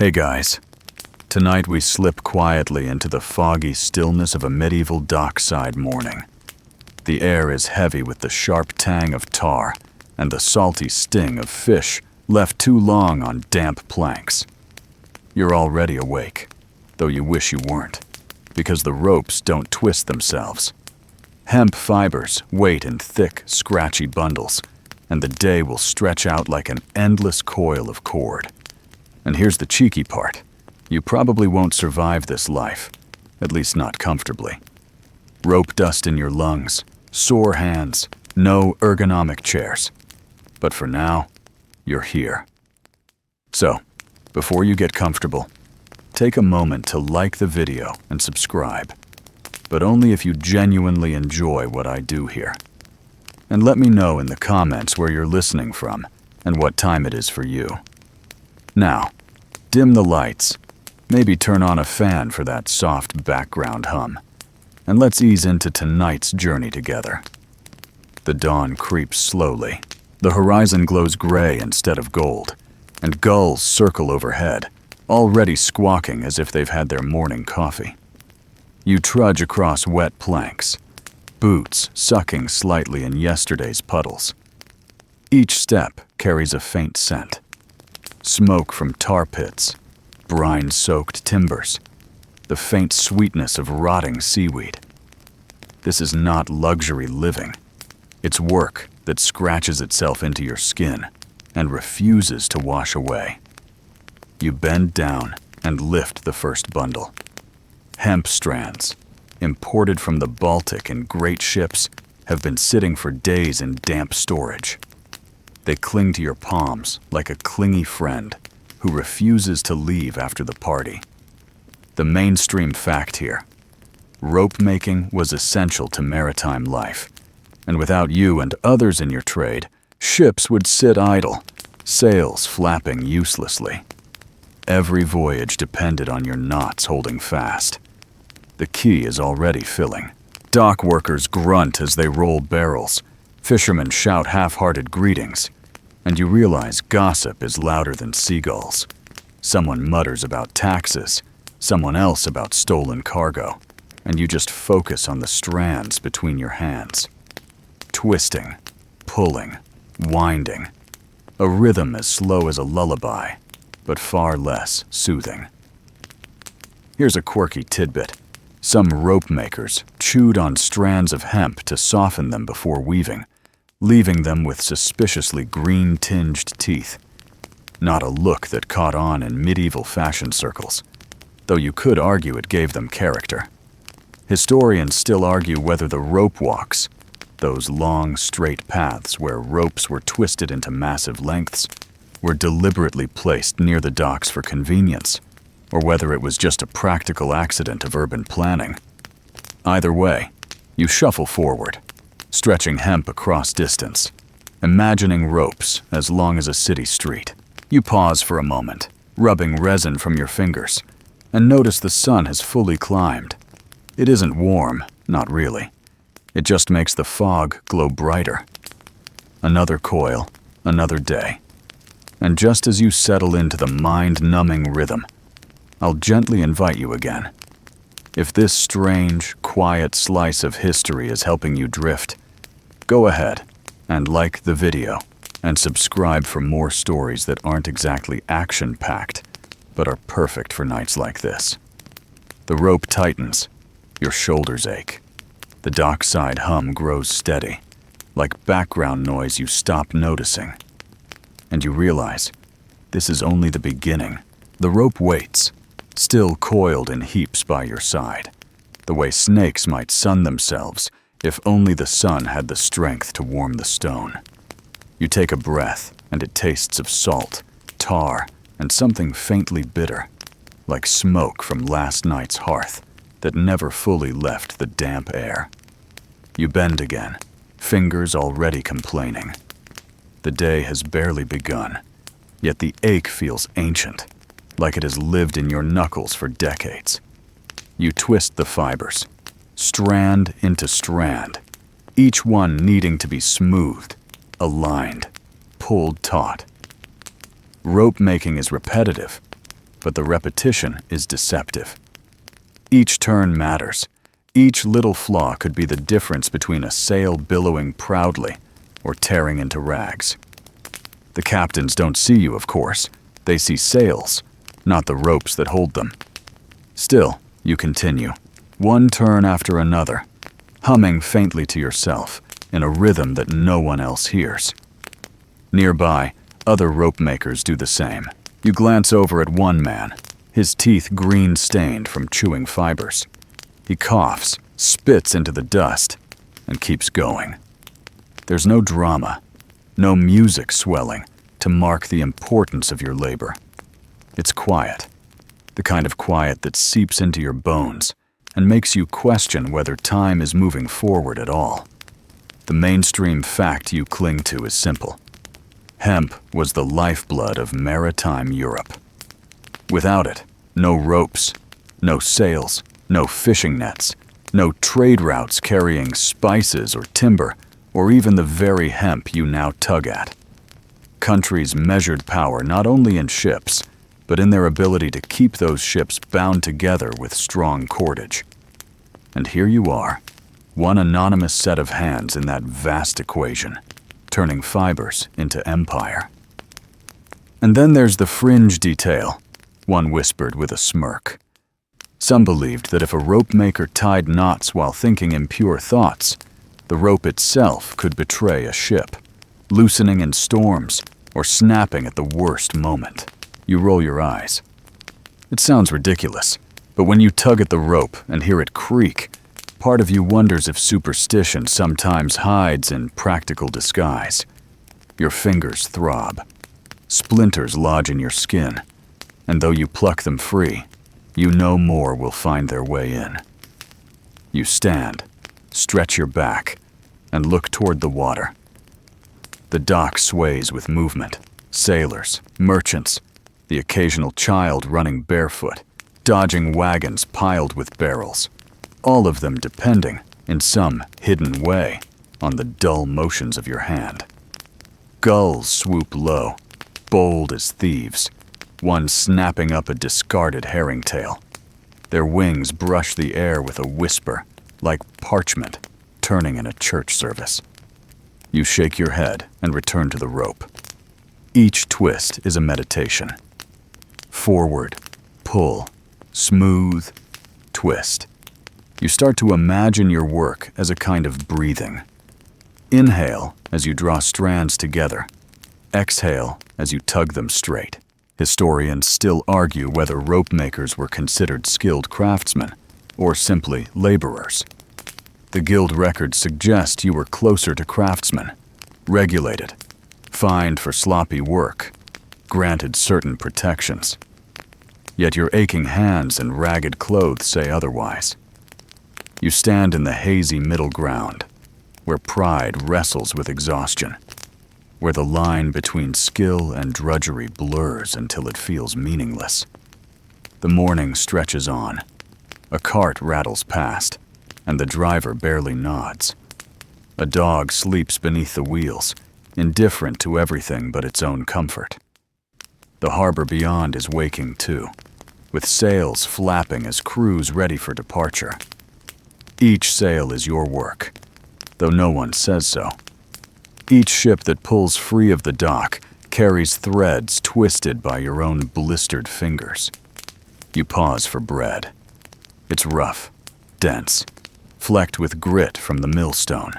Hey guys, tonight we slip quietly into the foggy stillness of a medieval dockside morning. The air is heavy with the sharp tang of tar and the salty sting of fish left too long on damp planks. You're already awake, though you wish you weren't, because the ropes don't twist themselves. Hemp fibers wait in thick, scratchy bundles, and the day will stretch out like an endless coil of cord. And here's the cheeky part. You probably won't survive this life, at least not comfortably. Rope dust in your lungs, sore hands, no ergonomic chairs. But for now, you're here. So, before you get comfortable, take a moment to like the video and subscribe, but only if you genuinely enjoy what I do here. And let me know in the comments where you're listening from and what time it is for you. Now, dim the lights, maybe turn on a fan for that soft background hum, and let's ease into tonight's journey together. The dawn creeps slowly. The horizon glows gray instead of gold, and gulls circle overhead, already squawking as if they've had their morning coffee. You trudge across wet planks, boots sucking slightly in yesterday's puddles. Each step carries a faint scent. Smoke from tar pits, brine-soaked timbers, the faint sweetness of rotting seaweed. This is not luxury living. It's work that scratches itself into your skin and refuses to wash away. You bend down and lift the first bundle. Hemp strands, imported from the Baltic in great ships, have been sitting for days in damp storage. They cling to your palms like a clingy friend who refuses to leave after the party. The mainstream fact here: rope making was essential to maritime life, and without you and others in your trade, ships would sit idle, sails flapping uselessly. Every voyage depended on your knots holding fast. The quay is already filling. Dock workers grunt as they roll barrels. Fishermen shout half-hearted greetings, and you realize gossip is louder than seagulls. Someone mutters about taxes, someone else about stolen cargo, and you just focus on the strands between your hands. Twisting, pulling, winding. A rhythm as slow as a lullaby, but far less soothing. Here's a quirky tidbit. Some rope makers chewed on strands of hemp to soften them before weaving, leaving them with suspiciously green-tinged teeth. Not a look that caught on in medieval fashion circles, though you could argue it gave them character. Historians still argue whether the rope walks, those long, straight paths where ropes were twisted into massive lengths, were deliberately placed near the docks for convenience, or whether it was just a practical accident of urban planning. Either way, you shuffle forward, stretching hemp across distance, imagining ropes as long as a city street. You pause for a moment, rubbing resin from your fingers, and notice the sun has fully climbed. It isn't warm, not really. It just makes the fog glow brighter. Another coil, another day. And just as you settle into the mind-numbing rhythm, I'll gently invite you again. If this strange, quiet slice of history is helping you drift, go ahead and like the video and subscribe for more stories that aren't exactly action-packed, but are perfect for nights like this. The rope tightens, your shoulders ache. The dockside hum grows steady, like background noise you stop noticing. And you realize, this is only the beginning. The rope waits, still coiled in heaps by your side, the way snakes might sun themselves if only the sun had the strength to warm the stone. You take a breath, and it tastes of salt, tar, and something faintly bitter, like smoke from last night's hearth that never fully left the damp air. You bend again, fingers already complaining. The day has barely begun, yet the ache feels ancient, like it has lived in your knuckles for decades. You twist the fibers, strand into strand, each one needing to be smoothed, aligned, pulled taut. Rope making is repetitive, but the repetition is deceptive. Each turn matters. Each little flaw could be the difference between a sail billowing proudly or tearing into rags. The captains don't see you, of course. They see sails, not the ropes that hold them. Still, you continue, one turn after another, humming faintly to yourself in a rhythm that no one else hears. Nearby, other rope makers do the same. You glance over at one man, his teeth green-stained from chewing fibers. He coughs, spits into the dust, and keeps going. There's no drama, no music swelling to mark the importance of your labor. It's quiet, the kind of quiet that seeps into your bones and makes you question whether time is moving forward at all. The mainstream fact you cling to is simple. Hemp was the lifeblood of maritime Europe. Without it, no ropes, no sails, no fishing nets, no trade routes carrying spices or timber, or even the very hemp you now tug at. Countries measured power not only in ships, but in their ability to keep those ships bound together with strong cordage. And here you are, one anonymous set of hands in that vast equation, turning fibers into empire. And then there's the fringe detail, one whispered with a smirk. Some believed that if a rope maker tied knots while thinking impure thoughts, the rope itself could betray a ship, loosening in storms or snapping at the worst moment. You roll your eyes. It sounds ridiculous, but when you tug at the rope and hear it creak, part of you wonders if superstition sometimes hides in practical disguise. Your fingers throb. Splinters lodge in your skin, and though you pluck them free, you know more will find their way in. You stand, stretch your back, and look toward the water. The dock sways with movement. Sailors, merchants, the occasional child running barefoot, dodging wagons piled with barrels, all of them depending, in some hidden way, on the dull motions of your hand. Gulls swoop low, bold as thieves, one snapping up a discarded herring tail. Their wings brush the air with a whisper, like parchment turning in a church service. You shake your head and return to the rope. Each twist is a meditation. Forward, pull, smooth, twist. You start to imagine your work as a kind of breathing. Inhale as you draw strands together. Exhale as you tug them straight. Historians still argue whether rope makers were considered skilled craftsmen or simply laborers. The guild records suggest you were closer to craftsmen, regulated, fined for sloppy work, granted certain protections. Yet your aching hands and ragged clothes say otherwise. You stand in the hazy middle ground, where pride wrestles with exhaustion, where the line between skill and drudgery blurs until it feels meaningless. The morning stretches on. A cart rattles past, and the driver barely nods. A dog sleeps beneath the wheels, indifferent to everything but its own comfort. The harbor beyond is waking too, with sails flapping as crews ready for departure. Each sail is your work, though no one says so. Each ship that pulls free of the dock carries threads twisted by your own blistered fingers. You pause for bread. It's rough, dense, flecked with grit from the millstone.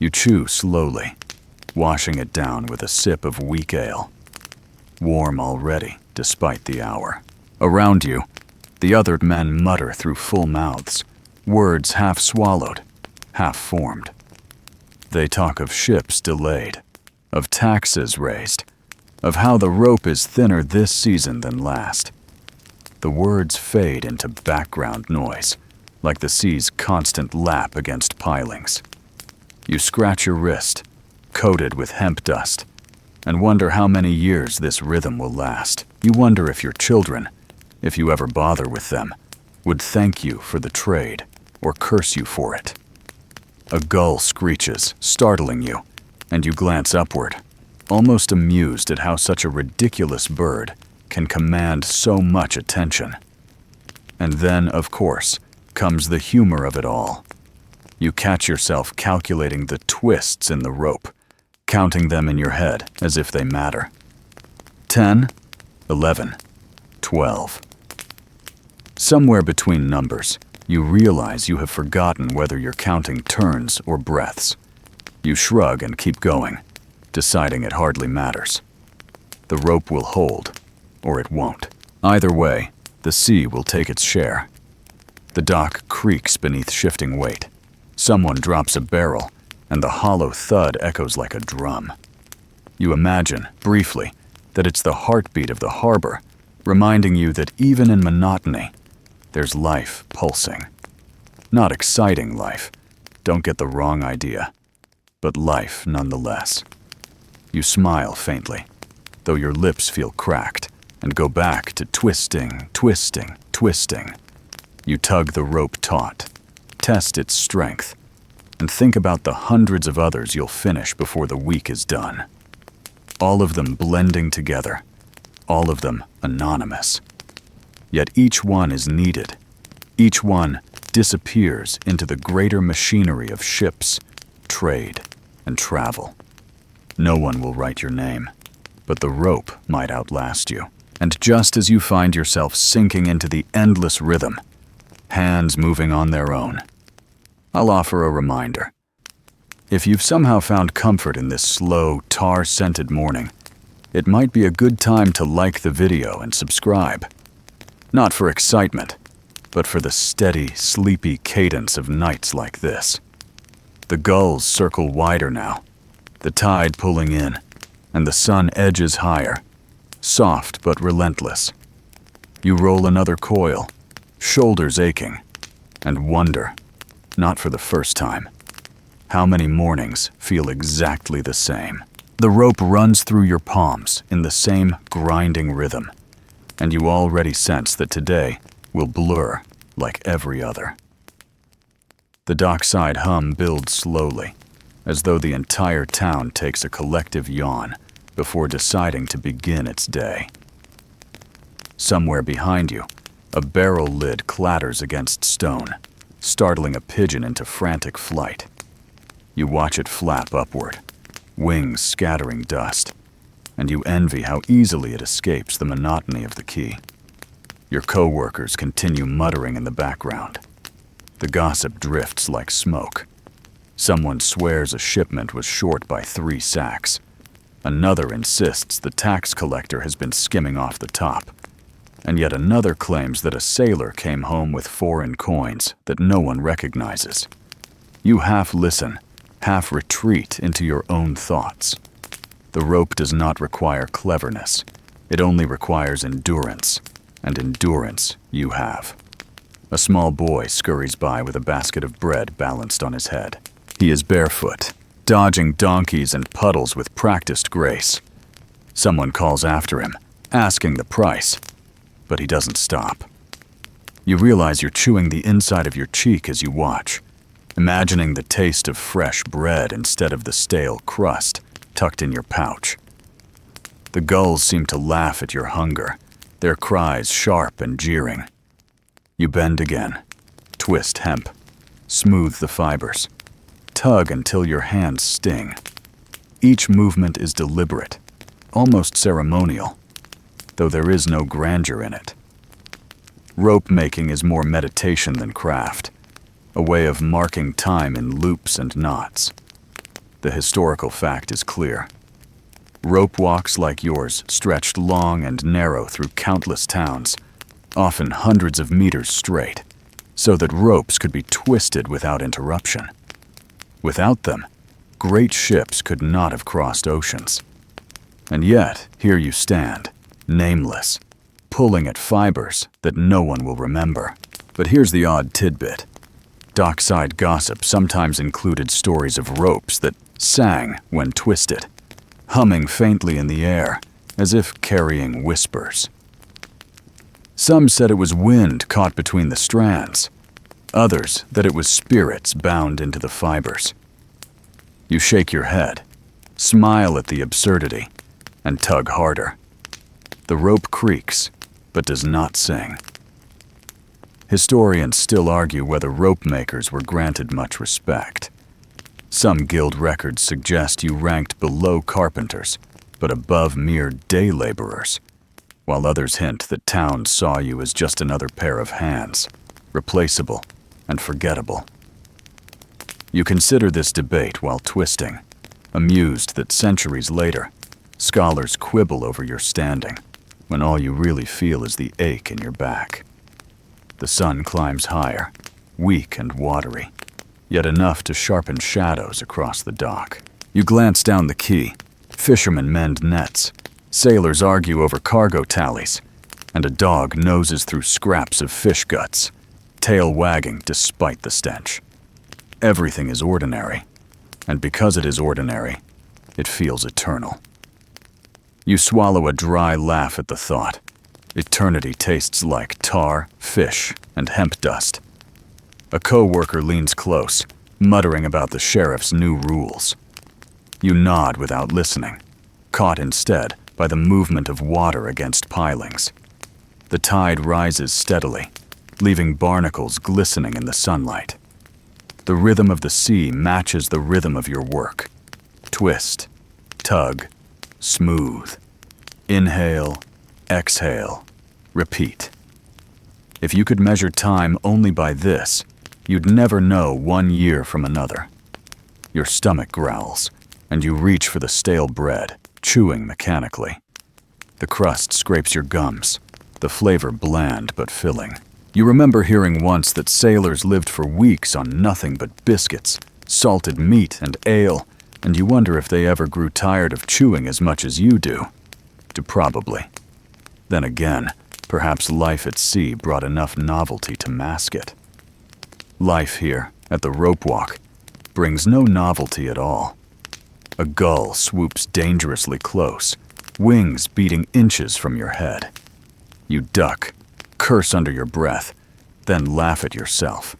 You chew slowly, washing it down with a sip of weak ale. Warm already, despite the hour. Around you, the other men mutter through full mouths, words half swallowed, half formed. They talk of ships delayed, of taxes raised, of how the rope is thinner this season than last. The words fade into background noise, like the sea's constant lap against pilings. You scratch your wrist, coated with hemp dust, and wonder how many years this rhythm will last. You wonder if your children, if you ever bother with them, would thank you for the trade or curse you for it. A gull screeches, startling you, and you glance upward, almost amused at how such a ridiculous bird can command so much attention. And then, of course, comes the humor of it all. You catch yourself calculating the twists in the rope, counting them in your head as if they matter. 10, 11, 12. Somewhere between numbers, you realize you have forgotten whether you're counting turns or breaths. You shrug and keep going, deciding it hardly matters. The rope will hold, or it won't. Either way, the sea will take its share. The dock creaks beneath shifting weight. Someone drops a barrel, and the hollow thud echoes like a drum. You imagine, briefly, that it's the heartbeat of the harbor, reminding you that even in monotony, there's life pulsing. Not exciting life, don't get the wrong idea, but life nonetheless. You smile faintly, though your lips feel cracked, and go back to twisting, twisting, twisting. You tug the rope taut, test its strength, and think about the hundreds of others you'll finish before the week is done. All of them blending together, all of them anonymous. Yet each one is needed. Each one disappears into the greater machinery of ships, trade, and travel. No one will write your name, but the rope might outlast you. And just as you find yourself sinking into the endless rhythm, hands moving on their own, I'll offer a reminder. If you've somehow found comfort in this slow, tar-scented morning, it might be a good time to like the video and subscribe. Not for excitement, but for the steady, sleepy cadence of nights like this. The gulls circle wider now, the tide pulling in, and the sun edges higher, soft but relentless. You roll another coil, shoulders aching, and wonder, not for the first time, how many mornings feel exactly the same. The rope runs through your palms in the same grinding rhythm, and you already sense that today will blur like every other. The dockside hum builds slowly, as though the entire town takes a collective yawn before deciding to begin its day. Somewhere behind you, a barrel lid clatters against stone, startling a pigeon into frantic flight. You watch it flap upward, wings scattering dust, and you envy how easily it escapes the monotony of the quay. Your co-workers continue muttering in the background. The gossip drifts like smoke. Someone swears a shipment was short by 3 sacks. Another insists the tax collector has been skimming off the top. And yet another claims that a sailor came home with foreign coins that no one recognizes. You half listen, half retreat into your own thoughts. The rope does not require cleverness. It only requires endurance, and endurance you have. A small boy scurries by with a basket of bread balanced on his head. He is barefoot, dodging donkeys and puddles with practiced grace. Someone calls after him, asking the price, but he doesn't stop. You realize you're chewing the inside of your cheek as you watch, imagining the taste of fresh bread instead of the stale crust tucked in your pouch. The gulls seem to laugh at your hunger, their cries sharp and jeering. You bend again, twist hemp, smooth the fibers, tug until your hands sting. Each movement is deliberate, almost ceremonial, though there is no grandeur in it. Rope making is more meditation than craft, a way of marking time in loops and knots. The historical fact is clear. Rope walks like yours stretched long and narrow through countless towns, often hundreds of meters straight, so that ropes could be twisted without interruption. Without them, great ships could not have crossed oceans. And yet, here you stand, nameless, pulling at fibers that no one will remember. But here's the odd tidbit. Dockside gossip sometimes included stories of ropes that sang when twisted, humming faintly in the air, as if carrying whispers. Some said it was wind caught between the strands, others that it was spirits bound into the fibers. You shake your head, smile at the absurdity, and tug harder. The rope creaks, but does not sing. Historians still argue whether rope makers were granted much respect. Some guild records suggest you ranked below carpenters, but above mere day laborers, while others hint that towns saw you as just another pair of hands, replaceable and forgettable. You consider this debate while twisting, amused that centuries later, scholars quibble over your standing, when all you really feel is the ache in your back. The sun climbs higher, weak and watery, yet enough to sharpen shadows across the dock. You glance down the quay. Fishermen mend nets, sailors argue over cargo tallies, and a dog noses through scraps of fish guts, tail wagging despite the stench. Everything is ordinary, and because it is ordinary, it feels eternal. You swallow a dry laugh at the thought. Eternity tastes like tar, fish, and hemp dust. A co-worker leans close, muttering about the sheriff's new rules. You nod without listening, caught instead by the movement of water against pilings. The tide rises steadily, leaving barnacles glistening in the sunlight. The rhythm of the sea matches the rhythm of your work. Twist, tug, smooth. Inhale, exhale, repeat. If you could measure time only by this, you'd never know 1 year from another. Your stomach growls, and you reach for the stale bread, chewing mechanically. The crust scrapes your gums, the flavor bland but filling. You remember hearing once that sailors lived for weeks on nothing but biscuits, salted meat, and ale, and you wonder if they ever grew tired of chewing as much as you do. Probably. Then again, perhaps life at sea brought enough novelty to mask it. Life here, at the rope walk, brings no novelty at all. A gull swoops dangerously close, wings beating inches from your head. You duck, curse under your breath, then laugh at yourself.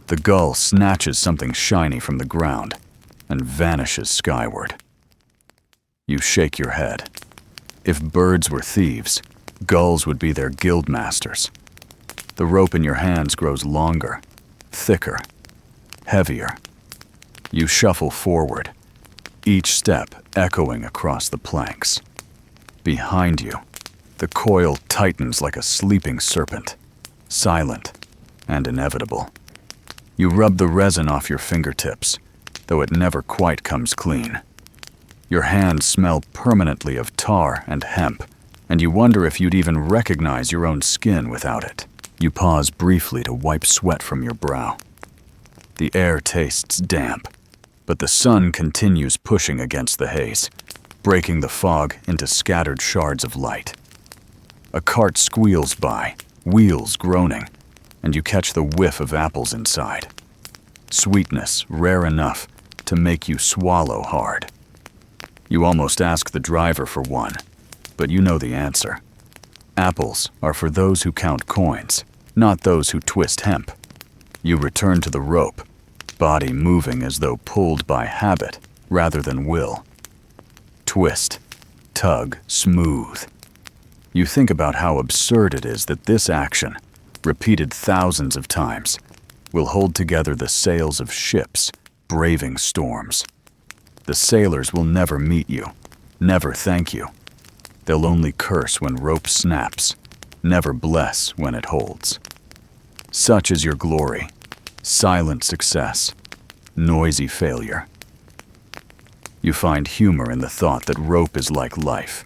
The gull snatches something shiny from the ground and vanishes skyward. You shake your head. If birds were thieves, gulls would be their guild masters. The rope in your hands grows longer, thicker, heavier. You shuffle forward, each step echoing across the planks. Behind you, the coil tightens like a sleeping serpent, silent and inevitable. You rub the resin off your fingertips, though it never quite comes clean. Your hands smell permanently of tar and hemp, and you wonder if you'd even recognize your own skin without it. You pause briefly to wipe sweat from your brow. The air tastes damp, but the sun continues pushing against the haze, breaking the fog into scattered shards of light. A cart squeals by, wheels groaning, and you catch the whiff of apples inside. Sweetness rare enough to make you swallow hard. You almost ask the driver for one, but you know the answer. Apples are for those who count coins, not those who twist hemp. You return to the rope, body moving as though pulled by habit rather than will. Twist, tug, smooth. You think about how absurd it is that this action, repeated thousands of times, will hold together the sails of ships, braving storms. The sailors will never meet you, never thank you. They'll only curse when rope snaps, never bless when it holds. Such is your glory, silent success, noisy failure. You find humor in the thought that rope is like life.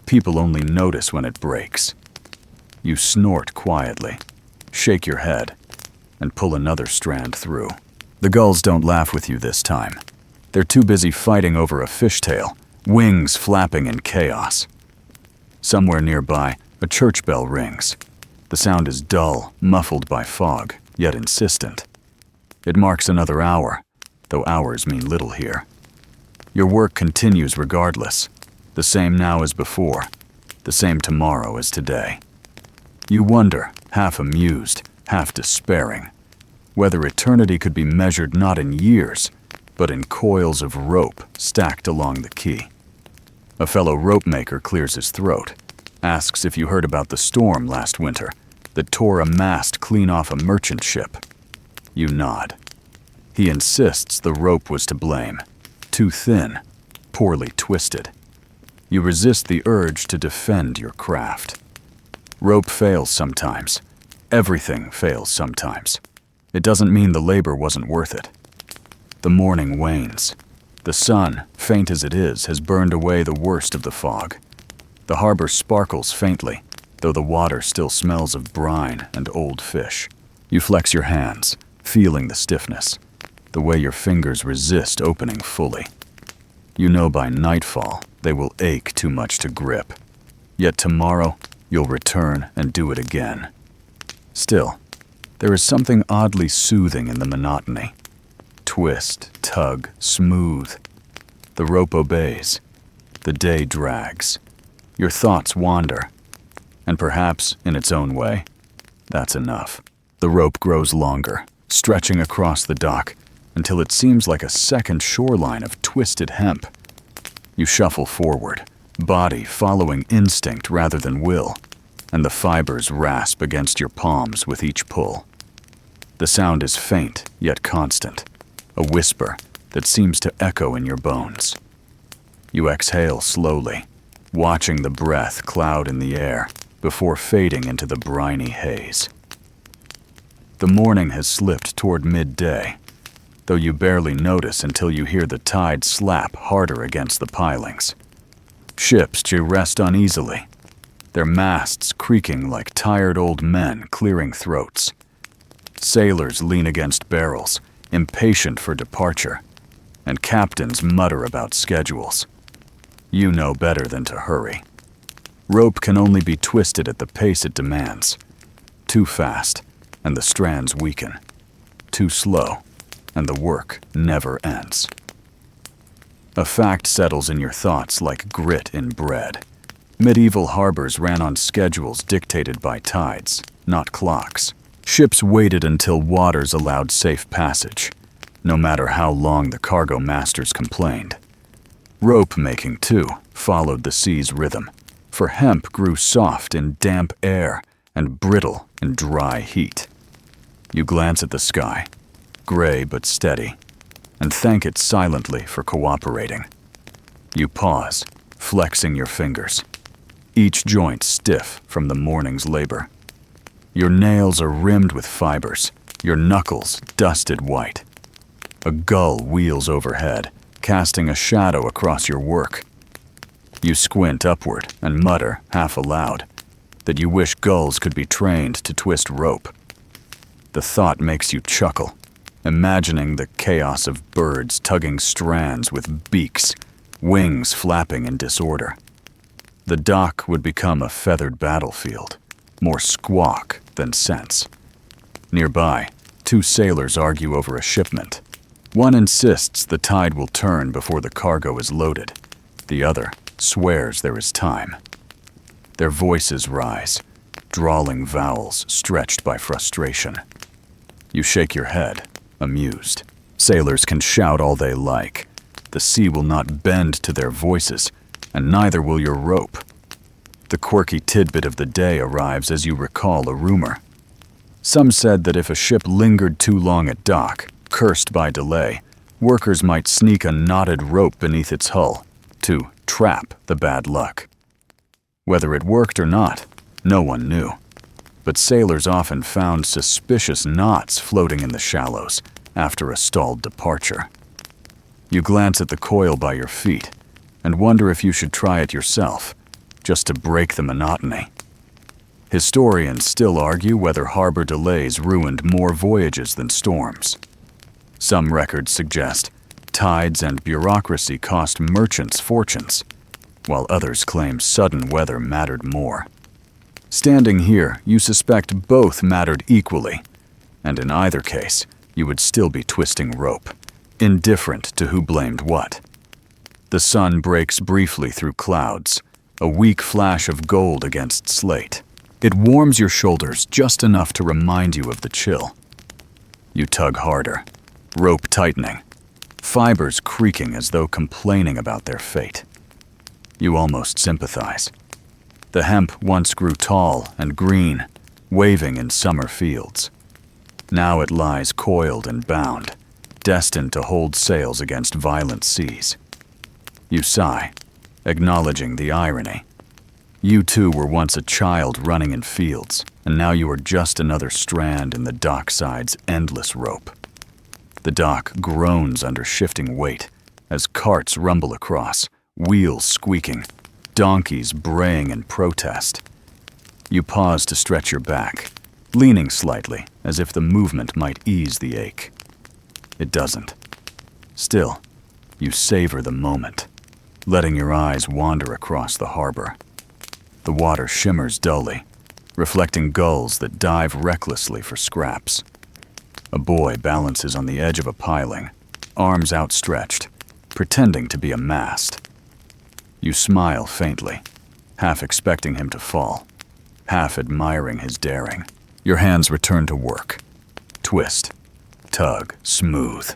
People only notice when it breaks. You snort quietly, shake your head, and pull another strand through. The gulls don't laugh with you this time. They're too busy fighting over a fishtail, wings flapping in chaos. Somewhere nearby, a church bell rings. The sound is dull, muffled by fog, yet insistent. It marks another hour, though hours mean little here. Your work continues regardless, the same now as before, the same tomorrow as today. You wonder, half amused, half despairing, whether eternity could be measured not in years, but in coils of rope stacked along the quay. A fellow ropemaker clears his throat. asks if you heard about the storm last winter that tore a mast clean off a merchant ship. You nod. He insists the rope was to blame. Too thin, poorly twisted. You resist the urge to defend your craft. Rope fails sometimes. Everything fails sometimes. It doesn't mean the labor wasn't worth it. The morning wanes. The sun, faint as it is, has burned away the worst of the fog. The harbor sparkles faintly, though the water still smells of brine and old fish. You flex your hands, feeling the stiffness, the way your fingers resist opening fully. You know by nightfall they will ache too much to grip. Yet tomorrow, you'll return and do it again. Still, there is something oddly soothing in the monotony. Twist, tug, smooth. The rope obeys. The day drags. Your thoughts wander. And perhaps, in its own way, that's enough. The rope grows longer, stretching across the dock until it seems like a second shoreline of twisted hemp. You shuffle forward, body following instinct rather than will, and the fibers rasp against your palms with each pull. The sound is faint, yet constant, a whisper that seems to echo in your bones. You exhale slowly, watching the breath cloud in the air before fading into the briny haze. The morning has slipped toward midday, though you barely notice until you hear the tide slap harder against the pilings. Ships rest uneasily, their masts creaking like tired old men clearing throats. Sailors lean against barrels, impatient for departure, and captains mutter about schedules. You know better than to hurry. Rope can only be twisted at the pace it demands. Too fast, and the strands weaken. Too slow, and the work never ends. A fact settles in your thoughts like grit in bread. Medieval harbors ran on schedules dictated by tides, not clocks. Ships waited until waters allowed safe passage, no matter how long the cargo masters complained. Rope making, too, followed the sea's rhythm, for hemp grew soft in damp air and brittle in dry heat. You glance at the sky, gray but steady, and thank it silently for cooperating. You pause, flexing your fingers, each joint stiff from the morning's labor. Your nails are rimmed with fibers, your knuckles dusted white. A gull wheels overhead, casting a shadow across your work. You squint upward and mutter, half aloud, that you wish gulls could be trained to twist rope. The thought makes you chuckle, imagining the chaos of birds tugging strands with beaks, wings flapping in disorder. The dock would become a feathered battlefield, more squawk than sense. Nearby, two sailors argue over a shipment. One insists the tide will turn before the cargo is loaded. The other swears there is time. Their voices rise, drawling vowels stretched by frustration. You shake your head, amused. Sailors can shout all they like. The sea will not bend to their voices, and neither will your rope. The quirky tidbit of the day arrives as you recall a rumor. Some said that if a ship lingered too long at dock, cursed by delay, workers might sneak a knotted rope beneath its hull to trap the bad luck. Whether it worked or not, no one knew. But sailors often found suspicious knots floating in the shallows after a stalled departure. You glance at the coil by your feet and wonder if you should try it yourself, just to break the monotony. Historians still argue whether harbor delays ruined more voyages than storms. Some records suggest tides and bureaucracy cost merchants fortunes, while others claim sudden weather mattered more. Standing here, you suspect both mattered equally, and in either case, you would still be twisting rope, indifferent to who blamed what. The sun breaks briefly through clouds, a weak flash of gold against slate. It warms your shoulders just enough to remind you of the chill. You tug harder, rope tightening, fibers creaking as though complaining about their fate. You almost sympathize. The hemp once grew tall and green, waving in summer fields. Now it lies coiled and bound, destined to hold sails against violent seas. You sigh, acknowledging the irony. You too were once a child running in fields, and now you are just another strand in the dockside's endless rope. The dock groans under shifting weight as carts rumble across, wheels squeaking, donkeys braying in protest. You pause to stretch your back, leaning slightly as if the movement might ease the ache. It doesn't. Still, you savor the moment, letting your eyes wander across the harbor. The water shimmers dully, reflecting gulls that dive recklessly for scraps. A boy balances on the edge of a piling, arms outstretched, pretending to be a mast. You smile faintly, half expecting him to fall, half admiring his daring. Your hands return to work. Twist, tug, smooth.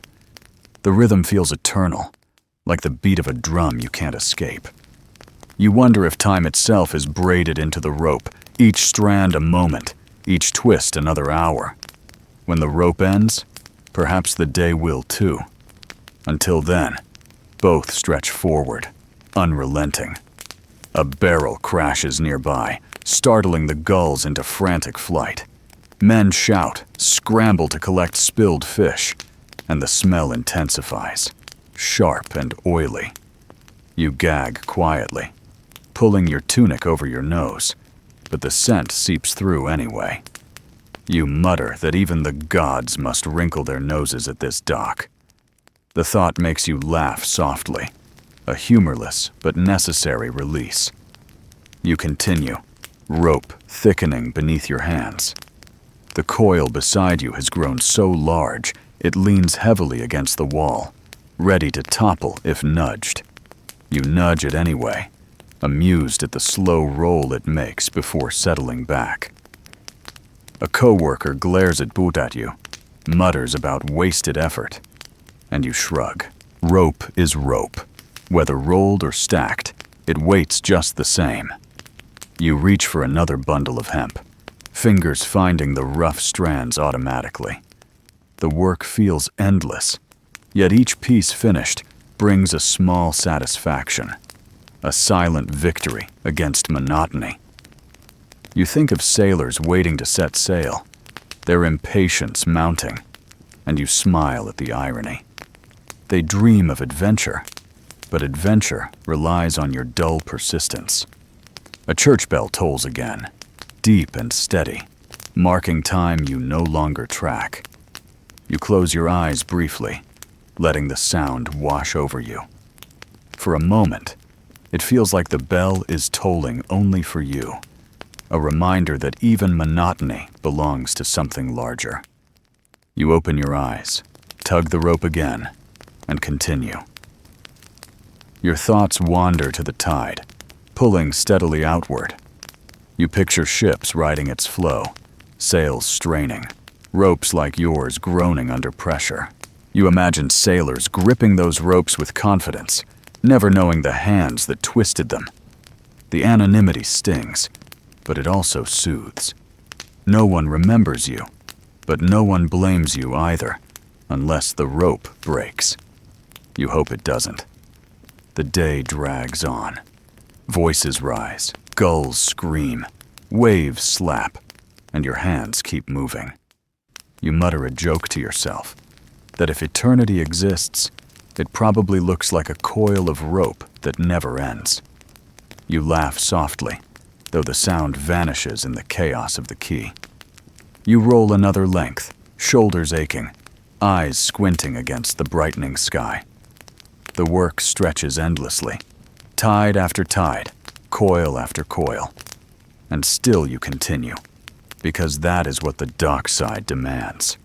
The rhythm feels eternal, like the beat of a drum you can't escape. You wonder if time itself is braided into the rope, each strand a moment, each twist another hour. When the rope ends, perhaps the day will too. Until then, both stretch forward, unrelenting. A barrel crashes nearby, startling the gulls into frantic flight. Men shout, scramble to collect spilled fish, and the smell intensifies, sharp and oily. You gag quietly, pulling your tunic over your nose, but the scent seeps through anyway. You mutter that even the gods must wrinkle their noses at this dock. The thought makes you laugh softly, a humorless but necessary release. You continue, rope thickening beneath your hands. The coil beside you has grown so large it leans heavily against the wall, ready to topple if nudged. You nudge it anyway, amused at the slow roll it makes before settling back. A coworker glares at you, mutters about wasted effort, and you shrug. Rope is rope. Whether rolled or stacked, it weights just the same. You reach for another bundle of hemp, fingers finding the rough strands automatically. The work feels endless, yet each piece finished brings a small satisfaction, a silent victory against monotony. You think of sailors waiting to set sail, their impatience mounting, and you smile at the irony. They dream of adventure, but adventure relies on your dull persistence. A church bell tolls again, deep and steady, marking time you no longer track. You close your eyes briefly, letting the sound wash over you. For a moment, it feels like the bell is tolling only for you, a reminder that even monotony belongs to something larger. You open your eyes, tug the rope again, and continue. Your thoughts wander to the tide, pulling steadily outward. You picture ships riding its flow, sails straining, ropes like yours groaning under pressure. You imagine sailors gripping those ropes with confidence, never knowing the hands that twisted them. The anonymity stings, but it also soothes. No one remembers you, but no one blames you either, unless the rope breaks. You hope it doesn't. The day drags on. Voices rise, gulls scream, waves slap, and your hands keep moving. You mutter a joke to yourself, that if eternity exists, it probably looks like a coil of rope that never ends. You laugh softly, though the sound vanishes in the chaos of the quay. You roll another length, shoulders aching, eyes squinting against the brightening sky. The work stretches endlessly, tide after tide, coil after coil. And still you continue, because that is what the dockside demands.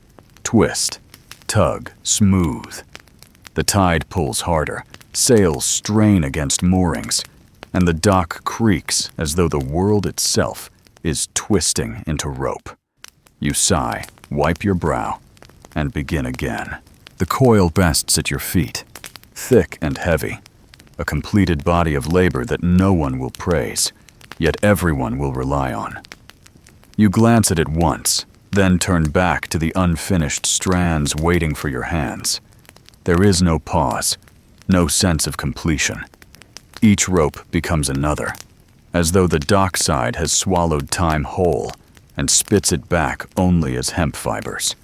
Twist, tug, smooth. The tide pulls harder, sails strain against moorings, and the dock creaks as though the world itself is twisting into rope. You sigh, wipe your brow, and begin again. The coil rests at your feet, thick and heavy, a completed body of labor that no one will praise, yet everyone will rely on. You glance at it once, then turn back to the unfinished strands waiting for your hands. There is no pause, no sense of completion. Each rope becomes another, as though the dockside has swallowed time whole and spits it back only as hemp fibers.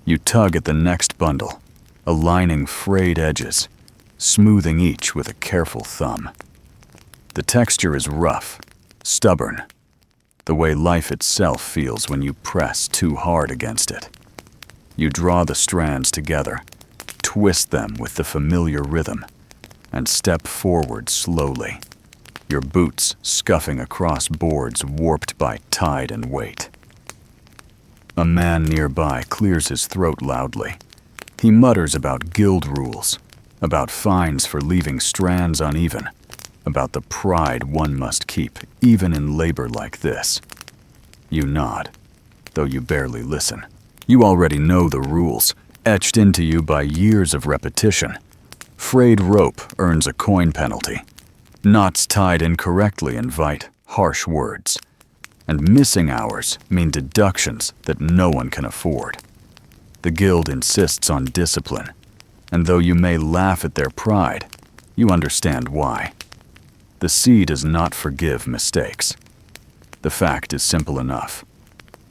You tug at the next bundle, aligning frayed edges, smoothing each with a careful thumb. The texture is rough, stubborn, the way life itself feels when you press too hard against it. You draw the strands together, twist them with the familiar rhythm, and step forward slowly, your boots scuffing across boards warped by tide and weight. A man nearby clears his throat loudly. He mutters about guild rules, about fines for leaving strands uneven, about the pride one must keep even in labor like this. You nod, though you barely listen. You already know the rules, etched into you by years of repetition. Frayed rope earns a coin penalty. Knots tied incorrectly invite harsh words. And missing hours mean deductions that no one can afford. The guild insists on discipline, and though you may laugh at their pride, you understand why. The sea does not forgive mistakes. The fact is simple enough.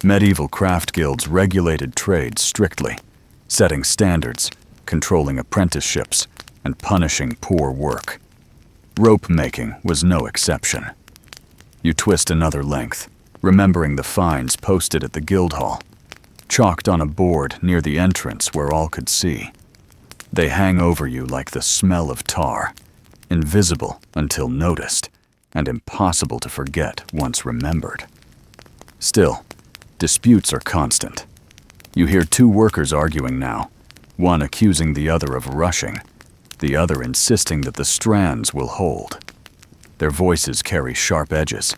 Medieval craft guilds regulated trade strictly, setting standards, controlling apprenticeships, and punishing poor work. Rope making was no exception. You twist another length, remembering the fines posted at the guild hall, chalked on a board near the entrance where all could see. They hang over you like the smell of tar, invisible until noticed, and impossible to forget once remembered. Still, disputes are constant. You hear two workers arguing now, one accusing the other of rushing, the other insisting that the strands will hold. Their voices carry sharp edges,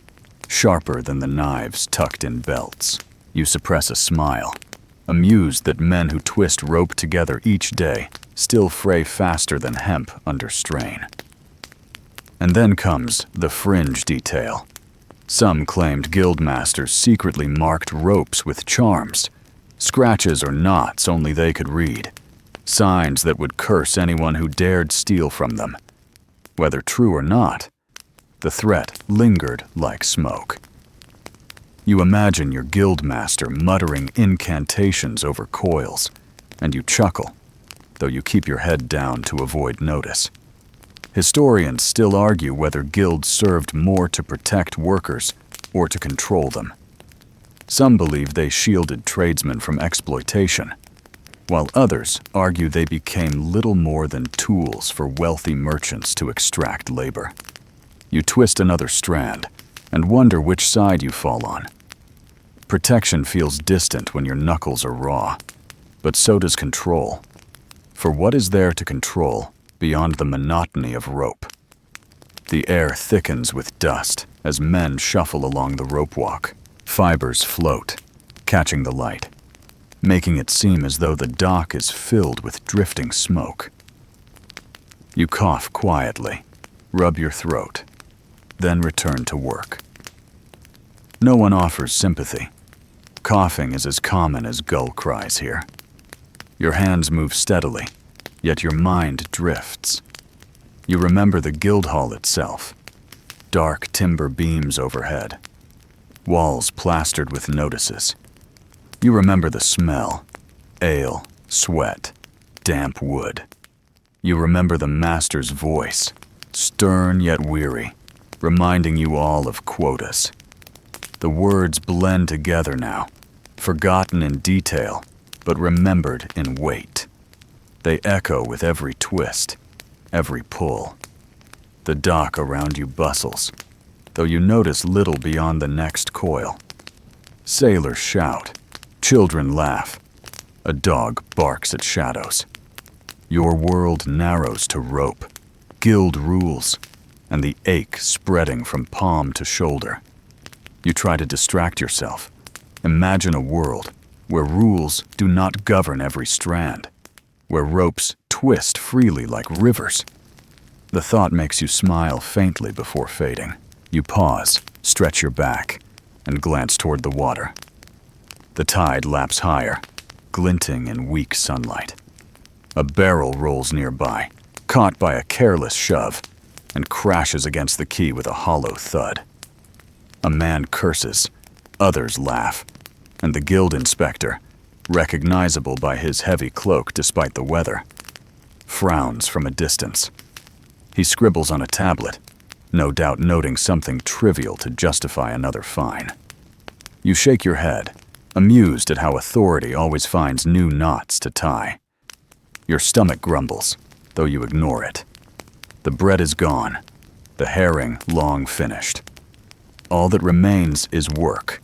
sharper than the knives tucked in belts. You suppress a smile, amused that men who twist rope together each day still fray faster than hemp under strain. And then comes the fringe detail. Some claimed guildmasters secretly marked ropes with charms, scratches or knots only they could read, signs that would curse anyone who dared steal from them. Whether true or not, the threat lingered like smoke. You imagine your guildmaster muttering incantations over coils, and you chuckle, though you keep your head down to avoid notice. Historians still argue whether guilds served more to protect workers or to control them. Some believe they shielded tradesmen from exploitation, while others argue they became little more than tools for wealthy merchants to extract labor. You twist another strand and wonder which side you fall on. Protection feels distant when your knuckles are raw, but so does control. For what is there to control beyond the monotony of rope? The air thickens with dust as men shuffle along the rope walk. Fibers float, catching the light, making it seem as though the dock is filled with drifting smoke. You cough quietly, rub your throat, then return to work. No one offers sympathy. Coughing is as common as gull cries here. Your hands move steadily, yet your mind drifts. You remember the guild hall itself, dark timber beams overhead, walls plastered with notices. You remember the smell, ale, sweat, damp wood. You remember the master's voice, stern yet weary, reminding you all of quotas. The words blend together now, forgotten in detail, but remembered in weight. They echo with every twist, every pull. The dock around you bustles, though you notice little beyond the next coil. Sailors shout, children laugh, a dog barks at shadows. Your world narrows to rope, guild rules, and the ache spreading from palm to shoulder. You try to distract yourself. Imagine a world where rules do not govern every strand, where ropes twist freely like rivers. The thought makes you smile faintly before fading. You pause, stretch your back, and glance toward the water. The tide laps higher, glinting in weak sunlight. A barrel rolls nearby, caught by a careless shove, and crashes against the quay with a hollow thud. A man curses, others laugh, and the guild inspector, recognizable by his heavy cloak despite the weather, frowns from a distance. He scribbles on a tablet, no doubt noting something trivial to justify another fine. You shake your head, amused at how authority always finds new knots to tie. Your stomach grumbles, though you ignore it. The bread is gone, the herring long finished. All that remains is work.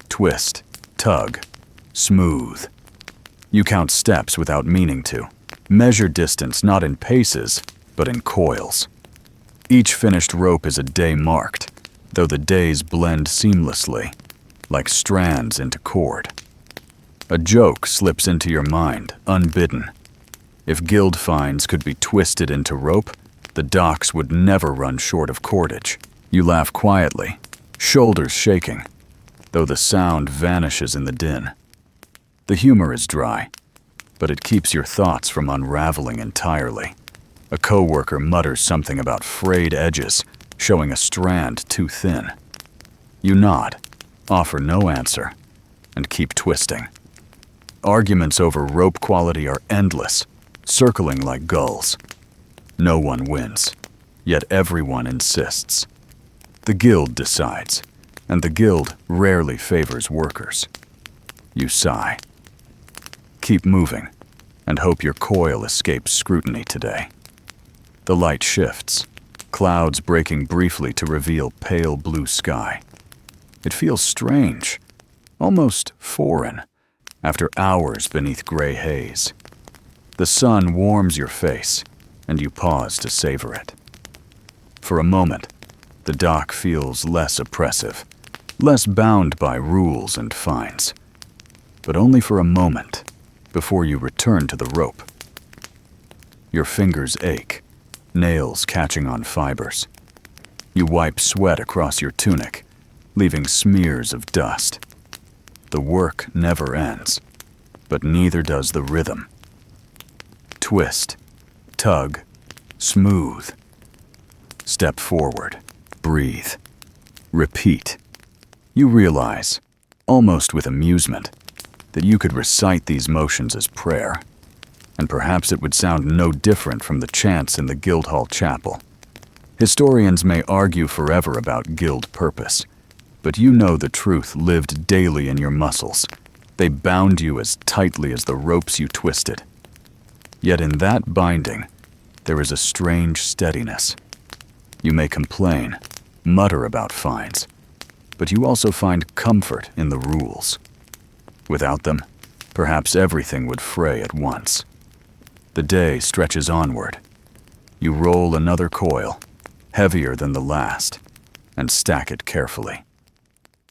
Twist, tug, smooth. You count steps without meaning to. Measure distance not in paces, but in coils. Each finished rope is a day marked, though the days blend seamlessly, like strands into cord. A joke slips into your mind, unbidden. If guild fines could be twisted into rope, the docks would never run short of cordage. You laugh quietly, shoulders shaking, though the sound vanishes in the din. The humor is dry, but it keeps your thoughts from unraveling entirely. A coworker mutters something about frayed edges, showing a strand too thin. You nod, offer no answer, and keep twisting. Arguments over rope quality are endless, circling like gulls. No one wins, yet everyone insists. The guild decides, and the guild rarely favors workers. You sigh. Keep moving, and hope your coil escapes scrutiny today. The light shifts, clouds breaking briefly to reveal pale blue sky. It feels strange, almost foreign, after hours beneath gray haze. The sun warms your face, and you pause to savor it. For a moment, the dock feels less oppressive, less bound by rules and fines. But only for a moment, before you return to the rope. Your fingers ache, nails catching on fibers. You wipe sweat across your tunic, leaving smears of dust. The work never ends, but neither does the rhythm. Twist, tug, smooth. Step forward, breathe, repeat. You realize, almost with amusement, that you could recite these motions as prayer, and perhaps it would sound no different from the chants in the Guildhall chapel. Historians may argue forever about guild purpose, but you know the truth lived daily in your muscles. They bound you as tightly as the ropes you twisted. Yet in that binding, there is a strange steadiness. You may complain, mutter about fines, but you also find comfort in the rules. Without them, perhaps everything would fray at once. The day stretches onward. You roll another coil, heavier than the last, and stack it carefully.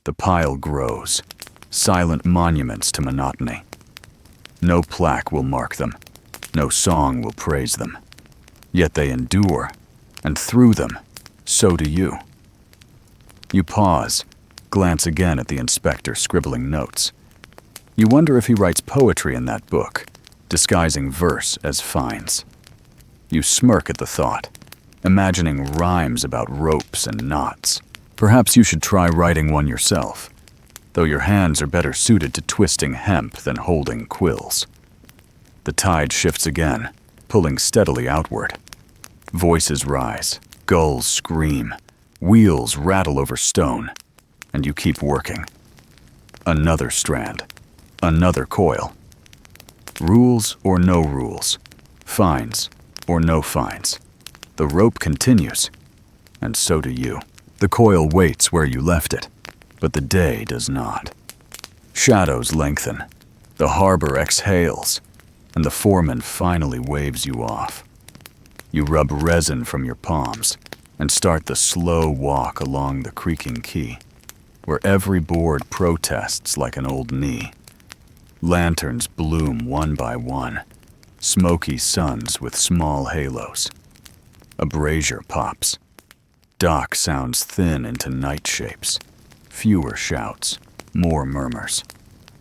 The pile grows, silent monuments to monotony. No plaque will mark them, no song will praise them. Yet they endure, and through them, so do you. You pause, glance again at the inspector scribbling notes. You wonder if he writes poetry in that book, disguising verse as fines. You smirk at the thought, imagining rhymes about ropes and knots. Perhaps you should try writing one yourself, though your hands are better suited to twisting hemp than holding quills. The tide shifts again, pulling steadily outward. Voices rise, gulls scream, wheels rattle over stone, and you keep working. Another strand, another coil. Rules or no rules, fines or no fines. The rope continues, and so do you. The coil waits where you left it, but the day does not. Shadows lengthen, the harbor exhales, and the foreman finally waves you off. You rub resin from your palms and start the slow walk along the creaking quay, where every board protests like an old knee. Lanterns bloom one by one, smoky suns with small halos. A brazier pops. dock sounds thin into night shapes. Fewer shouts, more murmurs.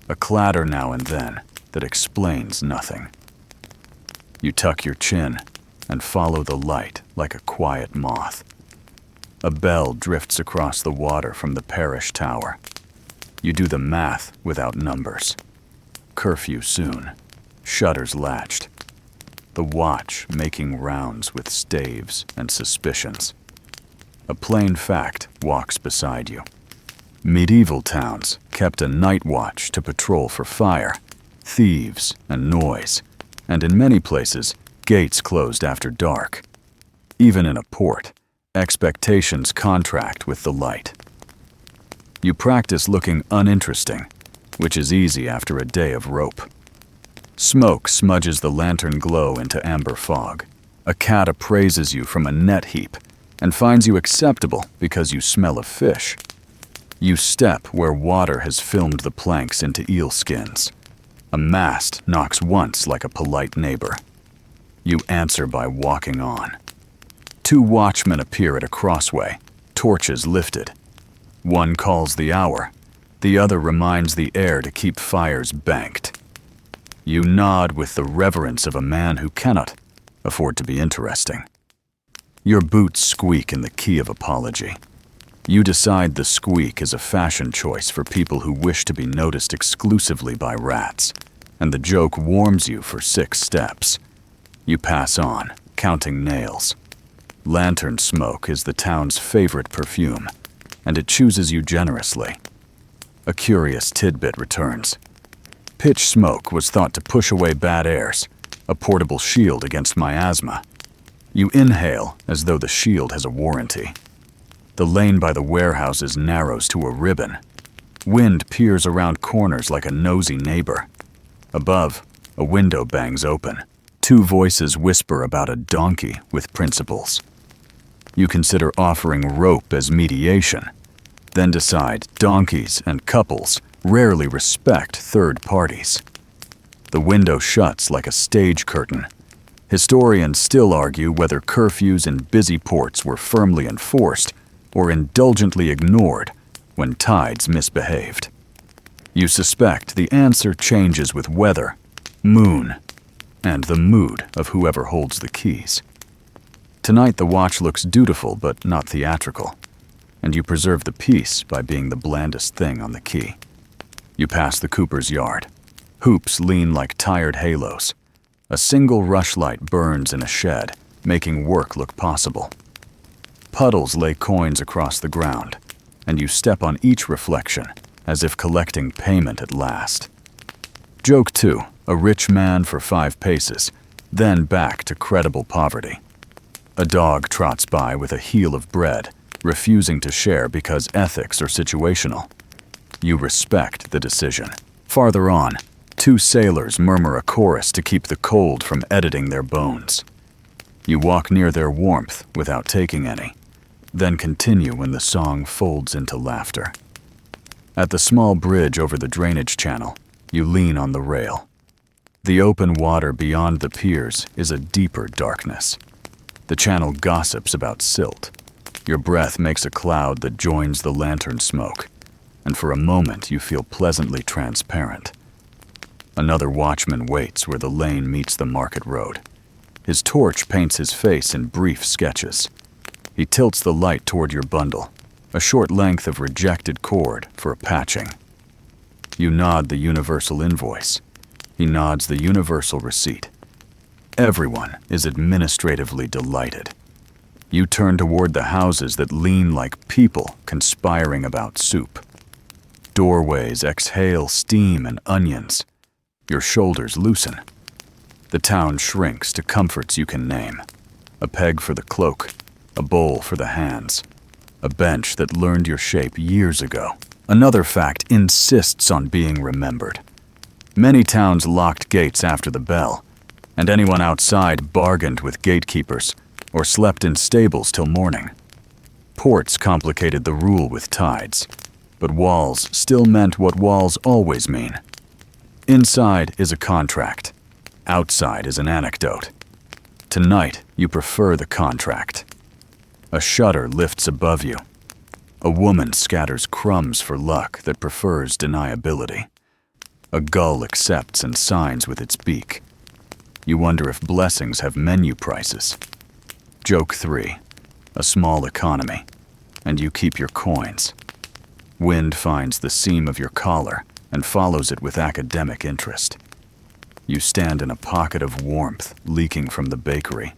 A clatter now and then that explains nothing. You tuck your chin and follow the light like a quiet moth. A bell drifts across the water from the parish tower. You do the math without numbers. Curfew soon. Shutters latched. The watch making rounds with staves and suspicions. A plain fact walks beside you. Medieval towns kept a night watch to patrol for fire, thieves, and noise, and in many places, gates closed after dark. Even in a port, expectations contract with the light. You practice looking uninteresting, which is easy after a day of rope. Smoke smudges the lantern glow into amber fog. A cat appraises you from a net heap and finds you acceptable because you smell of fish. You step where water has filmed the planks into eel skins. A mast knocks once like a polite neighbor. You answer by walking on. Two watchmen appear at a crossway, torches lifted. One calls the hour, the other reminds the air to keep fires banked. You nod with the reverence of a man who cannot afford to be interesting. Your boots squeak in the key of apology. You decide the squeak is a fashion choice for people who wish to be noticed exclusively by rats, and the joke warms you for 6 steps. You pass on, counting nails. Lantern smoke is the town's favorite perfume, and it chooses you generously. A curious tidbit returns. Pitch smoke was thought to push away bad airs, a portable shield against miasma. You inhale as though the shield has a warranty. The lane by the warehouses narrows to a ribbon. Wind peers around corners like a nosy neighbor. Above, a window bangs open. 2 voices whisper about a donkey with principles. You consider offering rope as mediation, then decide donkeys and couples rarely respect third parties. The window shuts like a stage curtain. Historians still argue whether curfews in busy ports were firmly enforced or indulgently ignored when tides misbehaved. You suspect the answer changes with weather, moon, and the mood of whoever holds the keys. Tonight the watch looks dutiful but not theatrical, and you preserve the peace by being the blandest thing on the key. You pass the cooper's yard. Hoops lean like tired halos. A single rushlight burns in a shed, making work look possible. Puddles lay coins across the ground, and you step on each reflection, as if collecting payment at last. Joke 2, a rich man for 5 paces, then back to credible poverty. A dog trots by with a heel of bread, refusing to share because ethics are situational. You respect the decision. Farther on, 2 sailors murmur a chorus to keep the cold from editing their bones. You walk near their warmth without taking any, then continue when the song folds into laughter. At the small bridge over the drainage channel, you lean on the rail. The open water beyond the piers is a deeper darkness. The channel gossips about silt. Your breath makes a cloud that joins the lantern smoke, and for a moment you feel pleasantly transparent. Another watchman waits where the lane meets the market road. His torch paints his face in brief sketches. He tilts the light toward your bundle, a short length of rejected cord for patching. You nod the universal invoice. He nods the universal receipt. Everyone is administratively delighted. You turn toward the houses that lean like people conspiring about soup. Doorways exhale steam and onions. Your shoulders loosen. The town shrinks to comforts you can name. A peg for the cloak, a bowl for the hands, a bench that learned your shape years ago. Another fact insists on being remembered. Many towns locked gates after the bell, and anyone outside bargained with gatekeepers or slept in stables till morning. Ports complicated the rule with tides, but walls still meant what walls always mean. Inside is a contract. Outside is an anecdote. Tonight, you prefer the contract. A shutter lifts above you. A woman scatters crumbs for luck that prefers deniability. A gull accepts and signs with its beak. You wonder if blessings have menu prices. Joke 3. A small economy, and you keep your coins. Wind finds the seam of your collar and follows it with academic interest. You stand in a pocket of warmth leaking from the bakery,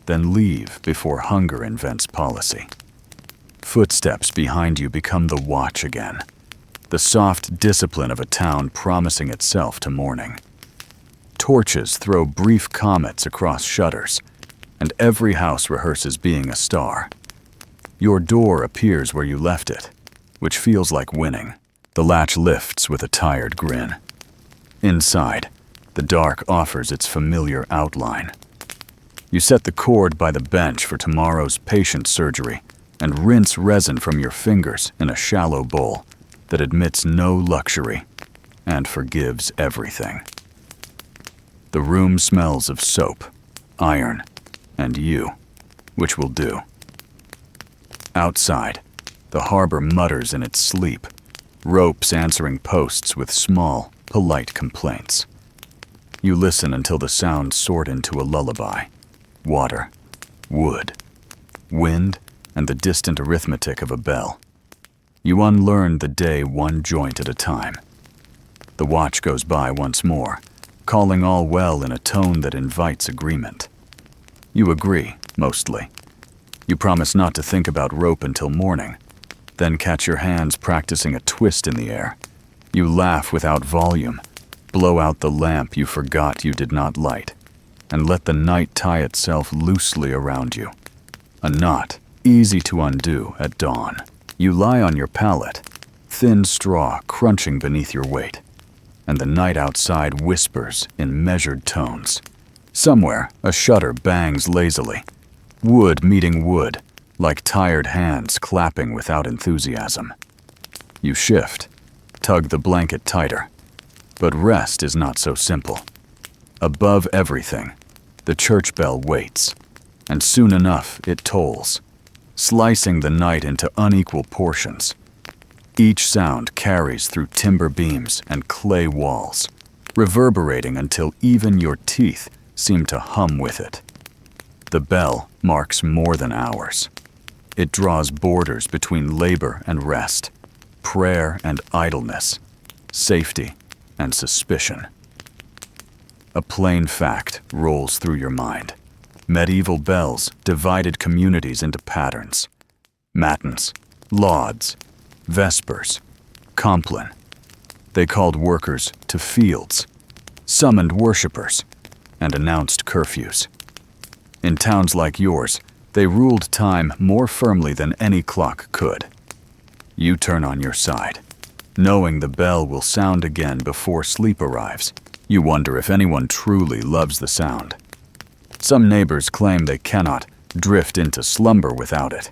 then leave before hunger invents policy. Footsteps behind you become the watch again, the soft discipline of a town promising itself to morning. Torches throw brief comets across shutters, and every house rehearses being a star. Your door appears where you left it, which feels like winning. The latch lifts with a tired grin. Inside, the dark offers its familiar outline. You set the cord by the bench for tomorrow's patient surgery and rinse resin from your fingers in a shallow bowl that admits no luxury and forgives everything. The room smells of soap, iron, and you, which will do. Outside, the harbor mutters in its sleep, ropes answering posts with small, polite complaints. You listen until the sounds sort into a lullaby. Water, wood, wind, and the distant arithmetic of a bell. You unlearn the day one joint at a time. The watch goes by once more, calling all well in a tone that invites agreement. You agree, mostly. You promise not to think about rope until morning, then catch your hands practicing a twist in the air. You laugh without volume, blow out the lamp you forgot you did not light, and let the night tie itself loosely around you. A knot, easy to undo at dawn. You lie on your pallet, thin straw crunching beneath your weight, and the night outside whispers in measured tones. Somewhere, a shutter bangs lazily, wood meeting wood, like tired hands clapping without enthusiasm. You shift, tug the blanket tighter, but rest is not so simple. Above everything, the church bell waits, and soon enough it tolls, slicing the night into unequal portions. Each sound carries through timber beams and clay walls, reverberating until even your teeth seem to hum with it. The bell marks more than hours. It draws borders between labor and rest, prayer and idleness, safety and suspicion. A plain fact rolls through your mind. Medieval bells divided communities into patterns. Matins, lauds, vespers, compline. They called workers to fields, summoned worshippers, and announced curfews. In towns like yours, they ruled time more firmly than any clock could. You turn on your side, knowing the bell will sound again before sleep arrives. You wonder if anyone truly loves the sound. Some neighbors claim they cannot drift into slumber without it,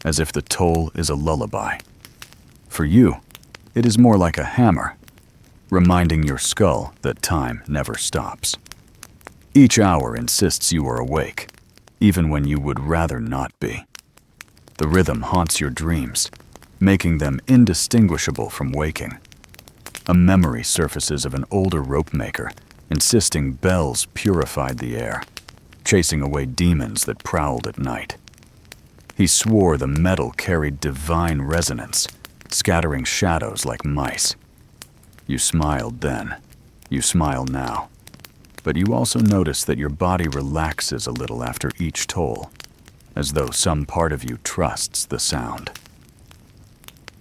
as if the toll is a lullaby. For you, it is more like a hammer, reminding your skull that time never stops. Each hour insists you are awake, even when you would rather not be. The rhythm haunts your dreams, making them indistinguishable from waking. A memory surfaces of an older ropemaker, insisting bells purified the air, chasing away demons that prowled at night. He swore the metal carried divine resonance, scattering shadows like mice. You smiled then. You smile now. But you also notice that your body relaxes a little after each toll, as though some part of you trusts the sound.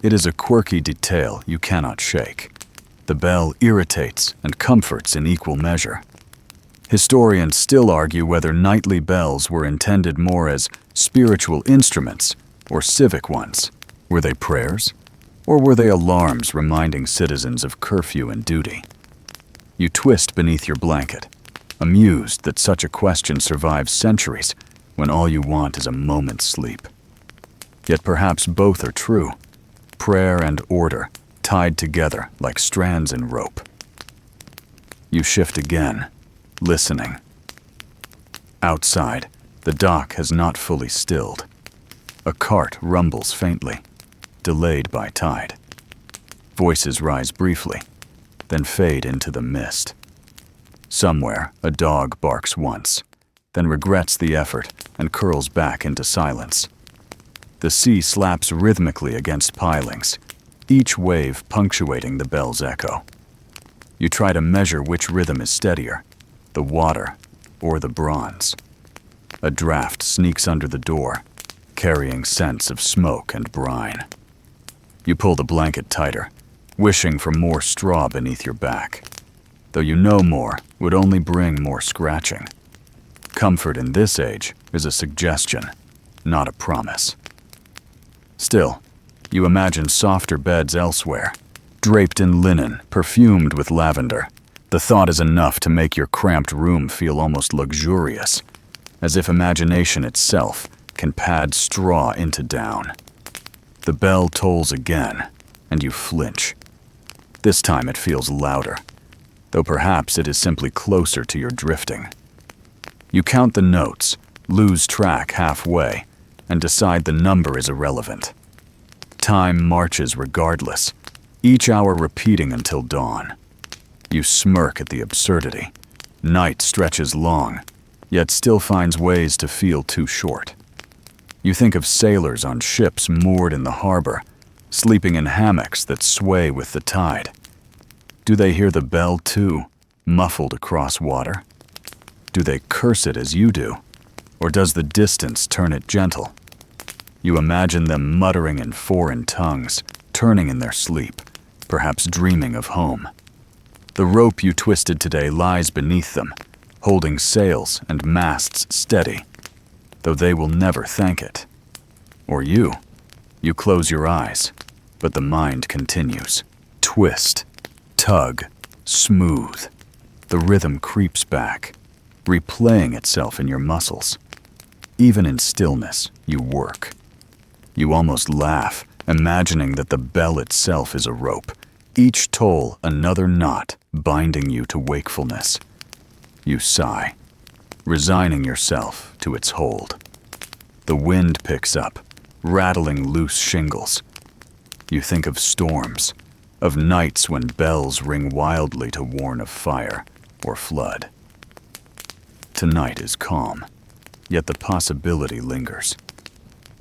It is a quirky detail you cannot shake. The bell irritates and comforts in equal measure. Historians still argue whether nightly bells were intended more as spiritual instruments or civic ones. Were they prayers? Or were they alarms reminding citizens of curfew and duty? You twist beneath your blanket, amused that such a question survives centuries when all you want is a moment's sleep. Yet perhaps both are true, prayer and order tied together like strands in rope. You shift again, listening. Outside, the dock has not fully stilled. A cart rumbles faintly, delayed by tide. Voices rise briefly, then fade into the mist. Somewhere, a dog barks once, then regrets the effort and curls back into silence. The sea slaps rhythmically against pilings, each wave punctuating the bell's echo. You try to measure which rhythm is steadier, the water or the bronze. A draft sneaks under the door, carrying scents of smoke and brine. You pull the blanket tighter, wishing for more straw beneath your back, though you know more would only bring more scratching. Comfort in this age is a suggestion, not a promise. Still, you imagine softer beds elsewhere, draped in linen, perfumed with lavender. The thought is enough to make your cramped room feel almost luxurious, as if imagination itself can pad straw into down. The bell tolls again, and you flinch. This time it feels louder, though perhaps it is simply closer to your drifting. You count the notes, lose track halfway, and decide the number is irrelevant. Time marches regardless, each hour repeating until dawn. You smirk at the absurdity. Night stretches long, yet still finds ways to feel too short. You think of sailors on ships moored in the harbor, sleeping in hammocks that sway with the tide. Do they hear the bell too, muffled across water? Do they curse it as you do, or does the distance turn it gentle? You imagine them muttering in foreign tongues, turning in their sleep, perhaps dreaming of home. The rope you twisted today lies beneath them, holding sails and masts steady, though they will never thank it. Or you. You close your eyes, but the mind continues. Twist, tug, smooth. The rhythm creeps back, replaying itself in your muscles. Even in stillness, you work. You almost laugh, imagining that the bell itself is a rope, each toll another knot binding you to wakefulness. You sigh, resigning yourself to its hold. The wind picks up, rattling loose shingles. You think of storms, of nights when bells ring wildly to warn of fire or flood. Tonight is calm, yet the possibility lingers.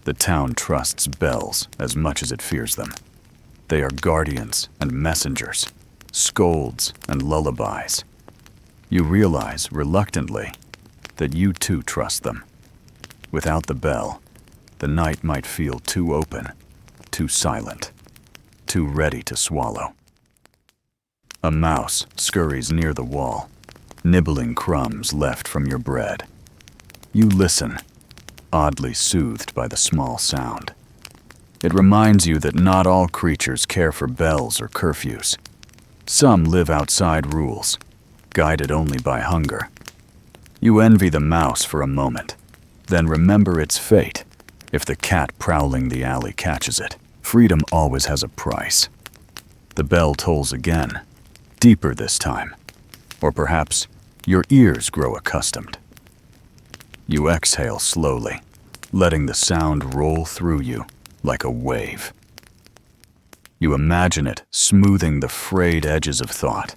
The town trusts bells as much as it fears them. They are guardians and messengers, scolds and lullabies. You realize, reluctantly, that you too trust them. Without the bell, the night might feel too open, too silent, too ready to swallow. A mouse scurries near the wall, nibbling crumbs left from your bread. You listen, oddly soothed by the small sound. It reminds you that not all creatures care for bells or curfews. Some live outside rules, guided only by hunger. You envy the mouse for a moment, then remember its fate if the cat prowling the alley catches it. Freedom always has a price. The bell tolls again, deeper this time, or perhaps your ears grow accustomed. You exhale slowly, letting the sound roll through you like a wave. You imagine it smoothing the frayed edges of thought,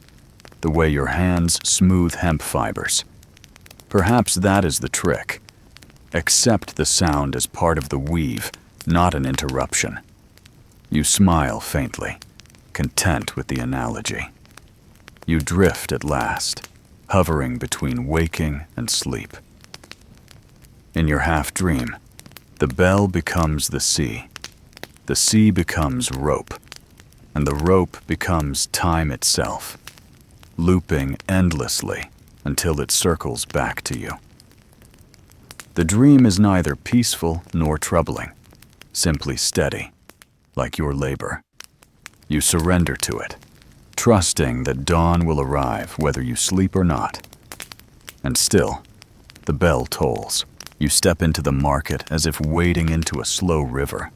the way your hands smooth hemp fibers. Perhaps that is the trick. Accept the sound as part of the weave, not an interruption. You smile faintly, content with the analogy. You drift at last, hovering between waking and sleep. In your half-dream, the bell becomes the sea becomes rope, and the rope becomes time itself, looping endlessly until it circles back to you. The dream is neither peaceful nor troubling, simply steady, like your labor. You surrender to it, trusting that dawn will arrive whether you sleep or not. And still, the bell tolls. You step into the market as if wading into a slow river,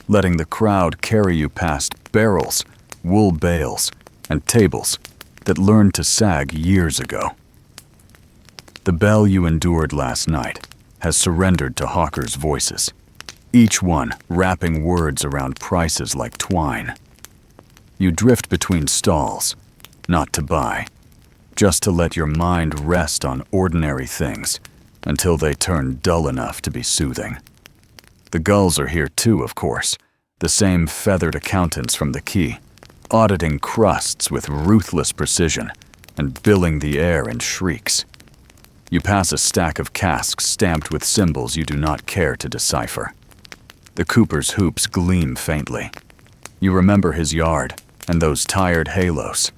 letting the crowd carry you past barrels, wool bales, and tables that learned to sag years ago. The bell you endured last night has surrendered to hawkers' voices. each one wrapping words around prices like twine. You drift between stalls, not to buy, just to let your mind rest on ordinary things until they turn dull enough to be soothing. The gulls are here too, of course, the same feathered accountants from the quay, auditing crusts with ruthless precision and billing the air in shrieks. You pass a stack of casks stamped with symbols you do not care to decipher. The cooper's hoops gleam faintly. You remember his yard and those tired halos,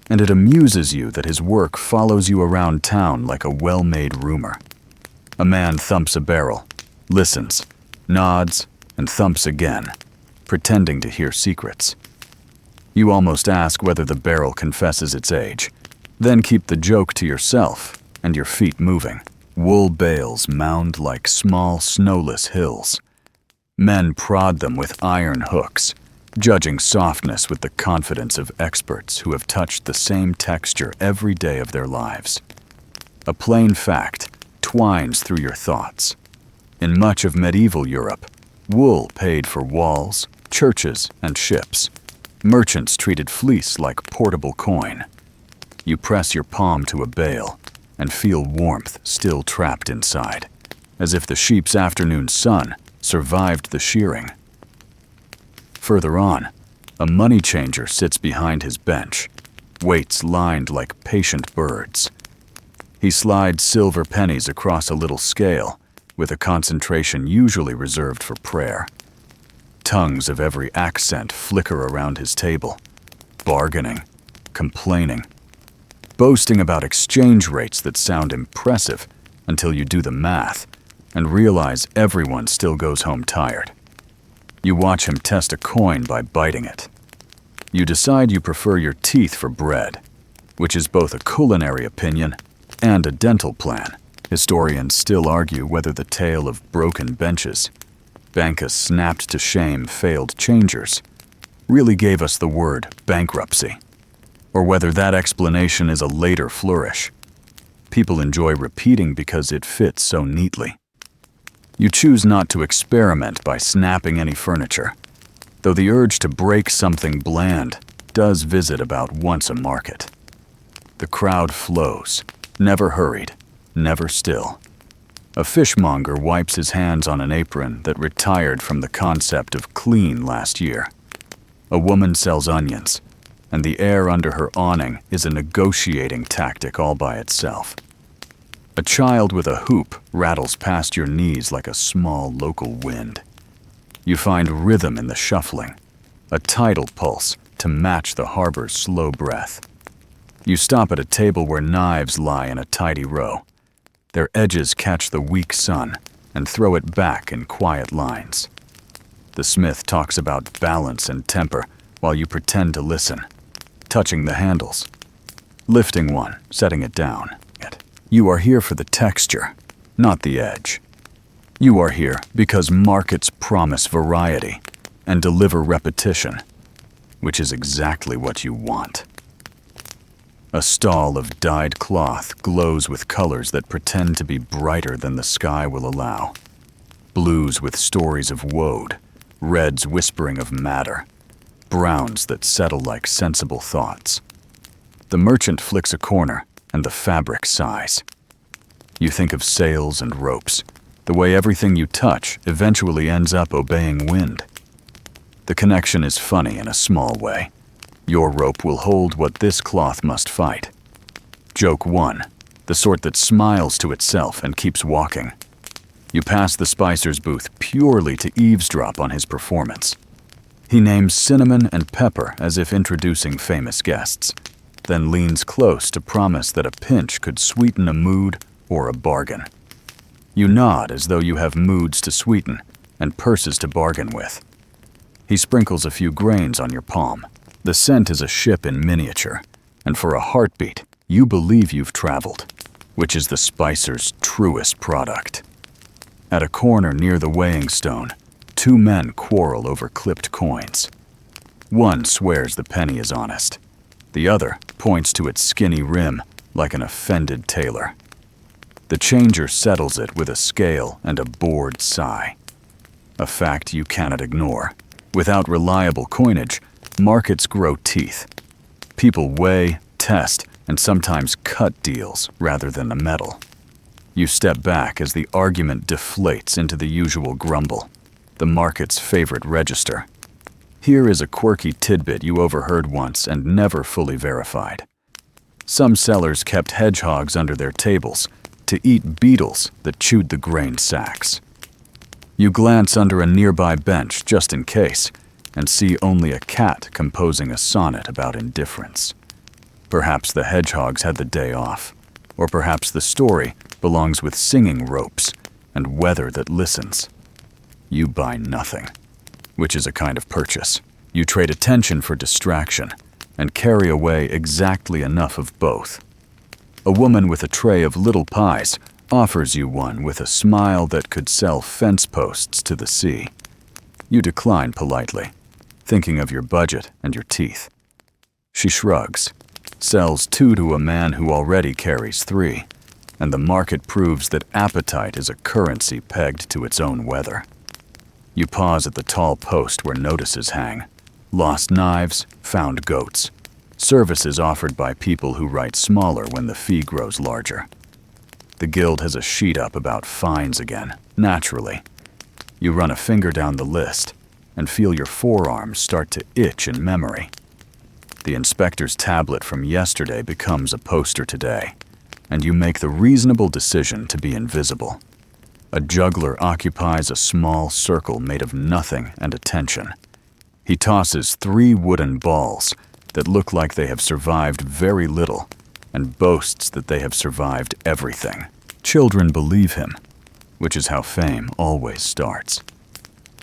and it amuses you that his work follows you around town like a well-made rumor. A man thumps a barrel, listens, nods, and thumps again, pretending to hear secrets. You almost ask whether the barrel confesses its age, then keep the joke to yourself and your feet moving. Wool bales mound like small snowless hills. Men prod them with iron hooks, judging softness with the confidence of experts who have touched the same texture every day of their lives. A plain fact twines through your thoughts. In much of medieval Europe, wool paid for walls, churches, and ships. Merchants treated fleece like portable coin. You press your palm to a bale and feel warmth still trapped inside, as if the sheep's afternoon sun survived the shearing. Further on, a money changer sits behind his bench, weights lined like patient birds. He slides silver pennies across a little scale with a concentration usually reserved for prayer. Tongues of every accent flicker around his table, bargaining, complaining, boasting about exchange rates that sound impressive until you do the math and realize everyone still goes home tired. You watch him test a coin by biting it. You decide you prefer your teeth for bread, which is both a culinary opinion and a dental plan. Historians still argue whether the tale of broken benches, Bankus snapped to shame failed changers, really gave us the word bankruptcy, or whether that explanation is a later flourish. People enjoy repeating because it fits so neatly. You choose not to experiment by snapping any furniture, though the urge to break something bland does visit about once a market. The crowd flows, never hurried, never still. A fishmonger wipes his hands on an apron that retired from the concept of clean last year. A woman sells onions, and the air under her awning is a negotiating tactic all by itself. A child with a hoop rattles past your knees like a small local wind. You find rhythm in the shuffling, a tidal pulse to match the harbor's slow breath. You stop at a table where knives lie in a tidy row. Their edges catch the weak sun and throw it back in quiet lines. The smith talks about balance and temper while you pretend to listen, touching the handles, lifting one, setting it down. You are here for the texture, not the edge. You are here because markets promise variety and deliver repetition, which is exactly what you want. A stall of dyed cloth glows with colors that pretend to be brighter than the sky will allow. Blues with stories of woad, reds whispering of matter, browns that settle like sensible thoughts. The merchant flicks a corner, and the fabric sighs. You think of sails and ropes, the way everything you touch eventually ends up obeying wind. The connection is funny in a small way. Your rope will hold what this cloth must fight. Joke 1, the sort that smiles to itself and keeps walking. You pass the spicer's booth purely to eavesdrop on his performance. He names cinnamon and pepper as if introducing famous guests, then leans close to promise that a pinch could sweeten a mood or a bargain. You nod as though you have moods to sweeten and purses to bargain with. He sprinkles a few grains on your palm. The scent is a ship in miniature, and for a heartbeat, you believe you've traveled, which is the spicer's truest product. At a corner near the weighing stone, two men quarrel over clipped coins. One swears the penny is honest. The other points to its skinny rim like an offended tailor. The changer settles it with a scale and a bored sigh. a fact you cannot ignore. Without reliable coinage, markets grow teeth. People weigh, test, and sometimes cut deals rather than the metal. You step back as the argument deflates into the usual grumble, the market's favorite register. Here is a quirky tidbit you overheard once and never fully verified. Some sellers kept hedgehogs under their tables to eat beetles that chewed the grain sacks. You glance under a nearby bench just in case and see only a cat composing a sonnet about indifference. Perhaps the hedgehogs had the day off, or perhaps the story belongs with singing ropes and weather that listens. You buy nothing, which is a kind of purchase. You trade attention for distraction and carry away exactly enough of both. A woman with a tray of little pies offers you one with a smile that could sell fence posts to the sea. You decline politely, thinking of your budget and your teeth. She shrugs, sells 2 to a man who already carries 3, and the market proves that appetite is a currency pegged to its own weather. You pause at the tall post where notices hang. Lost knives, found goats. Services offered by people who write smaller when the fee grows larger. The guild has a sheet up about fines again, naturally. You run a finger down the list and feel your forearms start to itch in memory. The inspector's tablet from yesterday becomes a poster today, and you make the reasonable decision to be invisible. A juggler occupies a small circle made of nothing and attention. He tosses 3 wooden balls that look like they have survived very little and boasts that they have survived everything. Children believe him, which is how fame always starts.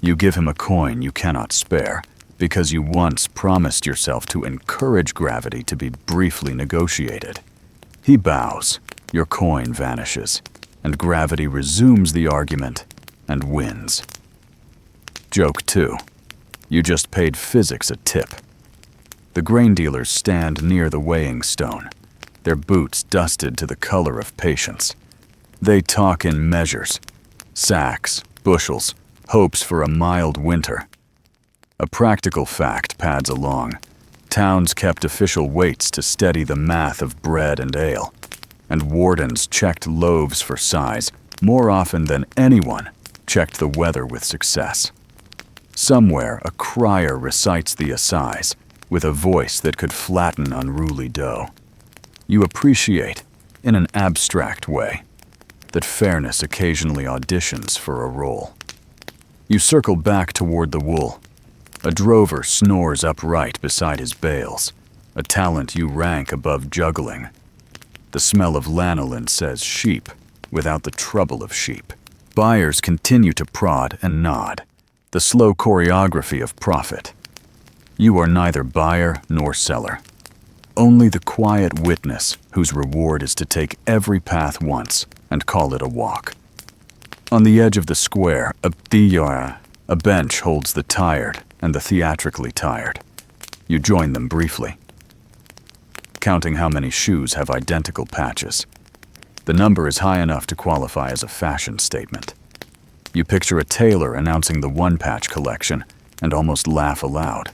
You give him a coin you cannot spare because you once promised yourself to encourage gravity to be briefly negotiated. He bows, your coin vanishes, and gravity resumes the argument and wins. Joke 2. You just paid physics a tip. The grain dealers stand near the weighing stone, their boots dusted to the color of patience. They talk in measures, sacks, bushels, hopes for a mild winter. A practical fact pads along. Towns kept official weights to steady the math of bread and ale, and wardens checked loaves for size more often than anyone checked the weather with success. Somewhere a crier recites the assize with a voice that could flatten unruly dough. You appreciate, in an abstract way, that fairness occasionally auditions for a role. You circle back toward the wool. A drover snores upright beside his bales, a talent you rank above juggling. The smell of lanolin says sheep without the trouble of sheep. Buyers continue to prod and nod, the slow choreography of profit. You are neither buyer nor seller, only the quiet witness whose reward is to take every path once and call it a walk. On the edge of the square, a bench holds the tired and the theatrically tired. You join them briefly, counting how many shoes have identical patches. The number is high enough to qualify as a fashion statement. You picture a tailor announcing the one-patch collection and almost laugh aloud.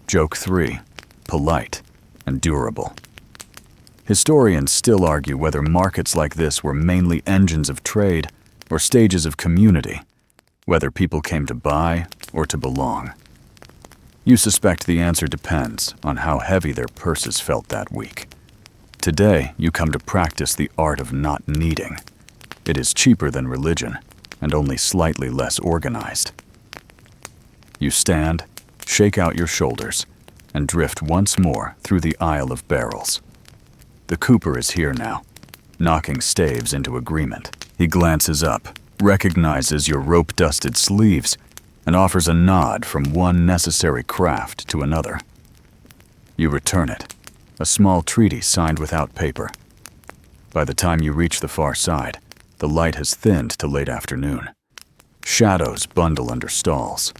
Joke 3, polite and durable. Historians still argue whether markets like this were mainly engines of trade or stages of community, whether people came to buy or to belong. You suspect the answer depends on how heavy their purses felt that week. Today, you come to practice the art of not needing. It is cheaper than religion and only slightly less organized. You stand, shake out your shoulders, and drift once more through the aisle of barrels. The cooper is here now, knocking staves into agreement. He glances up, recognizes your rope-dusted sleeves, and offers a nod from one necessary craft to another. You return it, a small treaty signed without paper. By the time you reach the far side, the light has thinned to late afternoon. Shadows bundle under stalls.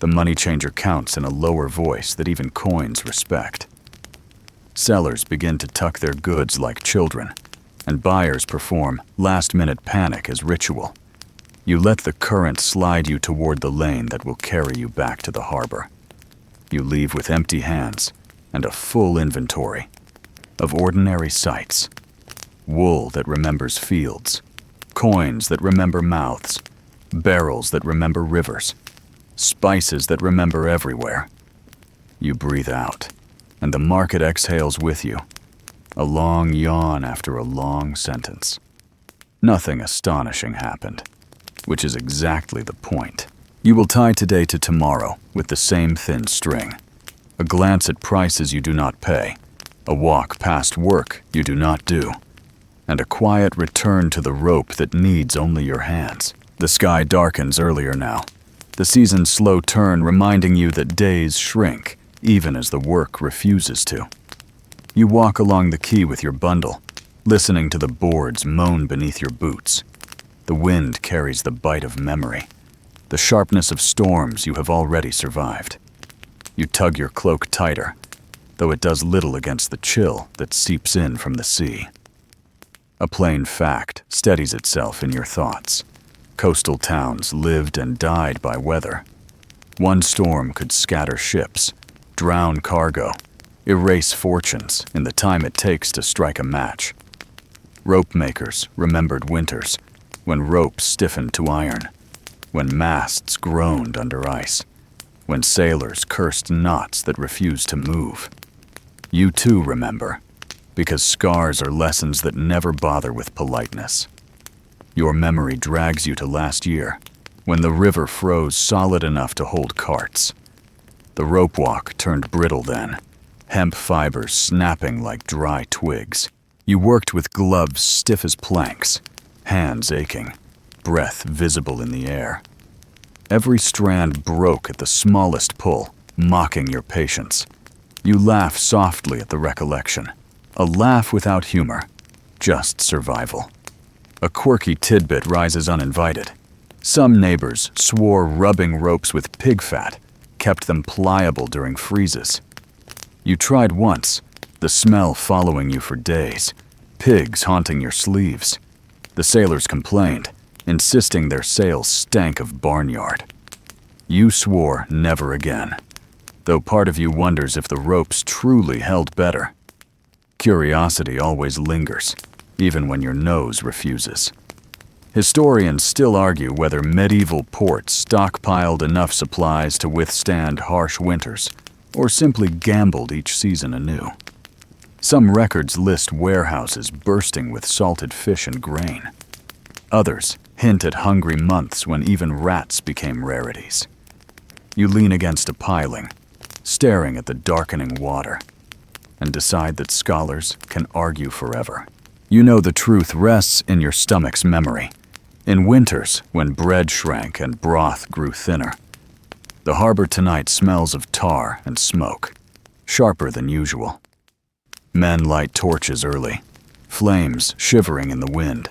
The money changer counts in a lower voice that even coins respect. Sellers begin to tuck their goods like children, and buyers perform last-minute panic as ritual. You let the current slide you toward the lane that will carry you back to the harbor. You leave with empty hands and a full inventory of ordinary sights. Wool that remembers fields, coins that remember mouths, barrels that remember rivers, spices that remember everywhere. You breathe out, and the market exhales with you, a long yawn after a long sentence. Nothing astonishing happened, which is exactly the point. You will tie today to tomorrow with the same thin string. A glance at prices you do not pay, a walk past work you do not do, and a quiet return to the rope that needs only your hands. The sky darkens earlier now, the season's slow turn reminding you that days shrink even as the work refuses to. You walk along the quay with your bundle, listening to the boards moan beneath your boots. The wind carries the bite of memory, the sharpness of storms you have already survived. You tug your cloak tighter, though it does little against the chill that seeps in from the sea. A plain fact steadies itself in your thoughts. Coastal towns lived and died by weather. One storm could scatter ships, drown cargo, erase fortunes in the time it takes to strike a match. Ropemakers remembered winters, when ropes stiffened to iron, when masts groaned under ice, when sailors cursed knots that refused to move. You too remember, because scars are lessons that never bother with politeness. Your memory drags you to last year, when the river froze solid enough to hold carts. The rope walk turned brittle then, hemp fibers snapping like dry twigs. You worked with gloves stiff as planks, hands aching, breath visible in the air. Every strand broke at the smallest pull, mocking your patience. You laugh softly at the recollection, a laugh without humor, just survival. A quirky tidbit rises uninvited. Some neighbors swore rubbing ropes with pig fat kept them pliable during freezes. You tried once, the smell following you for days, pigs haunting your sleeves. The sailors complained, insisting their sails stank of barnyard. You swore never again, though part of you wonders if the ropes truly held better. Curiosity always lingers, even when your nose refuses. Historians still argue whether medieval ports stockpiled enough supplies to withstand harsh winters, or simply gambled each season anew. Some records list warehouses bursting with salted fish and grain. Others hint at hungry months when even rats became rarities. You lean against a piling, staring at the darkening water, and decide that scholars can argue forever. You know the truth rests in your stomach's memory, in winters when bread shrank and broth grew thinner. The harbor tonight smells of tar and smoke, sharper than usual. Men light torches early, flames shivering in the wind.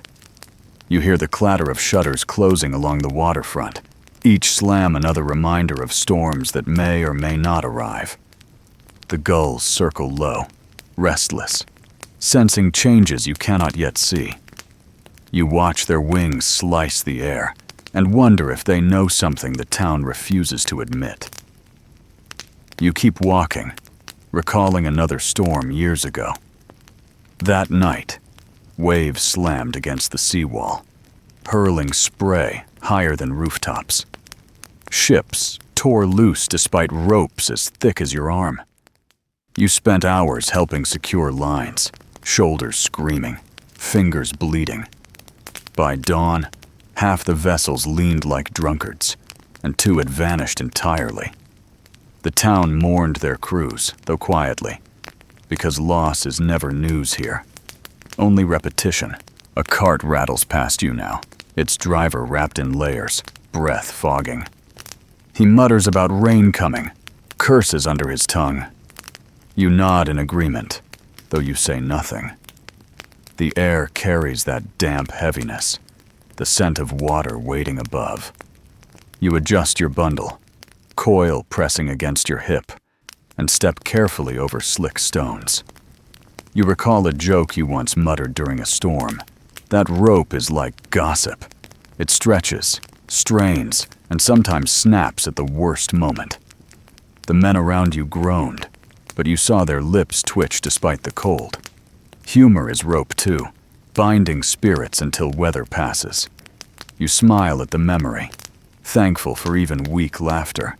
You hear the clatter of shutters closing along the waterfront, each slam another reminder of storms that may or may not arrive. The gulls circle low, restless, sensing changes you cannot yet see. You watch their wings slice the air and wonder if they know something the town refuses to admit. You keep walking, recalling another storm years ago. That night, waves slammed against the seawall, hurling spray higher than rooftops. Ships tore loose despite ropes as thick as your arm. You spent hours helping secure lines, shoulders screaming, fingers bleeding. By dawn, half the vessels leaned like drunkards, and 2 had vanished entirely. The town mourned their crews, though quietly, because loss is never news here, only repetition. A cart rattles past you now, its driver wrapped in layers, breath fogging. He mutters about rain coming, curses under his tongue. You nod in agreement, though you say nothing. The air carries that damp heaviness, the scent of water waiting above. You adjust your bundle, coil pressing against your hip, and step carefully over slick stones. You recall a joke you once muttered during a storm. That rope is like gossip. It stretches, strains, and sometimes snaps at the worst moment. The men around you groaned, but you saw their lips twitch despite the cold. Humor is rope too, binding spirits until weather passes. You smile at the memory, thankful for even weak laughter.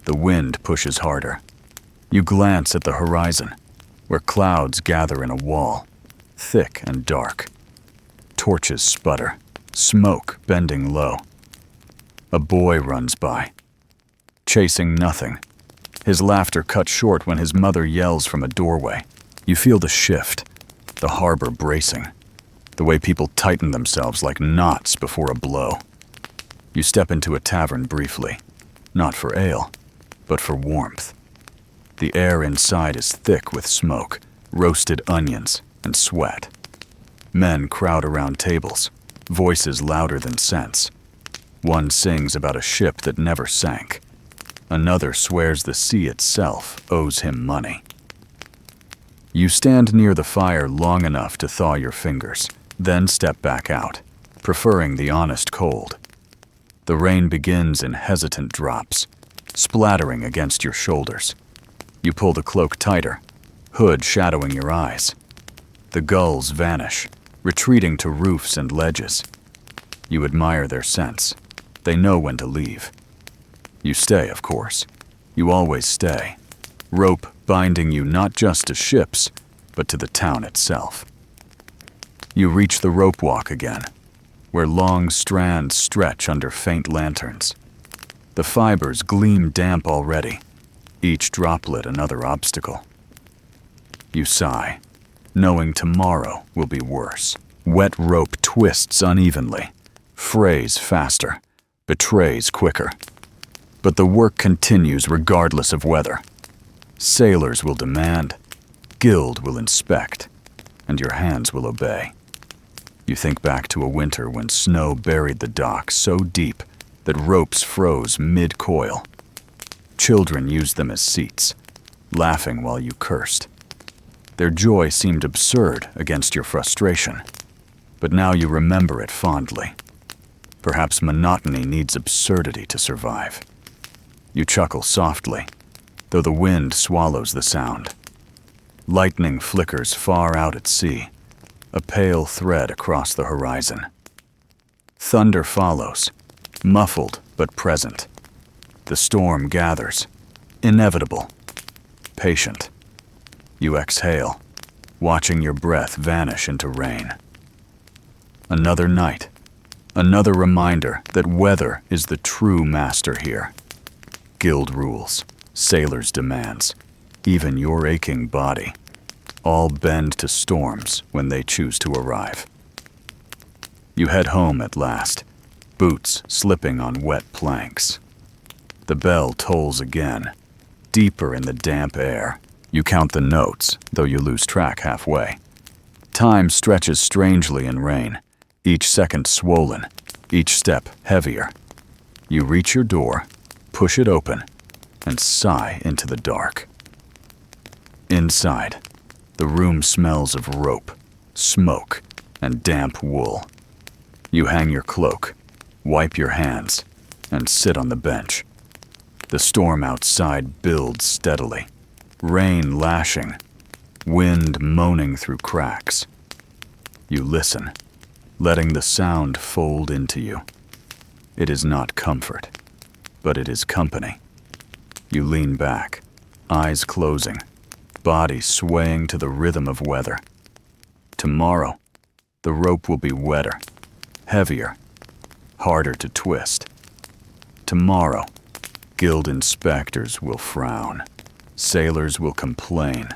The wind pushes harder. You glance at the horizon, where clouds gather in a wall, thick and dark. Torches sputter, smoke bending low. A boy runs by, chasing nothing. His laughter cut short when his mother yells from a doorway. You feel the shift, the harbor bracing, the way people tighten themselves like knots before a blow. You step into a tavern briefly, not for ale, but for warmth. The air inside is thick with smoke, roasted onions, and sweat. Men crowd around tables, voices louder than sense. One sings about a ship that never sank. Another swears the sea itself owes him money. You stand near the fire long enough to thaw your fingers, then step back out, preferring the honest cold. The rain begins in hesitant drops, splattering against your shoulders. You pull the cloak tighter, hood shadowing your eyes. The gulls vanish, retreating to roofs and ledges. You admire their sense. They know when to leave. You stay, of course. You always stay. Rope binding you not just to ships, but to the town itself. You reach the rope walk again, where long strands stretch under faint lanterns. The fibers gleam damp already, each droplet another obstacle. You sigh, knowing tomorrow will be worse. Wet rope twists unevenly, frays faster, betrays quicker. But the work continues regardless of weather. Sailors will demand, guild will inspect, and your hands will obey. You think back to a winter when snow buried the dock so deep that ropes froze mid-coil. Children used them as seats, laughing while you cursed. Their joy seemed absurd against your frustration, but now you remember it fondly. Perhaps monotony needs absurdity to survive. You chuckle softly, though the wind swallows the sound. Lightning flickers far out at sea, a pale thread across the horizon. Thunder follows, muffled but present. The storm gathers, inevitable, patient. You exhale, watching your breath vanish into rain. Another night, another reminder that weather is the true master here. Guild rules, sailors' demands, even your aching body, all bend to storms when they choose to arrive. You head home at last, boots slipping on wet planks. The bell tolls again, deeper in the damp air. You count the notes, though you lose track halfway. Time stretches strangely in rain, each second swollen, each step heavier. You reach your door, push it open, and sigh into the dark. Inside, the room smells of rope, smoke, and damp wool. You hang your cloak, wipe your hands, and sit on the bench. The storm outside builds steadily, rain lashing, wind moaning through cracks. You listen, letting the sound fold into you. It is not comfort, but it is company. You lean back, eyes closing, body swaying to the rhythm of weather. Tomorrow, the rope will be wetter, heavier, harder to twist. Tomorrow, guild inspectors will frown, sailors will complain,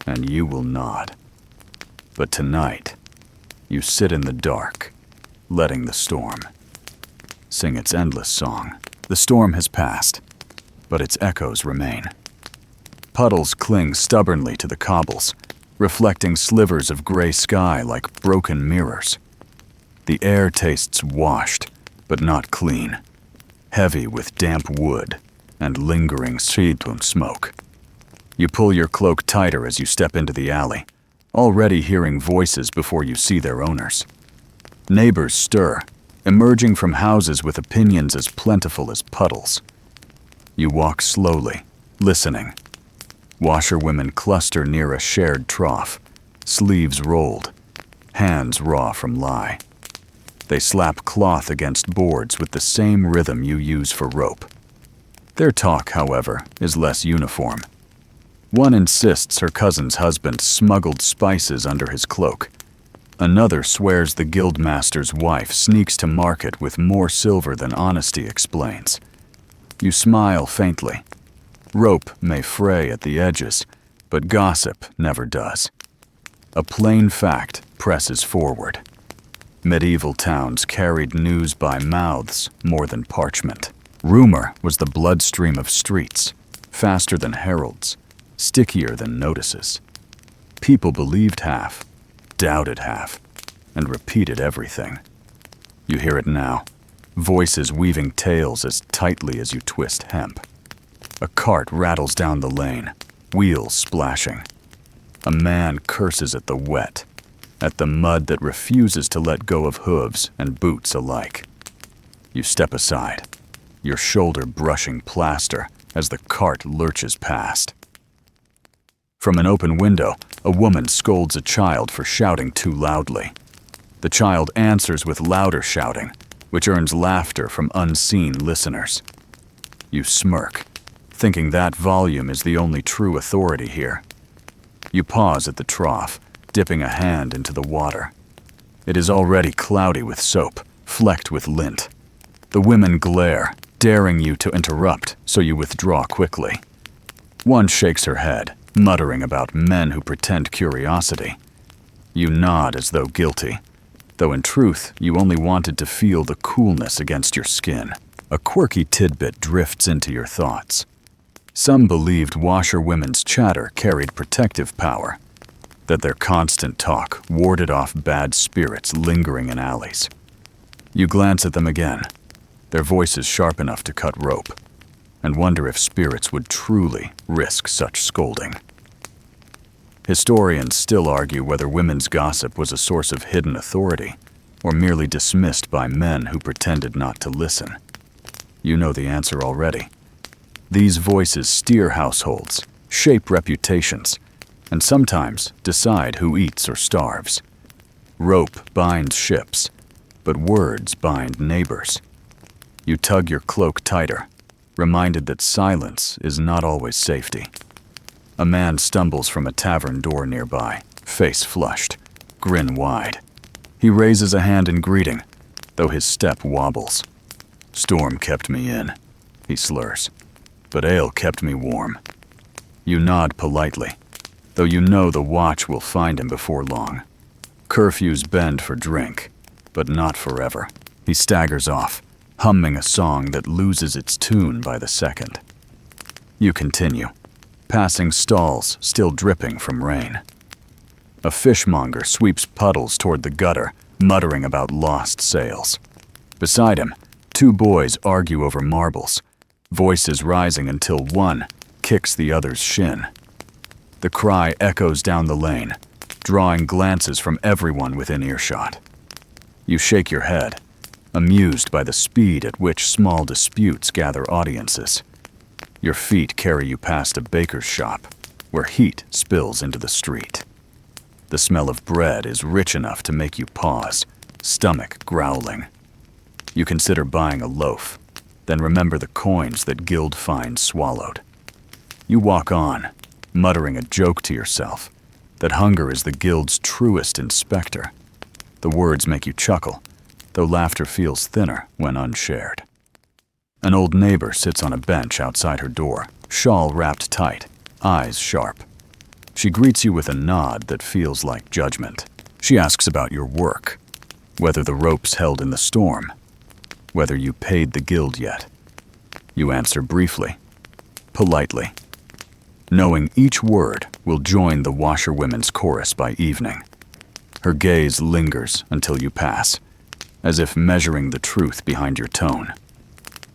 and you will nod. But tonight, you sit in the dark, letting the storm sing its endless song. The storm has passed, but its echoes remain. Puddles cling stubbornly to the cobbles, reflecting slivers of gray sky like broken mirrors. The air tastes washed, but not clean, heavy with damp wood and lingering seedlum smoke. You pull your cloak tighter as you step into the alley, already hearing voices before you see their owners. Neighbors stir, emerging from houses with opinions as plentiful as puddles. You walk slowly, listening. Washerwomen cluster near a shared trough, sleeves rolled, hands raw from lye. They slap cloth against boards with the same rhythm you use for rope. Their talk, however, is less uniform. One insists her cousin's husband smuggled spices under his cloak. Another swears the guildmaster's wife sneaks to market with more silver than honesty explains. You smile faintly. Rope may fray at the edges, but gossip never does. A plain fact presses forward. Medieval towns carried news by mouths more than parchment. Rumor was the bloodstream of streets, faster than heralds, stickier than notices. People believed half, doubted half, and repeated everything. You hear it now, voices weaving tales as tightly as you twist hemp. A cart rattles down the lane, wheels splashing. A man curses at the wet, at the mud that refuses to let go of hooves and boots alike. You step aside, your shoulder brushing plaster as the cart lurches past. From an open window, a woman scolds a child for shouting too loudly. The child answers with louder shouting, which earns laughter from unseen listeners. You smirk, thinking that volume is the only true authority here. You pause at the trough, dipping a hand into the water. It is already cloudy with soap, flecked with lint. The women glare, daring you to interrupt, so you withdraw quickly. One shakes her head, muttering about men who pretend curiosity. You nod as though guilty, though in truth you only wanted to feel the coolness against your skin. A quirky tidbit drifts into your thoughts. Some believed washerwomen's chatter carried protective power, that their constant talk warded off bad spirits lingering in alleys. You glance at them again, their voices sharp enough to cut rope, and wonder if spirits would truly risk such scolding. Historians still argue whether women's gossip was a source of hidden authority or merely dismissed by men who pretended not to listen. You know the answer already. These voices steer households, shape reputations, and sometimes decide who eats or starves. Rope binds ships, but words bind neighbors. You tug your cloak tighter, reminded that silence is not always safety. A man stumbles from a tavern door nearby, face flushed, grin wide. He raises a hand in greeting, though his step wobbles. "Storm kept me in," he slurs, "but ale kept me warm." You nod politely, though you know the watch will find him before long. Curfews bend for drink, but not forever. He staggers off, humming a song that loses its tune by the second. You continue, passing stalls still dripping from rain. A fishmonger sweeps puddles toward the gutter, muttering about lost sales. Beside him, two boys argue over marbles, voices rising until one kicks the other's shin. The cry echoes down the lane, drawing glances from everyone within earshot. You shake your head, amused by the speed at which small disputes gather audiences. Your feet carry you past a baker's shop, where heat spills into the street. The smell of bread is rich enough to make you pause, stomach growling. You consider buying a loaf, then remember the coins that guild fines swallowed. You walk on, muttering a joke to yourself, that hunger is the guild's truest inspector. The words make you chuckle, though laughter feels thinner when unshared. An old neighbor sits on a bench outside her door, shawl wrapped tight, eyes sharp. She greets you with a nod that feels like judgment. She asks about your work, whether the ropes held in the storm, whether you paid the guild yet. You answer briefly, politely, knowing each word will join the washerwomen's chorus by evening. Her gaze lingers until you pass, as if measuring the truth behind your tone.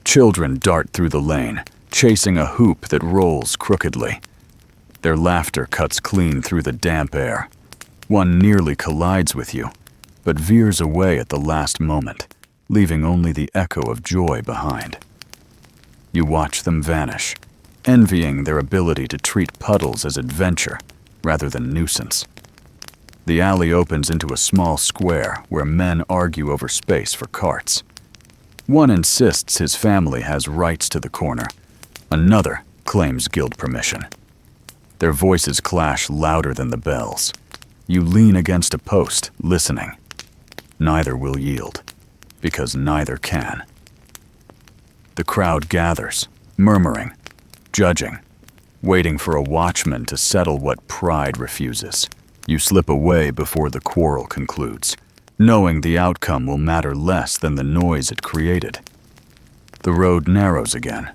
Children dart through the lane, chasing a hoop that rolls crookedly. Their laughter cuts clean through the damp air. One nearly collides with you, but veers away at the last moment, leaving only the echo of joy behind. You watch them vanish, envying their ability to treat puddles as adventure rather than nuisance. The alley opens into a small square where men argue over space for carts. One insists his family has rights to the corner. Another claims guild permission. Their voices clash louder than the bells. You lean against a post, listening. Neither will yield, because neither can. The crowd gathers, murmuring, judging, waiting for a watchman to settle what pride refuses. You slip away before the quarrel concludes, knowing the outcome will matter less than the noise it created. The road narrows again.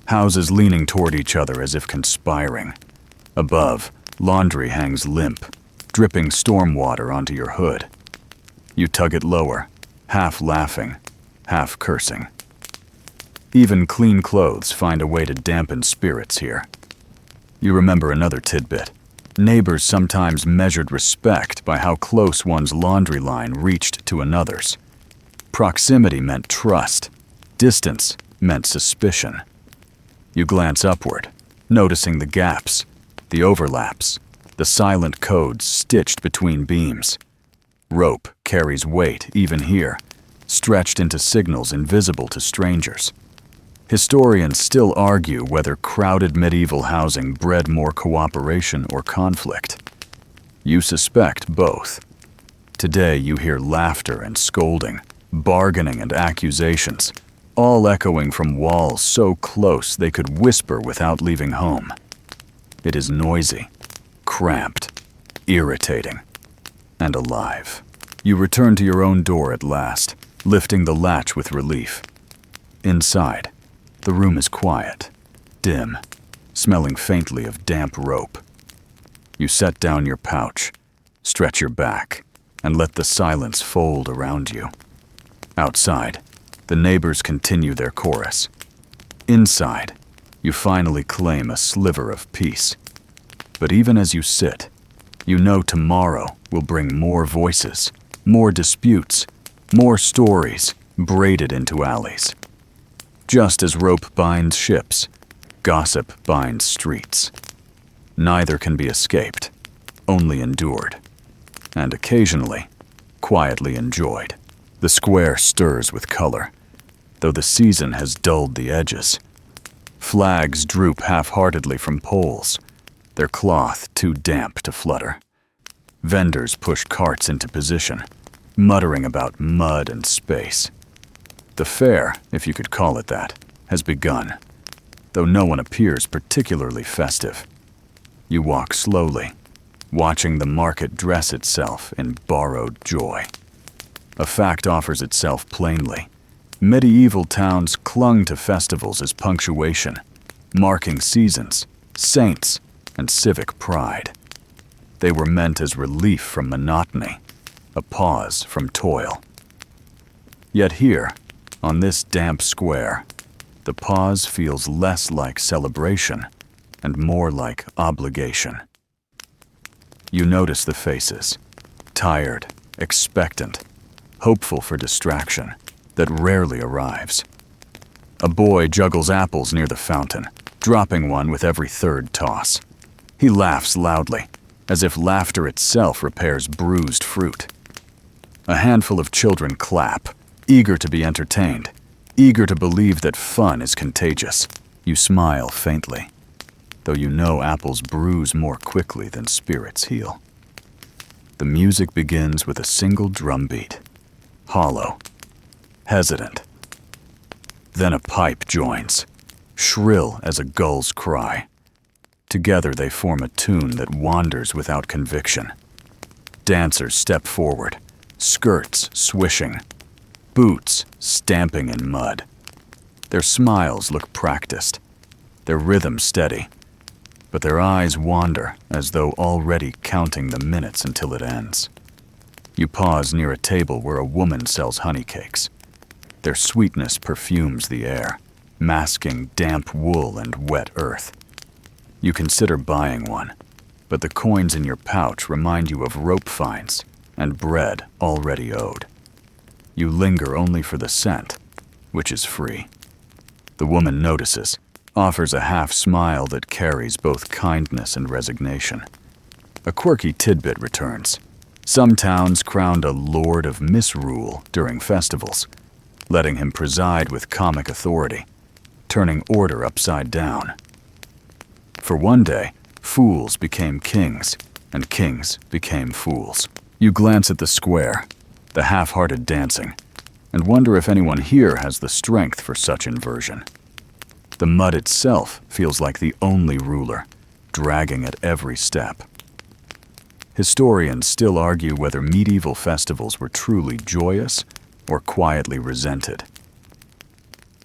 Houses leaning toward each other as if conspiring. Above, laundry hangs limp, dripping storm water onto your hood. You tug it lower, half laughing, half cursing. Even clean clothes find a way to dampen spirits here. You remember another tidbit. Neighbors sometimes measured respect by how close one's laundry line reached to another's. Proximity meant trust. Distance meant suspicion. You glance upward, noticing the gaps, the overlaps, the silent codes stitched between beams. Rope carries weight even here, stretched into signals invisible to strangers. Historians still argue whether crowded medieval housing bred more cooperation or conflict. You suspect both. Today you hear laughter and scolding, bargaining and accusations, all echoing from walls so close they could whisper without leaving home. It is noisy, cramped, irritating, and alive. You return to your own door at last, lifting the latch with relief. Inside, the room is quiet, dim, smelling faintly of damp rope. You set down your pouch, stretch your back, and let the silence fold around you. Outside, the neighbors continue their chorus. Inside, you finally claim a sliver of peace. But even as you sit, you know tomorrow will bring more voices, more disputes, more stories braided into alleys. Just as rope binds ships, gossip binds streets. Neither can be escaped, only endured. And occasionally, quietly enjoyed. The square stirs with color, though the season has dulled the edges. Flags droop half-heartedly from poles, their cloth too damp to flutter. Vendors push carts into position, muttering about mud and space. The fair, if you could call it that, has begun, though no one appears particularly festive. You walk slowly, watching the market dress itself in borrowed joy. A fact offers itself plainly. Medieval towns clung to festivals as punctuation, marking seasons, saints, and civic pride. They were meant as relief from monotony, a pause from toil. Yet here, on this damp square, the pause feels less like celebration and more like obligation. You notice the faces, tired, expectant, hopeful for distraction that rarely arrives. A boy juggles apples near the fountain, dropping one with every third toss. He laughs loudly, as if laughter itself repairs bruised fruit. A handful of children clap, eager to be entertained, eager to believe that fun is contagious. You smile faintly, though you know apples bruise more quickly than spirits heal. The music begins with a single drum beat, hollow, hesitant. Then a pipe joins, shrill as a gull's cry. Together they form a tune that wanders without conviction. Dancers step forward, skirts swishing, boots stamping in mud. Their smiles look practiced, their rhythm steady, but their eyes wander as though already counting the minutes until it ends. You pause near a table where a woman sells honey cakes. Their sweetness perfumes the air, masking damp wool and wet earth. You consider buying one, but the coins in your pouch remind you of rope fines and bread already owed. You linger only for the scent, which is free. The woman notices, offers a half-smile that carries both kindness and resignation. A quirky tidbit returns. Some towns crowned a lord of misrule during festivals, letting him preside with comic authority, turning order upside down. For one day, fools became kings, and kings became fools. You glance at the square, the half-hearted dancing, and wonder if anyone here has the strength for such inversion. The mud itself feels like the only ruler, dragging at every step. Historians still argue whether medieval festivals were truly joyous or quietly resented.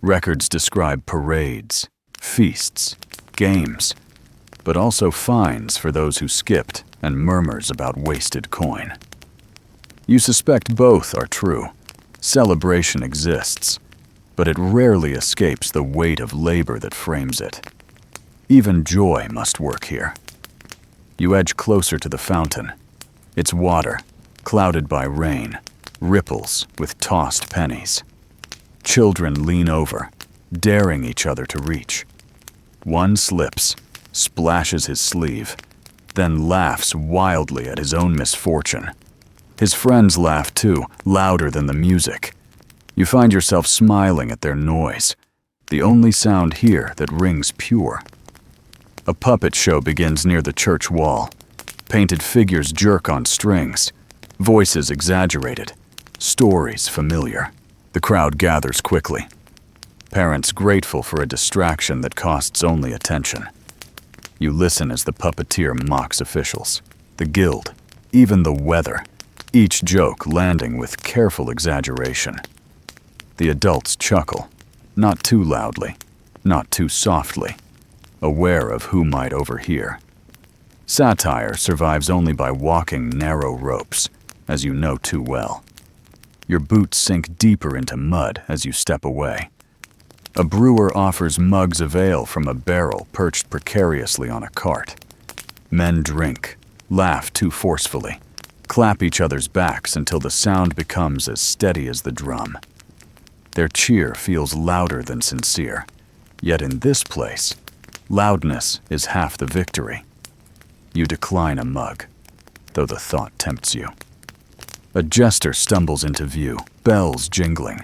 Records describe parades, feasts, games, but also fines for those who skipped and murmurs about wasted coin. You suspect both are true. Celebration exists, but it rarely escapes the weight of labor that frames it. Even joy must work here. You edge closer to the fountain. Its water, clouded by rain, ripples with tossed pennies. Children lean over, daring each other to reach. One slips, splashes his sleeve, then laughs wildly at his own misfortune. His friends laugh too, louder than the music. You find yourself smiling at their noise, the only sound here that rings pure. A puppet show begins near the church wall. Painted figures jerk on strings, voices exaggerated, stories familiar. The crowd gathers quickly. Parents grateful for a distraction that costs only attention. You listen as the puppeteer mocks officials, the guild, even the weather, each joke landing with careful exaggeration. The adults chuckle, not too loudly, not too softly, aware of who might overhear. Satire survives only by walking narrow ropes, as you know too well. Your boots sink deeper into mud as you step away. A brewer offers mugs of ale from a barrel perched precariously on a cart. Men drink, laugh too forcefully, clap each other's backs until the sound becomes as steady as the drum. Their cheer feels louder than sincere, yet in this place, loudness is half the victory. You decline a mug, though the thought tempts you. A jester stumbles into view, bells jingling.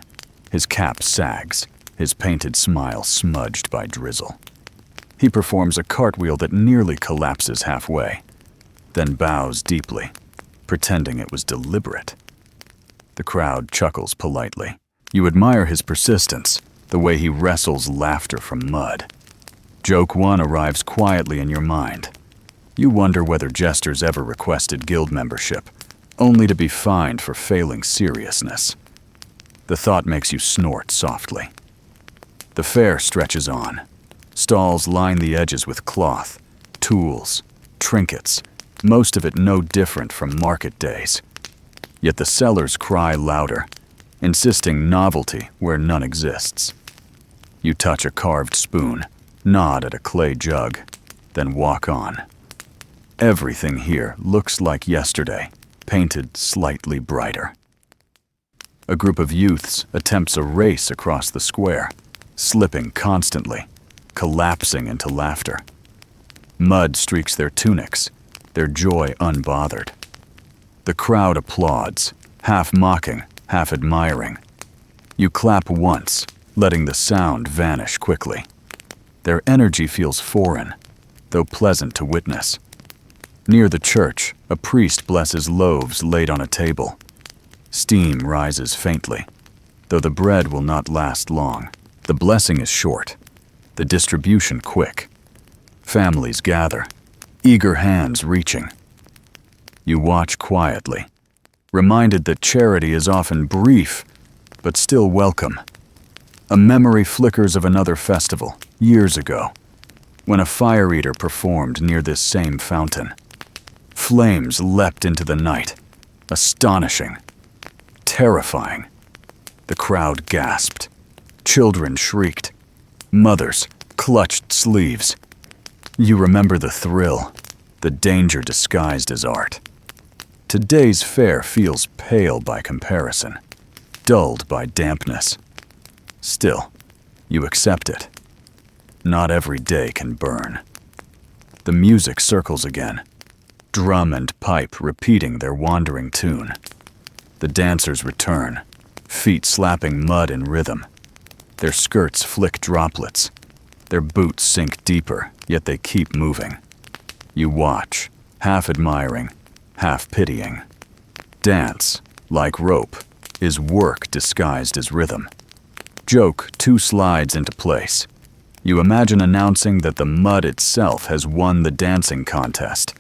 His cap sags, his painted smile smudged by drizzle. He performs a cartwheel that nearly collapses halfway, then bows deeply, pretending it was deliberate. The crowd chuckles politely. You admire his persistence, the way he wrestles laughter from mud. Joke one arrives quietly in your mind. You wonder whether jesters ever requested guild membership, only to be fined for failing seriousness. The thought makes you snort softly. The fair stretches on. Stalls line the edges with cloth, tools, trinkets, most of it no different from market days. Yet the sellers cry louder, insisting novelty where none exists. You touch a carved spoon, nod at a clay jug, then walk on. Everything here looks like yesterday, painted slightly brighter. A group of youths attempts a race across the square, slipping constantly, collapsing into laughter. Mud streaks their tunics, their joy unbothered. The crowd applauds, half mocking, half admiring. You clap once, letting the sound vanish quickly. Their energy feels foreign, though pleasant to witness. Near the church, a priest blesses loaves laid on a table. Steam rises faintly, though the bread will not last long. The blessing is short, the distribution quick. Families gather, eager hands reaching. You watch quietly, reminded that charity is often brief, but still welcome. A memory flickers of another festival, years ago, when a fire eater performed near this same fountain. Flames leapt into the night, astonishing, terrifying. The crowd gasped. Children shrieked. Mothers clutched sleeves. You remember the thrill, the danger disguised as art. Today's fair feels pale by comparison. dulled by dampness. Still, you accept it. Not every day can burn. The music circles again, drum and pipe repeating their wandering tune. The dancers return, feet slapping mud in rhythm. Their skirts flick droplets. Their boots sink deeper, yet they keep moving. You watch, half admiring, half pitying. Dance, like rope, is work disguised as rhythm. Joke 2 slides into place. You imagine announcing that the mud itself has won the dancing contest.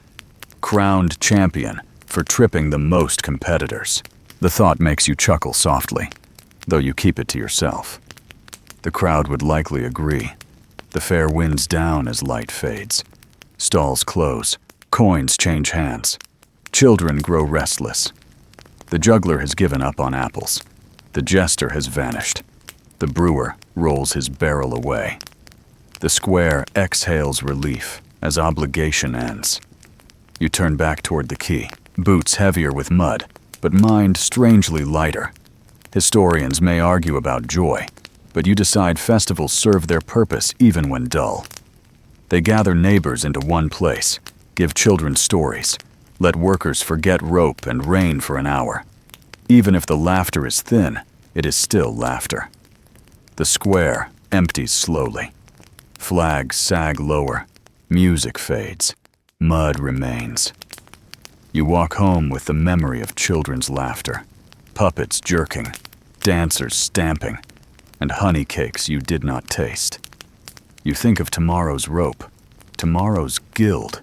Crowned champion for tripping the most competitors. The thought makes you chuckle softly, though you keep it to yourself. The crowd would likely agree. The fair winds down as light fades. Stalls close, coins change hands. Children grow restless. The juggler has given up on apples. The jester has vanished. The brewer rolls his barrel away. The square exhales relief as obligation ends. You turn back toward the quay, boots heavier with mud, but mind strangely lighter. Historians may argue about joy, but you decide festivals serve their purpose even when dull. They gather neighbors into one place, give children stories, let workers forget rope and rain for an hour. Even if the laughter is thin, it is still laughter. The square empties slowly. Flags sag lower, music fades, mud remains. You walk home with the memory of children's laughter, puppets jerking, dancers stamping, and honey cakes you did not taste. You think of tomorrow's rope, tomorrow's guild,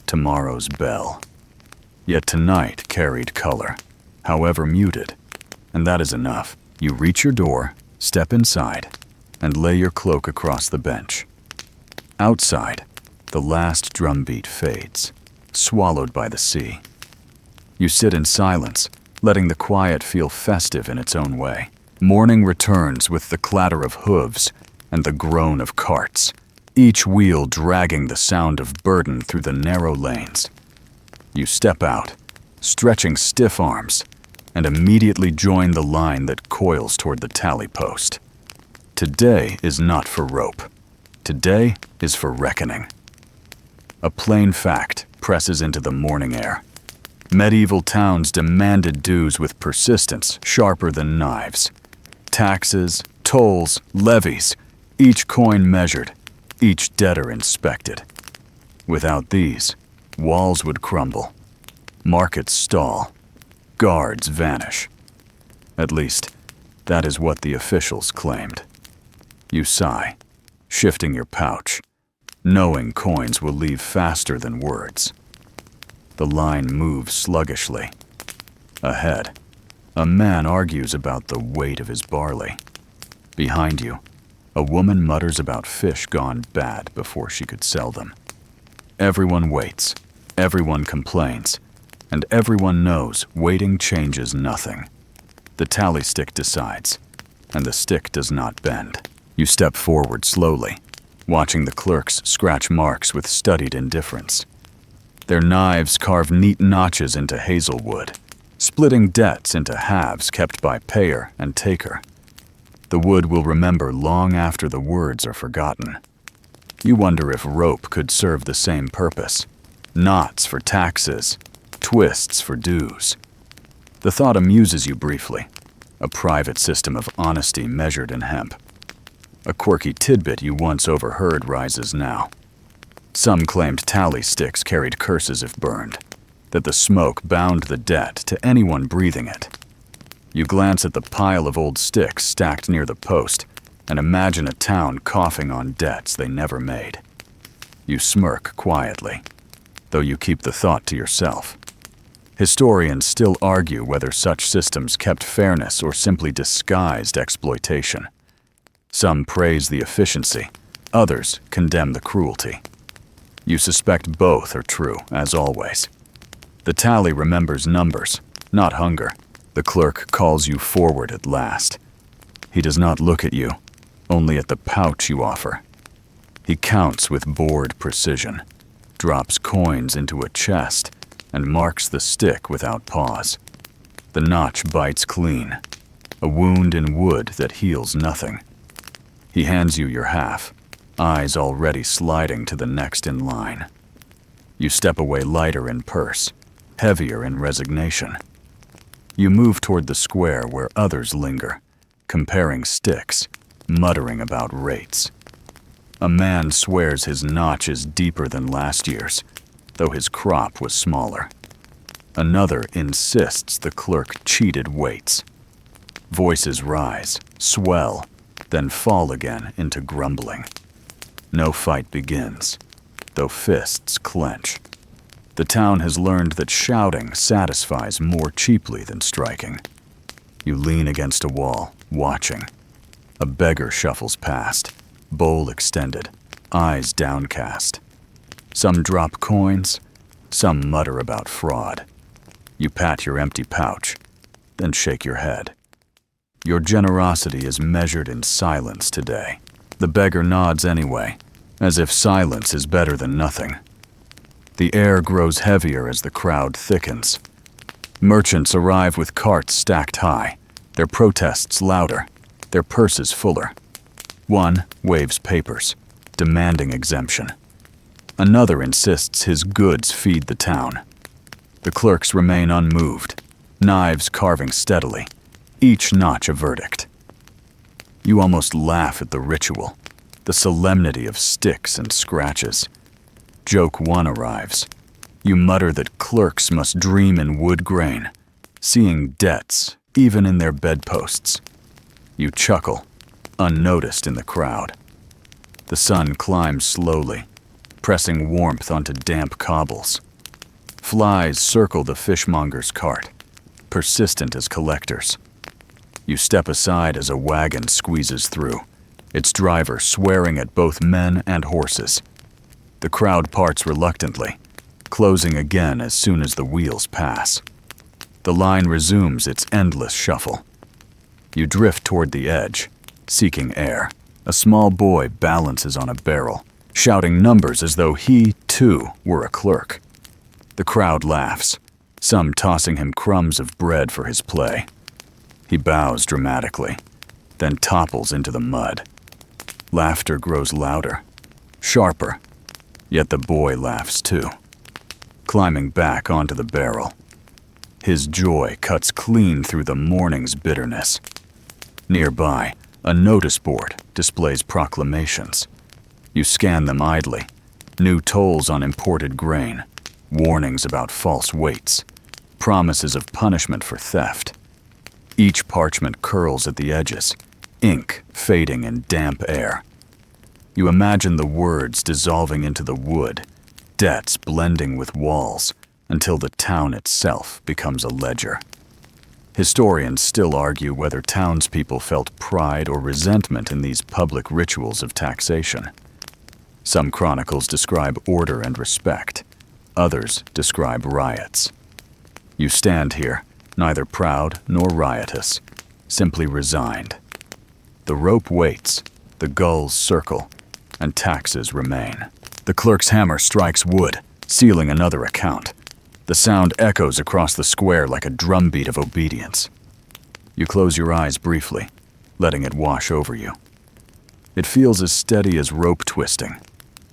tomorrow's bell. Yet tonight carried color, however muted, and that is enough. You reach your door, step inside, and lay your cloak across the bench. Outside, the last drumbeat fades, swallowed by the sea. You sit in silence, letting the quiet feel festive in its own way. Morning returns with the clatter of hooves and the groan of carts, each wheel dragging the sound of burden through the narrow lanes. You step out, stretching stiff arms, and immediately join the line that coils toward the tally post. Today is not for rope. Today is for reckoning. A plain fact presses into the morning air. Medieval towns demanded dues with persistence sharper than knives. Taxes, tolls, levies, each coin measured, each debtor inspected. Without these, walls would crumble, markets stall, guards vanish. At least, that is what the officials claimed. You sigh, shifting your pouch, knowing coins will leave faster than words. The line moves sluggishly. Ahead, a man argues about the weight of his barley. Behind you, a woman mutters about fish gone bad before she could sell them. Everyone waits, everyone complains, and everyone knows waiting changes nothing. The tally stick decides, and the stick does not bend. You step forward slowly, watching the clerks scratch marks with studied indifference. Their knives carve neat notches into hazelwood, splitting debts into halves kept by payer and taker. The wood will remember long after the words are forgotten. You wonder if rope could serve the same purpose. Knots for taxes, twists for dues. The thought amuses you briefly, a private system of honesty measured in hemp. A quirky tidbit you once overheard rises now. Some claimed tally sticks carried curses if burned, that the smoke bound the debt to anyone breathing it. You glance at the pile of old sticks stacked near the post and imagine a town coughing on debts they never made. You smirk quietly, though you keep the thought to yourself. Historians still argue whether such systems kept fairness or simply disguised exploitation. Some praise the efficiency, others condemn the cruelty. You suspect both are true, as always. The tally remembers numbers, not hunger. The clerk calls you forward at last. He does not look at you, only at the pouch you offer. He counts with bored precision, drops coins into a chest, and marks the stick without pause. The notch bites clean. a wound in wood that heals nothing. He hands you your half, eyes already sliding to the next in line. You step away lighter in purse, heavier in resignation. You move toward the square where others linger, comparing sticks, muttering about rates. A man swears his notch is deeper than last year's, though his crop was smaller. Another insists the clerk cheated weights. Voices rise, swell, then fall again into grumbling. No fight begins, though fists clench. The town has learned that shouting satisfies more cheaply than striking. You lean against a wall, watching. A beggar shuffles past, bowl extended, eyes downcast. Some drop coins, some mutter about fraud. You pat your empty pouch, then shake your head. Your generosity is measured in silence today. The beggar nods anyway, as if silence is better than nothing. The air grows heavier as the crowd thickens. Merchants arrive with carts stacked high, their protests louder, their purses fuller. One waves papers, demanding exemption. Another insists his goods feed the town. The clerks remain unmoved, knives carving steadily, each notch a verdict. You almost laugh at the ritual, the solemnity of sticks and scratches. Joke one arrives. You mutter that clerks must dream in wood grain, seeing debts even in their bedposts. You chuckle, unnoticed in the crowd. The sun climbs slowly, pressing warmth onto damp cobbles. Flies circle the fishmonger's cart, persistent as collectors. You step aside as a wagon squeezes through, its driver swearing at both men and horses. The crowd parts reluctantly, closing again as soon as the wheels pass. The line resumes its endless shuffle. You drift toward the edge, seeking air. A small boy balances on a barrel, shouting numbers as though he, too, were a clerk. The crowd laughs, some tossing him crumbs of bread for his play. He bows dramatically, then topples into the mud. Laughter grows louder, sharper, yet the boy laughs too, climbing back onto the barrel. His joy cuts clean through the morning's bitterness. Nearby, a notice board displays proclamations. You scan them idly, new tolls on imported grain, warnings about false weights, promises of punishment for theft. Each parchment curls at the edges, ink fading in damp air. You imagine the words dissolving into the wood, debts blending with walls, until the town itself becomes a ledger. Historians still argue whether townspeople felt pride or resentment in these public rituals of taxation. Some chronicles describe order and respect. Others describe riots. You stand here, neither proud nor riotous, simply resigned. The rope waits, the gulls circle, and taxes remain. The clerk's hammer strikes wood, sealing another account. The sound echoes across the square like a drumbeat of obedience. You close your eyes briefly, letting it wash over you. It feels as steady as rope twisting,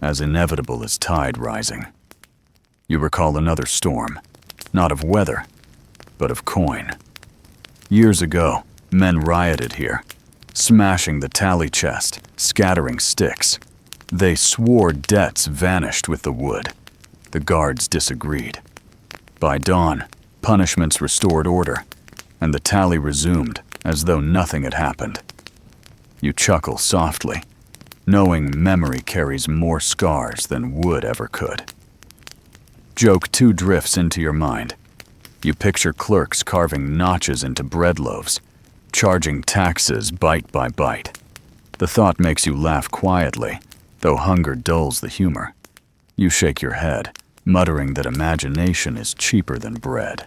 as inevitable as tide rising. You recall another storm, not of weather, but of coin. Years ago, men rioted here, smashing the tally chest, scattering sticks. They swore debts vanished with the wood. The guards disagreed. By dawn, punishments restored order, and the tally resumed as though nothing had happened. You chuckle softly, knowing memory carries more scars than wood ever could. Joke two drifts into your mind. You picture clerks carving notches into bread loaves, charging taxes bite by bite. The thought makes you laugh quietly, though hunger dulls the humor. You shake your head, muttering that imagination is cheaper than bread.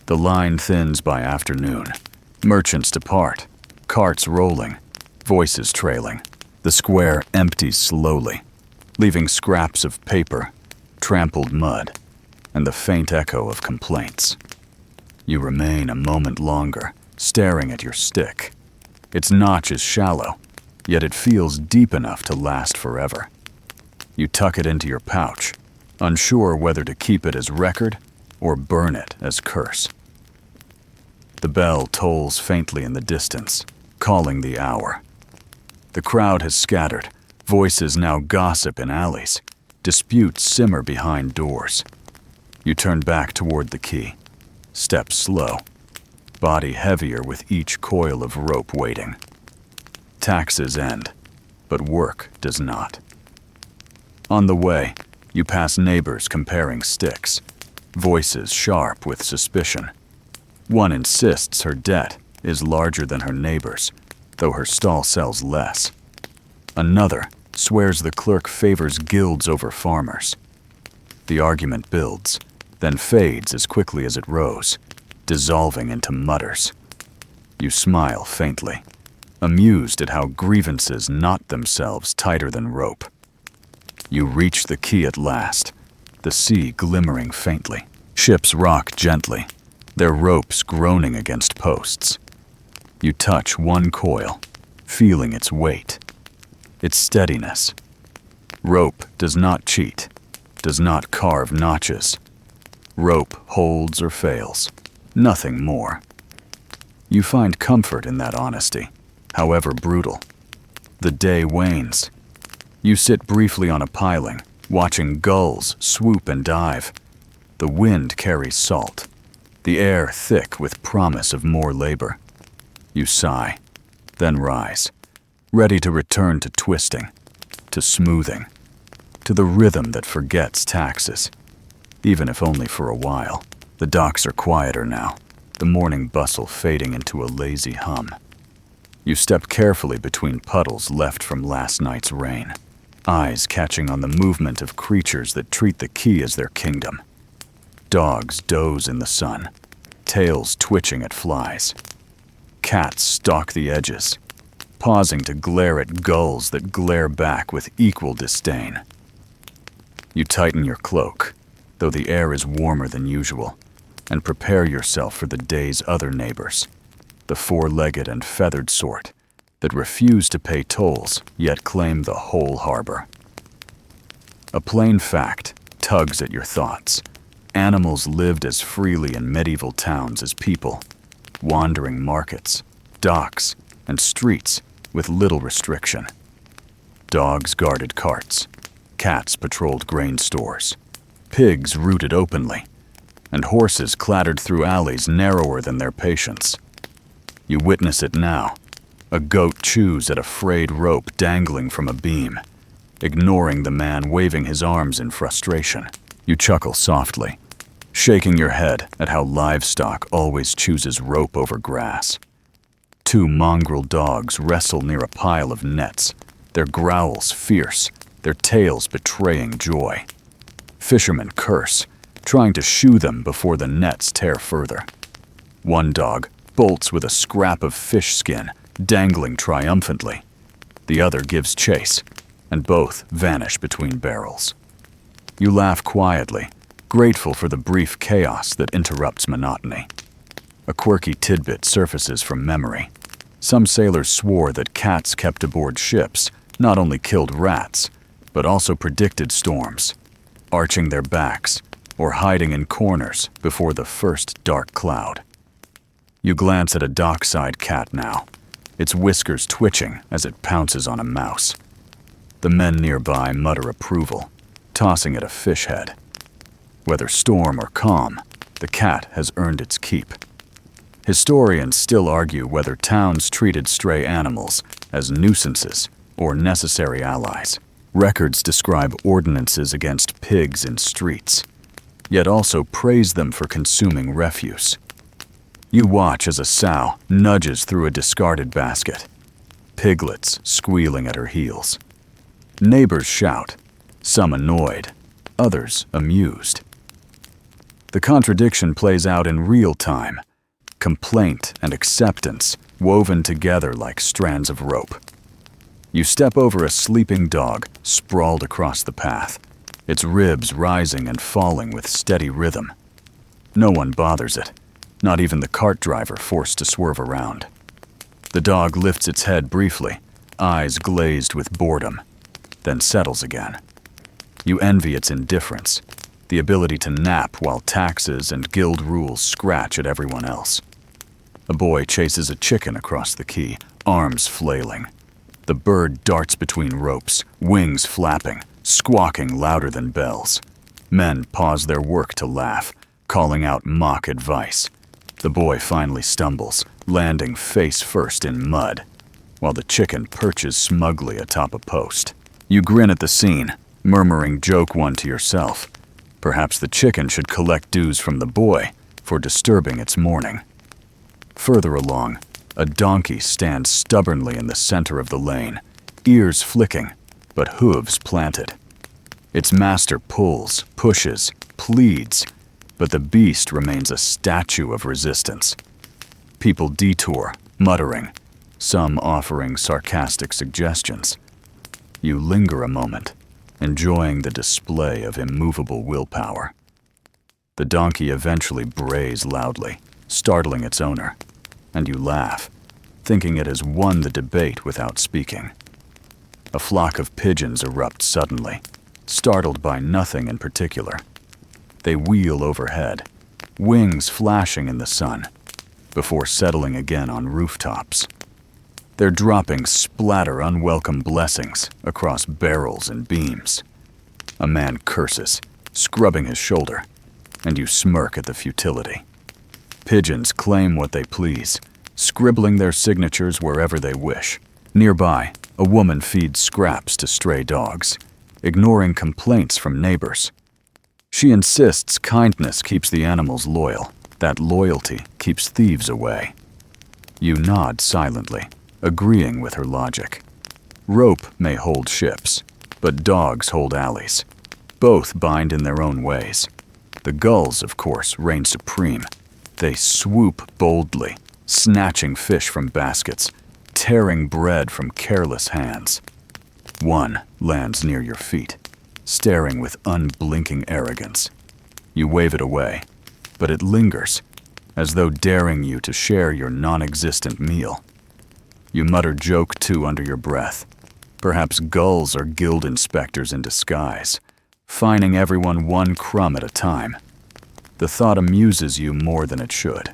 The line thins by afternoon. Merchants depart, carts rolling, voices trailing. The square empties slowly, leaving scraps of paper, trampled mud, and the faint echo of complaints. You remain a moment longer, staring at your stick. Its notch is shallow, yet it feels deep enough to last forever. You tuck it into your pouch, unsure whether to keep it as record or burn it as curse. The bell tolls faintly in the distance, calling the hour. The crowd has scattered. Voices now gossip in alleys. Disputes simmer behind doors. You turn back toward the key, step slow, body heavier with each coil of rope waiting. Taxes end, but work does not. On the way, you pass neighbors comparing sticks, voices sharp with suspicion. One insists her debt is larger than her neighbor's, though her stall sells less. Another swears the clerk favors guilds over farmers. The argument builds, then fades as quickly as it rose, dissolving into mutters. You smile faintly, amused at how grievances knot themselves tighter than rope. You reach the key at last, the sea glimmering faintly. Ships rock gently, their ropes groaning against posts. You touch one coil, feeling its weight, its steadiness. Rope does not cheat, does not carve notches. Rope holds or fails, nothing more. You find comfort in that honesty, however brutal. The day wanes. You sit briefly on a piling, watching gulls swoop and dive. The wind carries salt, the air thick with promise of more labor. You sigh, then rise, ready to return to twisting, to smoothing, to the rhythm that forgets taxes, even if only for a while. The docks are quieter now, the morning bustle fading into a lazy hum. You step carefully between puddles left from last night's rain, eyes catching on the movement of creatures that treat the quay as their kingdom. Dogs doze in the sun, tails twitching at flies. Cats stalk the edges, pausing to glare at gulls that glare back with equal disdain. You tighten your cloak, though the air is warmer than usual, and prepare yourself for the day's other neighbors, the four-legged and feathered sort that refuse to pay tolls yet claim the whole harbor. A plain fact tugs at your thoughts. Animals lived as freely in medieval towns as people, wandering markets, docks, and streets with little restriction. Dogs guarded carts, cats patrolled grain stores, pigs rooted openly, and horses clattered through alleys narrower than their patience. You witness it now. A goat chews at a frayed rope dangling from a beam, ignoring the man waving his arms in frustration. You chuckle softly, shaking your head at how livestock always chooses rope over grass. Two mongrel dogs wrestle near a pile of nets, their growls fierce, their tails betraying joy. Fishermen curse, trying to shoo them before the nets tear further. One dog bolts with a scrap of fish skin dangling triumphantly. The other gives chase, and both vanish between barrels. You laugh quietly, grateful for the brief chaos that interrupts monotony. A quirky tidbit surfaces from memory. Some sailors swore that cats kept aboard ships not only killed rats, but also predicted storms, arching their backs or hiding in corners before the first dark cloud. You glance at a dockside cat now, its whiskers twitching as it pounces on a mouse. The men nearby mutter approval, tossing at a fish head. Whether storm or calm, the cat has earned its keep. Historians still argue whether towns treated stray animals as nuisances or necessary allies. Records describe ordinances against pigs in streets, yet also praise them for consuming refuse. You watch as a sow nudges through a discarded basket, piglets squealing at her heels. Neighbors shout, some annoyed, others amused. The contradiction plays out in real time, complaint and acceptance woven together like strands of rope. You step over a sleeping dog sprawled across the path, its ribs rising and falling with steady rhythm. No one bothers it, not even the cart driver forced to swerve around. The dog lifts its head briefly, eyes glazed with boredom, then settles again. You envy its indifference, the ability to nap while taxes and guild rules scratch at everyone else. A boy chases a chicken across the quay, arms flailing. The bird darts between ropes, wings flapping, squawking louder than bells. Men pause their work to laugh, calling out mock advice. The boy finally stumbles, landing face first in mud, while the chicken perches smugly atop a post. You grin at the scene, murmuring joke one to yourself. Perhaps the chicken should collect dues from the boy for disturbing its morning. Further along, a donkey stands stubbornly in the center of the lane, ears flicking, but hooves planted. Its master pulls, pushes, pleads, but the beast remains a statue of resistance. People detour, muttering, some offering sarcastic suggestions. You linger a moment, enjoying the display of immovable willpower. The donkey eventually brays loudly, startling its owner, and you laugh, thinking it has won the debate without speaking. A flock of pigeons erupt suddenly, startled by nothing in particular. They wheel overhead, wings flashing in the sun, before settling again on rooftops. Their droppings splatter unwelcome blessings across barrels and beams. A man curses, scrubbing his shoulder, and you smirk at the futility. Pigeons claim what they please, scribbling their signatures wherever they wish. Nearby, a woman feeds scraps to stray dogs, ignoring complaints from neighbors. She insists kindness keeps the animals loyal, that loyalty keeps thieves away. You nod silently, agreeing with her logic. Rope may hold ships, but dogs hold alleys. Both bind in their own ways. The gulls, of course, reign supreme. They swoop boldly, snatching fish from baskets, tearing bread from careless hands. One lands near your feet, staring with unblinking arrogance. You wave it away, but it lingers, as though daring you to share your non-existent meal. You mutter joke too under your breath. Perhaps gulls are guild inspectors in disguise, fining everyone one crumb at a time. The thought amuses you more than it should.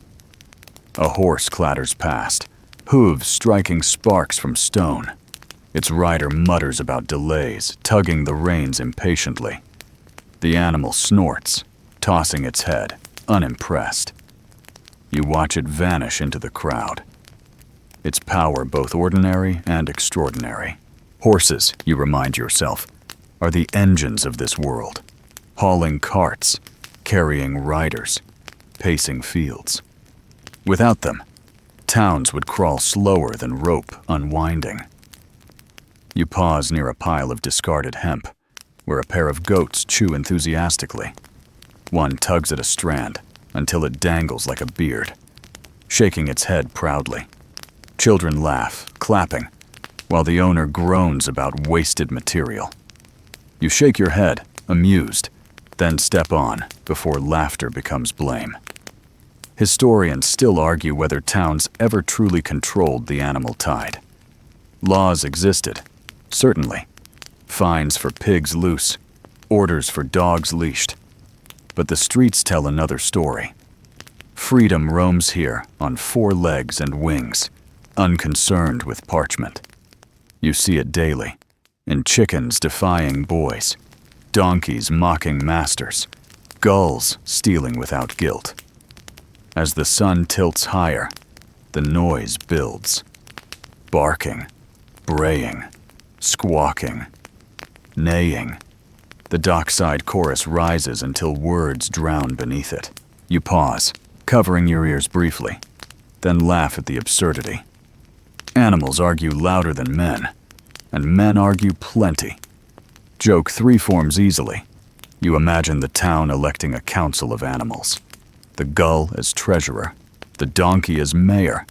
A horse clatters past, hooves striking sparks from stone. Its rider mutters about delays, tugging the reins impatiently. The animal snorts, tossing its head, unimpressed. You watch it vanish into the crowd. Its power both ordinary and extraordinary. Horses, you remind yourself, are the engines of this world, hauling carts, carrying riders, pacing fields. Without them, towns would crawl slower than rope unwinding. You pause near a pile of discarded hemp, where a pair of goats chew enthusiastically. One tugs at a strand until it dangles like a beard, shaking its head proudly. Children laugh, clapping, while the owner groans about wasted material. You shake your head, amused, then step on before laughter becomes blame. Historians still argue whether towns ever truly controlled the animal tide. Laws existed, certainly. Fines for pigs loose, orders for dogs leashed. But the streets tell another story. Freedom roams here on 4 legs and wings, unconcerned with parchment. You see it daily, in chickens defying boys, donkeys mocking masters, gulls stealing without guilt. As the sun tilts higher, the noise builds. Barking, braying, squawking, neighing. The dockside chorus rises until words drown beneath it. You pause, covering your ears briefly, then laugh at the absurdity. Animals argue louder than men, and men argue plenty. Joke 3 forms easily. You imagine the town electing a council of animals. The gull as treasurer, the donkey as mayor,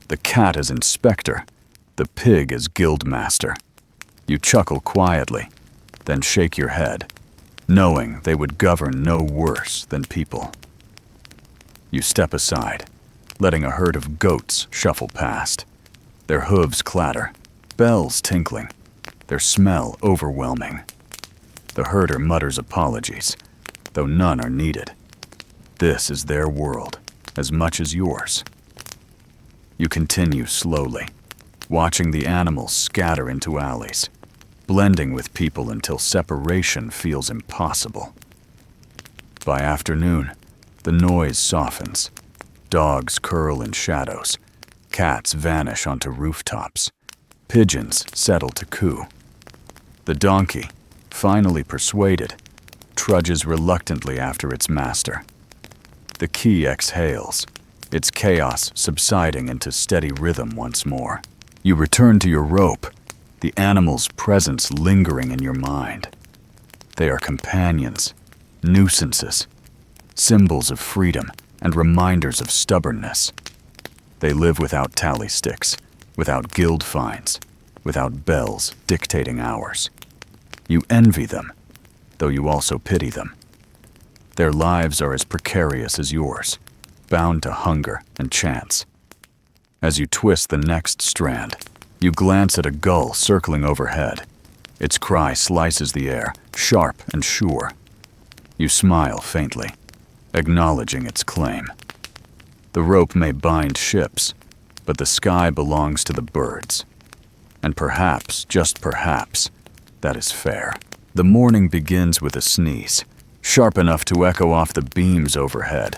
the cat as inspector, the pig as guildmaster. You chuckle quietly, then shake your head, knowing they would govern no worse than people. You step aside, letting a herd of goats shuffle past. Their hooves clatter, bells tinkling, their smell overwhelming. The herder mutters apologies, though none are needed. This is their world, as much as yours. You continue slowly, watching the animals scatter into alleys, blending with people until separation feels impossible. By afternoon, the noise softens. Dogs curl in shadows. Cats vanish onto rooftops. Pigeons settle to coo. The donkey, finally persuaded, trudges reluctantly after its master. The key exhales, its chaos subsiding into steady rhythm once more. You return to your rope, the animal's presence lingering in your mind. They are companions, nuisances, symbols of freedom and reminders of stubbornness. They live without tally sticks, without guild fines, without bells dictating hours. You envy them, though you also pity them. Their lives are as precarious as yours, bound to hunger and chance. As you twist the next strand, you glance at a gull circling overhead. Its cry slices the air, sharp and sure. You smile faintly, acknowledging its claim. The rope may bind ships, but the sky belongs to the birds. And perhaps, just perhaps, that is fair. The morning begins with a sneeze, sharp enough to echo off the beams overhead.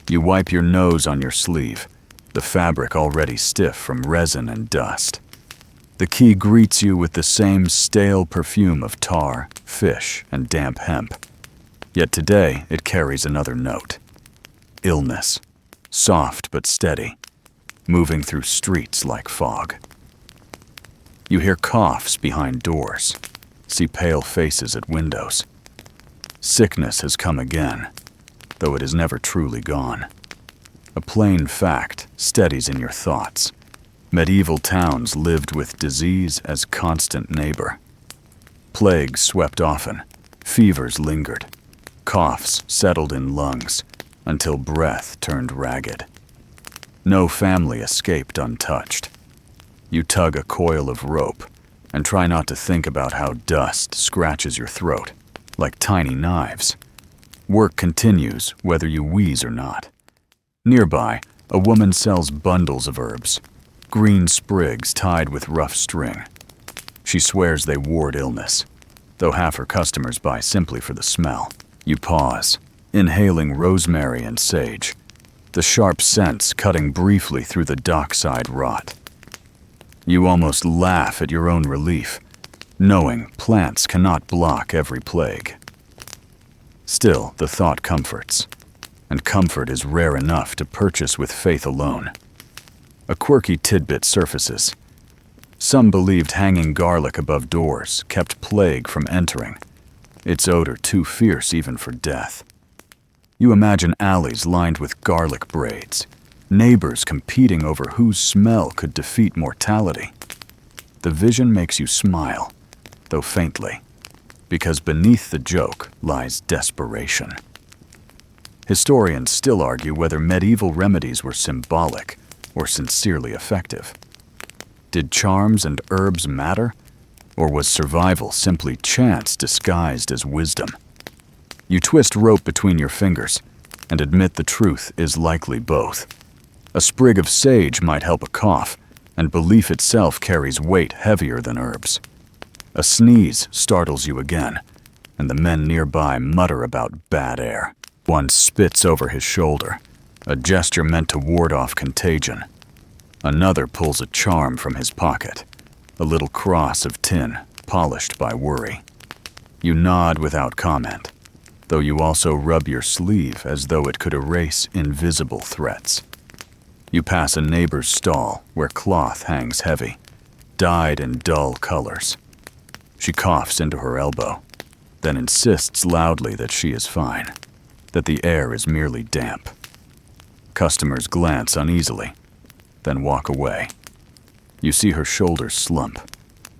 You wipe your nose on your sleeve, the fabric already stiff from resin and dust. The key greets you with the same stale perfume of tar, fish, and damp hemp. Yet today it carries another note. Illness, soft but steady, moving through streets like fog. You hear coughs behind doors, see pale faces at windows. Sickness has come again, though it is never truly gone. A plain fact steadies in your thoughts. Medieval towns lived with disease as constant neighbor. Plagues swept often, fevers lingered, coughs settled in lungs until breath turned ragged. No family escaped untouched. You tug a coil of rope and try not to think about how dust scratches your throat like tiny knives. Work continues whether you wheeze or not. Nearby, a woman sells bundles of herbs, green sprigs tied with rough string. She swears they ward illness, though half her customers buy simply for the smell. You pause, inhaling rosemary and sage, the sharp scents cutting briefly through the dockside rot. You almost laugh at your own relief, knowing plants cannot block every plague. Still, the thought comforts, and comfort is rare enough to purchase with faith alone. A quirky tidbit surfaces. Some believed hanging garlic above doors kept plague from entering, its odor too fierce even for death. You imagine alleys lined with garlic braids, neighbors competing over whose smell could defeat mortality. The vision makes you smile, though faintly, because beneath the joke lies desperation. Historians still argue whether medieval remedies were symbolic or sincerely effective. Did charms and herbs matter, or was survival simply chance disguised as wisdom? You twist rope between your fingers and admit the truth is likely both. A sprig of sage might help a cough, and belief itself carries weight heavier than herbs. A sneeze startles you again, and the men nearby mutter about bad air. One spits over his shoulder, a gesture meant to ward off contagion. Another pulls a charm from his pocket, a little cross of tin polished by worry. You nod without comment, though you also rub your sleeve as though it could erase invisible threats. You pass a neighbor's stall where cloth hangs heavy, dyed in dull colors. She coughs into her elbow, then insists loudly that she is fine, that the air is merely damp. Customers glance uneasily, then walk away. You see her shoulders slump,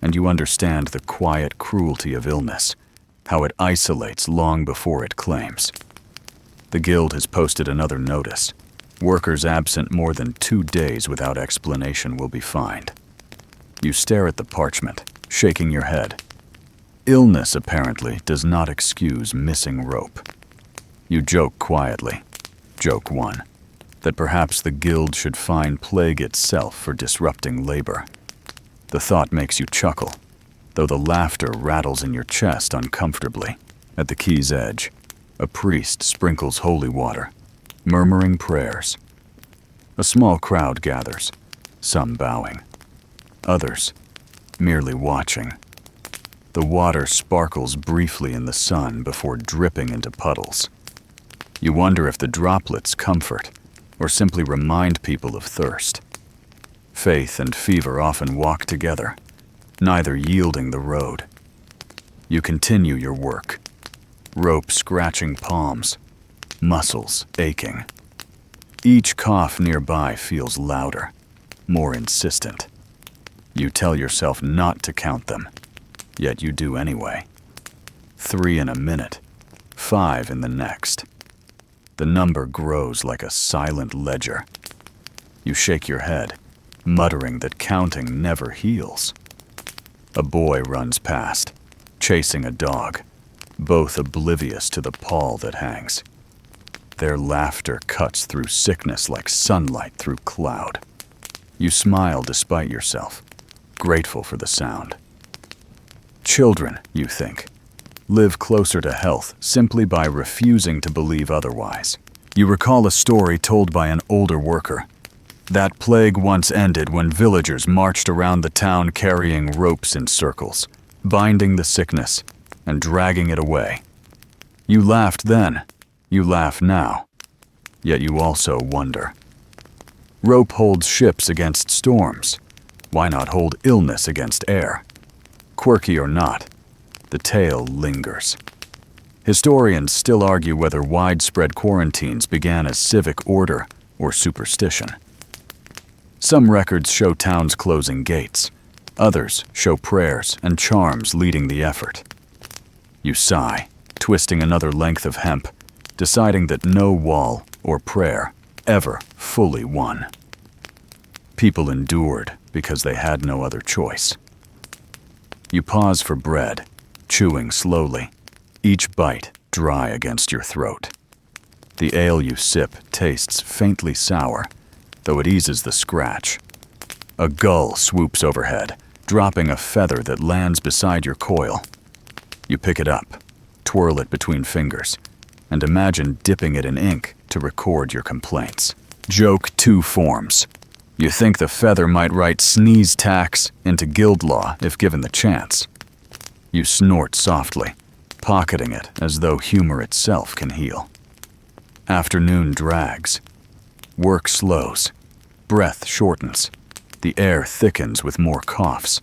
and you understand the quiet cruelty of illness, how it isolates long before it claims. The guild has posted another notice. Workers absent more than 2 days without explanation will be fined. You stare at the parchment, shaking your head. Illness, apparently, does not excuse missing rope. You joke quietly. Joke 1. That perhaps the guild should fine plague itself for disrupting labor. The thought makes you chuckle, though the laughter rattles in your chest uncomfortably. At the quay's edge, a priest sprinkles holy water, murmuring prayers. A small crowd gathers, some bowing, others merely watching. The water sparkles briefly in the sun before dripping into puddles. You wonder if the droplets comfort or simply remind people of thirst. Faith and fever often walk together, neither yielding the road. You continue your work, rope scratching palms, muscles aching. Each cough nearby feels louder, more insistent. You tell yourself not to count them, yet you do anyway. 3 in a minute, 5 in the next. The number grows like a silent ledger. You shake your head, muttering that counting never heals. A boy runs past, chasing a dog, both oblivious to the pall that hangs. Their laughter cuts through sickness like sunlight through cloud. You smile despite yourself, grateful for the sound. Children, you think, live closer to health simply by refusing to believe otherwise. You recall a story told by an older worker. That plague once ended when villagers marched around the town carrying ropes in circles, binding the sickness and dragging it away. You laughed then, you laugh now, yet you also wonder. Rope holds ships against storms. Why not hold illness against air? Quirky or not, the tale lingers. Historians still argue whether widespread quarantines began as civic order or superstition. Some records show towns closing gates. Others show prayers and charms leading the effort. You sigh, twisting another length of hemp, deciding that no wall or prayer ever fully won. People endured because they had no other choice. You pause for bread, chewing slowly, each bite dry against your throat. The ale you sip tastes faintly sour, though it eases the scratch. A gull swoops overhead, dropping a feather that lands beside your coil. You pick it up, twirl it between fingers, and imagine dipping it in ink to record your complaints. Joke 2 forms. You think the feather might write sneeze tax into guild law if given the chance. You snort softly, pocketing it as though humor itself can heal. Afternoon drags. Work slows. Breath shortens. The air thickens with more coughs.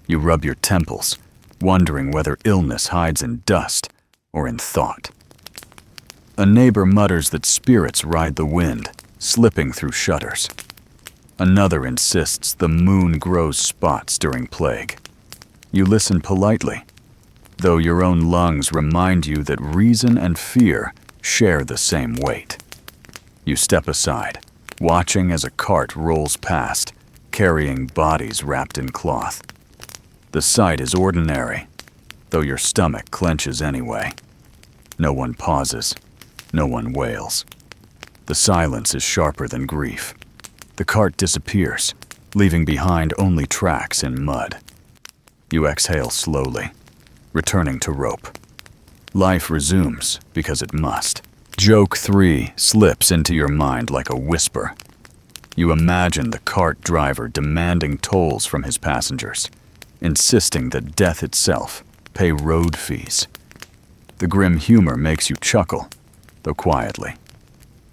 You rub your temples, wondering whether illness hides in dust or in thought. A neighbor mutters that spirits ride the wind, slipping through shutters. Another insists the moon grows spots during plague. You listen politely, though your own lungs remind you that reason and fear share the same weight. You step aside, watching as a cart rolls past, carrying bodies wrapped in cloth. The sight is ordinary, though your stomach clenches anyway. No one pauses, no one wails. The silence is sharper than grief. The cart disappears, leaving behind only tracks in mud. You exhale slowly, returning to rope. Life resumes because it must. Joke 3 slips into your mind like a whisper. You imagine the cart driver demanding tolls from his passengers, insisting that death itself pay road fees. The grim humor makes you chuckle, though quietly.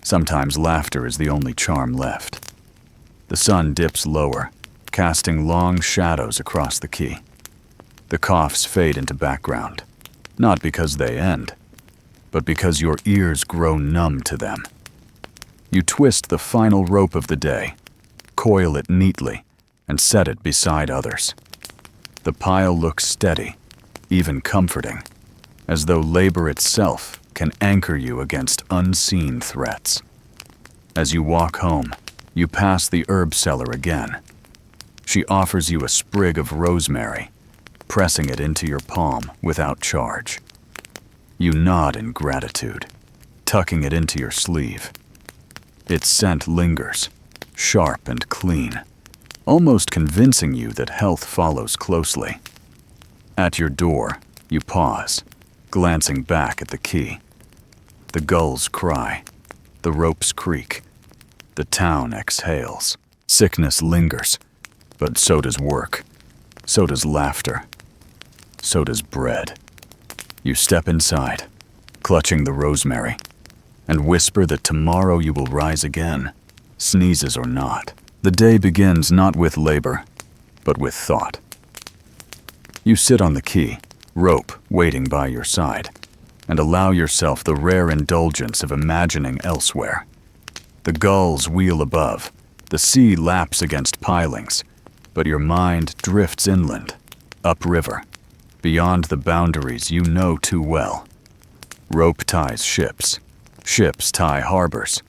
Sometimes laughter is the only charm left. The sun dips lower, casting long shadows across the quay. The coughs fade into background, not because they end, but because your ears grow numb to them. You twist the final rope of the day, coil it neatly, and set it beside others. The pile looks steady, even comforting, as though labor itself can anchor you against unseen threats. As you walk home, you pass the herb seller again. She offers you a sprig of rosemary, pressing it into your palm without charge. You nod in gratitude, tucking it into your sleeve. Its scent lingers, sharp and clean, almost convincing you that health follows closely. At your door, you pause, glancing back at the key. The gulls cry, the ropes creak, the town exhales. Sickness lingers, but so does work, so does laughter, so does bread. You step inside, clutching the rosemary, and whisper that tomorrow you will rise again, sneezes or not. The day begins not with labor, but with thought. You sit on the key, rope waiting by your side, and allow yourself the rare indulgence of imagining elsewhere. The gulls wheel above, the sea laps against pilings, but your mind drifts inland, upriver, beyond the boundaries you know too well. Rope ties ships, ships tie harbors,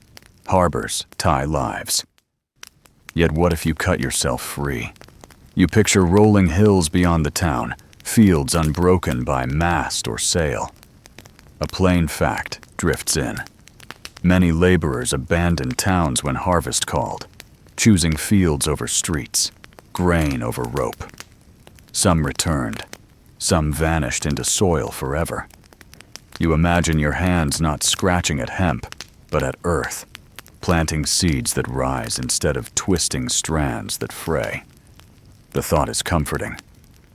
harbors tie lives. Yet what if you cut yourself free? You picture rolling hills beyond the town, fields unbroken by mast or sail. A plain fact drifts in. Many laborers abandoned towns when harvest called, choosing fields over streets, grain over rope. Some returned, some vanished into soil forever. You imagine your hands not scratching at hemp, but at earth, planting seeds that rise instead of twisting strands that fray. The thought is comforting,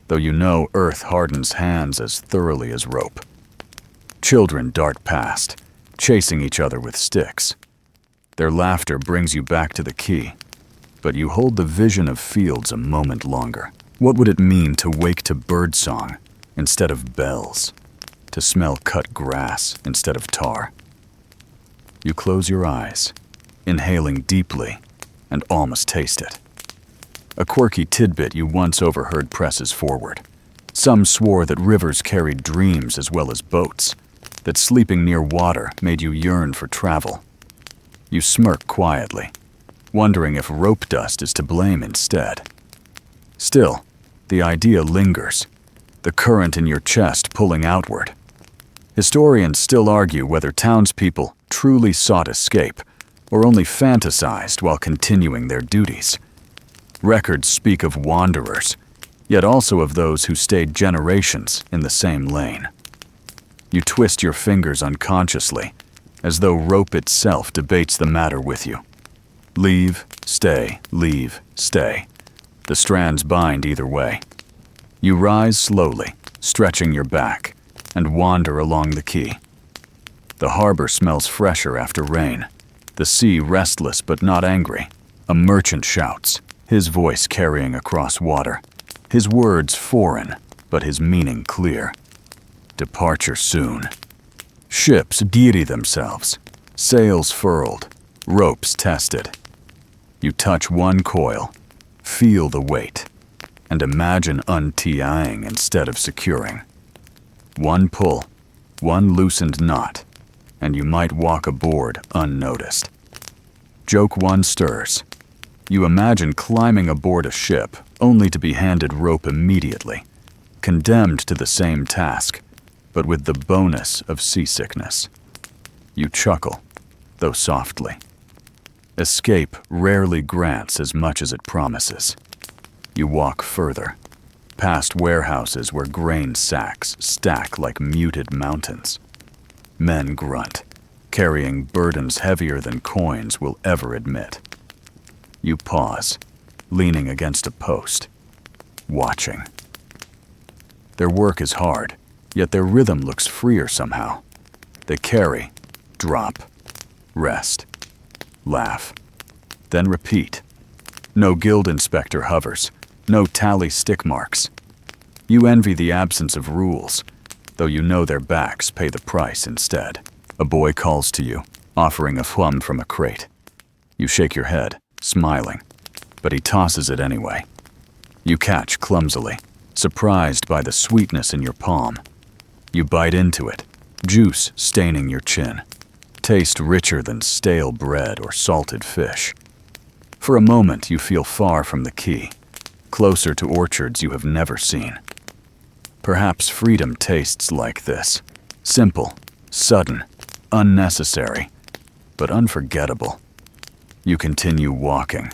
though you know earth hardens hands as thoroughly as rope. Children dart past, chasing each other with sticks. Their laughter brings you back to the key, but you hold the vision of fields a moment longer. What would it mean to wake to birdsong instead of bells, to smell cut grass instead of tar? You close your eyes, inhaling deeply, and almost taste it. A quirky tidbit you once overheard presses forward. Some swore that rivers carried dreams as well as boats, that sleeping near water made you yearn for travel. You smirk quietly, wondering if rope dust is to blame instead. Still, the idea lingers, the current in your chest pulling outward. Historians still argue whether townspeople truly sought escape or only fantasized while continuing their duties. Records speak of wanderers, yet also of those who stayed generations in the same lane. You twist your fingers unconsciously, as though rope itself debates the matter with you. Leave, stay, leave, stay. The strands bind either way. You rise slowly, stretching your back, and wander along the quay. The harbor smells fresher after rain, the sea restless but not angry. A merchant shouts, his voice carrying across water, his words foreign, but his meaning clear. Departure soon. Ships giddy themselves, sails furled, ropes tested. You touch one coil, feel the weight, and imagine untying instead of securing. One pull, one loosened knot, and you might walk aboard unnoticed. Joke one stirs. You imagine climbing aboard a ship only to be handed rope immediately, condemned to the same task, but with the bonus of seasickness. You chuckle, though softly. Escape rarely grants as much as it promises. You walk further, past warehouses where grain sacks stack like muted mountains. Men grunt, carrying burdens heavier than coins will ever admit. You pause, leaning against a post, watching. Their work is hard, yet their rhythm looks freer somehow. They carry, drop, rest, laugh, then repeat. No guild inspector hovers, no tally stick marks. You envy the absence of rules, though you know their backs pay the price instead. A boy calls to you, offering a plum from a crate. You shake your head, smiling, but he tosses it anyway. You catch clumsily, surprised by the sweetness in your palm. You bite into it, juice staining your chin, taste richer than stale bread or salted fish. For a moment you feel far from the quay, closer to orchards you have never seen. Perhaps freedom tastes like this, simple, sudden, unnecessary, but unforgettable. You continue walking,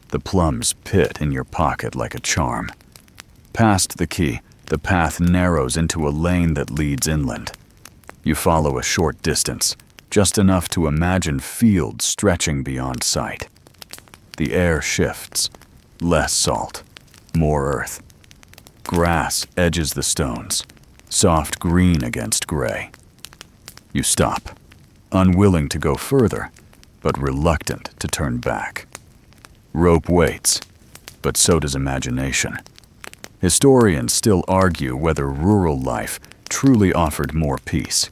the plum's pit in your pocket like a charm. Past the quay, the path narrows into a lane that leads inland. You follow a short distance, just enough to imagine fields stretching beyond sight. The air shifts, less salt, more earth. Grass edges the stones, soft green against gray. You stop, unwilling to go further, but reluctant to turn back. Rope waits, but so does imagination. Historians still argue whether rural life truly offered more peace.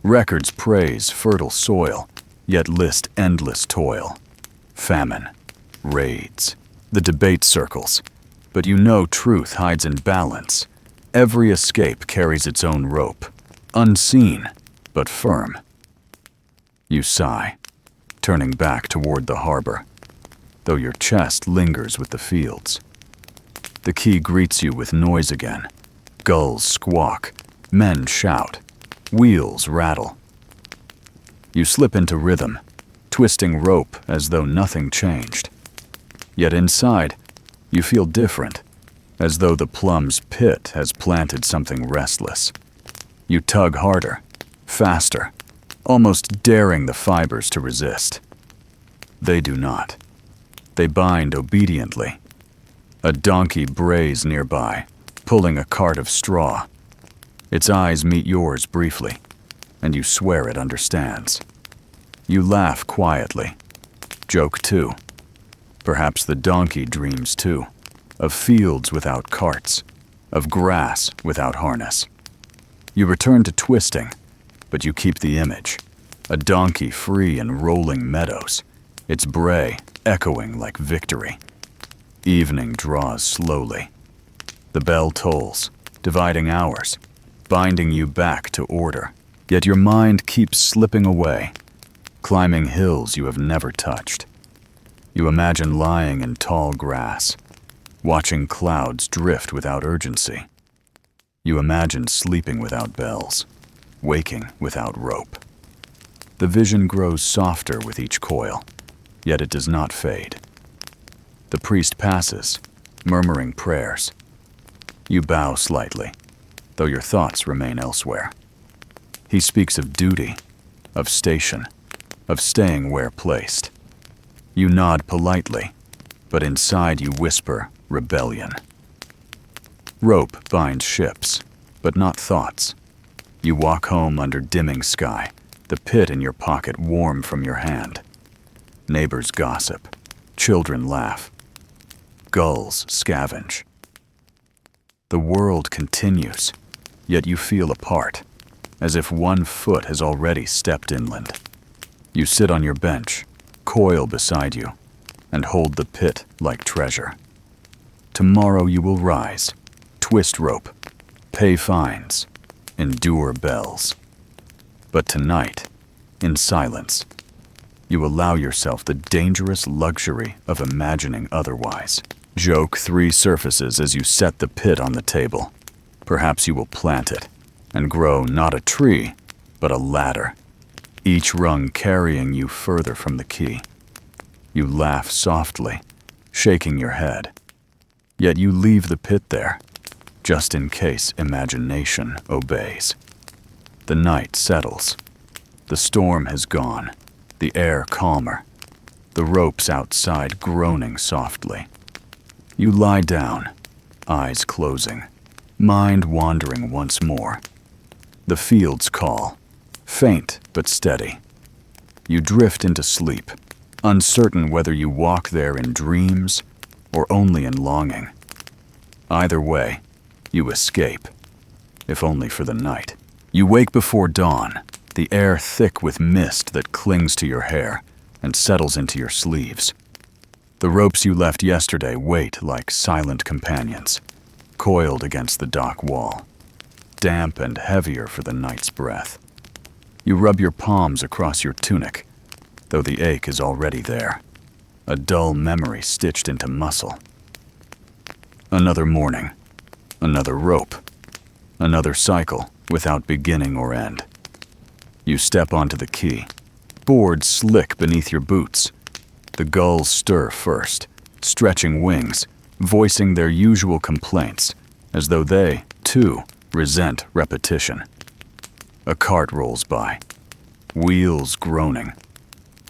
Records praise fertile soil, yet list endless toil. Famine, raids, the debate circles. But you know truth hides in balance. Every escape carries its own rope, unseen, but firm. You sigh, turning back toward the harbor, though your chest lingers with the fields. The quay greets you with noise again. Gulls squawk, men shout, wheels rattle. You slip into rhythm, twisting rope as though nothing changed. Yet inside, you feel different, as though the plum's pit has planted something restless. You tug harder, faster, almost daring the fibers to resist. They do not. They bind obediently. A donkey brays nearby, pulling a cart of straw. Its eyes meet yours briefly, and you swear it understands. You laugh quietly, joke too. Perhaps the donkey dreams too, of fields without carts, of grass without harness. You return to twisting, but you keep the image. A donkey free in rolling meadows, its bray echoing like victory. Evening draws slowly. The bell tolls, dividing hours, binding you back to order. Yet your mind keeps slipping away, climbing hills you have never touched. You imagine lying in tall grass, watching clouds drift without urgency. You imagine sleeping without bells, waking without rope. The vision grows softer with each coil, yet it does not fade. The priest passes, murmuring prayers. You bow slightly, though your thoughts remain elsewhere. He speaks of duty, of station, of staying where placed. You nod politely, but inside you whisper rebellion. Rope binds ships, but not thoughts. You walk home under dimming sky, the pit in your pocket warm from your hand. Neighbors gossip, children laugh, gulls scavenge. The world continues, yet you feel apart, as if one foot has already stepped inland. You sit on your bench, coil beside you, and hold the pit like treasure. Tomorrow you will rise, twist rope, pay fines, endure bells. But tonight, in silence, you allow yourself the dangerous luxury of imagining otherwise. Joke 3 surfaces as you set the pit on the table. Perhaps you will plant it and grow not a tree, but a ladder, each rung carrying you further from the quay. You laugh softly, shaking your head. Yet you leave the pit there, just in case imagination obeys. The night settles. The storm has gone, the air calmer, the ropes outside groaning softly. You lie down, eyes closing, mind wandering once more. The fields call, faint but steady. You drift into sleep, uncertain whether you walk there in dreams or only in longing. Either way, you escape, if only for the night. You wake before dawn, the air thick with mist that clings to your hair and settles into your sleeves. The ropes you left yesterday wait like silent companions, coiled against the dock wall, damp and heavier for the night's breath. You rub your palms across your tunic, though the ache is already there, a dull memory stitched into muscle. Another morning, another rope, another cycle without beginning or end. You step onto the quay, boards slick beneath your boots. The gulls stir first, stretching wings, voicing their usual complaints, as though they, too, resent repetition. A cart rolls by, wheels groaning,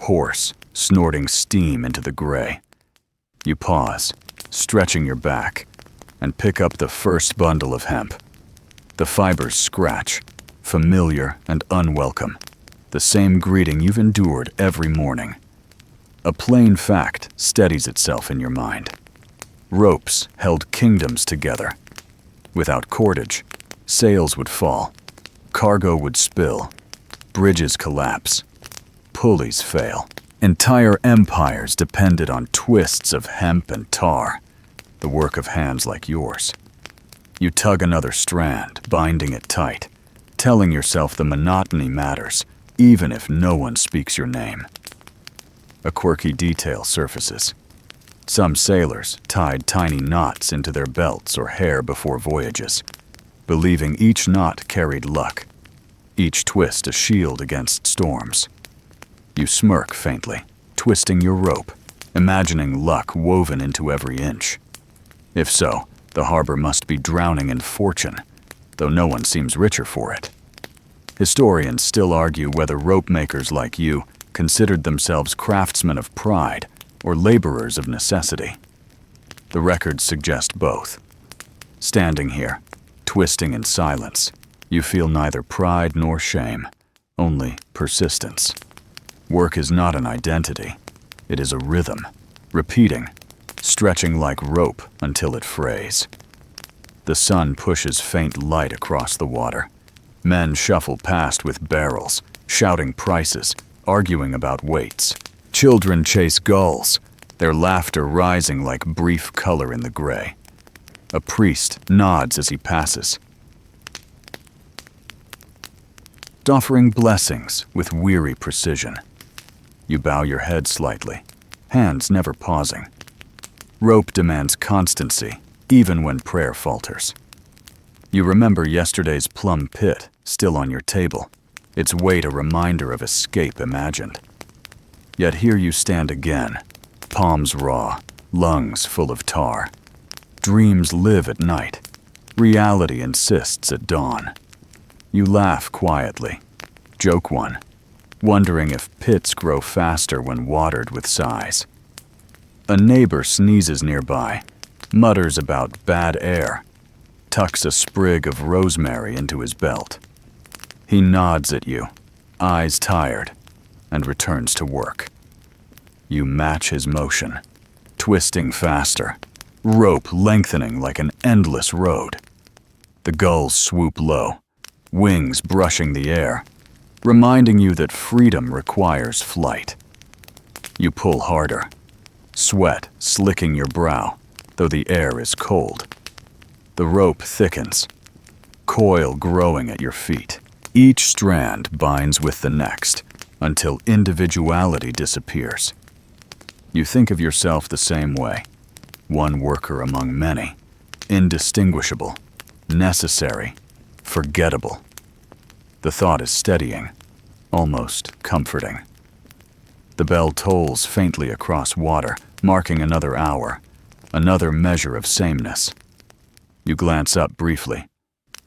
horse snorting steam into the gray. You pause, stretching your back, and pick up the first bundle of hemp. The fibers scratch, familiar and unwelcome, the same greeting you've endured every morning. A plain fact steadies itself in your mind. Ropes held kingdoms together. Without cordage, sails would fall, cargo would spill, bridges collapse, pulleys fail. Entire empires depended on twists of hemp and tar, the work of hands like yours. You tug another strand, binding it tight, telling yourself the monotony matters, even if no one speaks your name. A quirky detail surfaces. Some sailors tied tiny knots into their belts or hair before voyages, believing each knot carried luck, each twist a shield against storms. You smirk faintly, twisting your rope, imagining luck woven into every inch. If so, the harbor must be drowning in fortune, though no one seems richer for it. Historians still argue whether rope makers like you considered themselves craftsmen of pride or laborers of necessity. The records suggest both. Standing here, twisting in silence, you feel neither pride nor shame, only persistence. Work is not an identity. It is a rhythm, repeating, stretching like rope until it frays. The sun pushes faint light across the water. Men shuffle past with barrels, shouting prices, arguing about weights. Children chase gulls, their laughter rising like brief color in the gray. A priest nods as he passes, offering blessings with weary precision. You bow your head slightly, hands never pausing. Rope demands constancy, even when prayer falters. You remember yesterday's plum pit still on your table, its weight a reminder of escape imagined. Yet here you stand again, palms raw, lungs full of tar. Dreams live at night. Reality insists at dawn. You laugh quietly, joke one, wondering if pits grow faster when watered with sighs. A neighbor sneezes nearby, mutters about bad air, tucks a sprig of rosemary into his belt. He nods at you, eyes tired, and returns to work. You match his motion, twisting faster, rope lengthening like an endless road. The gulls swoop low, wings brushing the air, reminding you that freedom requires flight. You pull harder, sweat slicking your brow, though the air is cold. The rope thickens, coil growing at your feet. Each strand binds with the next, until individuality disappears. You think of yourself the same way, one worker among many, indistinguishable, necessary, forgettable. The thought is steadying, almost comforting. The bell tolls faintly across water, marking another hour, another measure of sameness. You glance up briefly,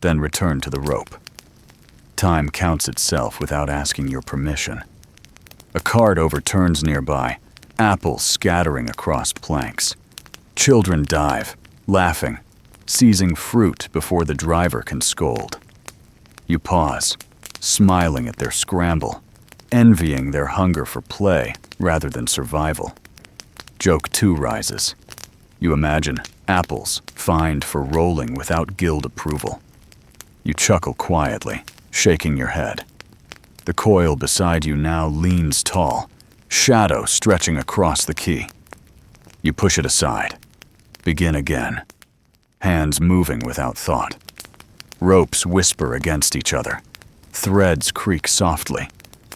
then return to the rope. Time counts itself without asking your permission. A cart overturns nearby, apples scattering across planks. Children dive, laughing, seizing fruit before the driver can scold. You pause, smiling at their scramble, envying their hunger for play rather than survival. Joke 2 rises. You imagine apples fined for rolling without guild approval. You chuckle quietly, shaking your head. The coil beside you now leans tall, shadow stretching across the quay. You push it aside. Begin again. Hands moving without thought. Ropes whisper against each other, Threads creak softly,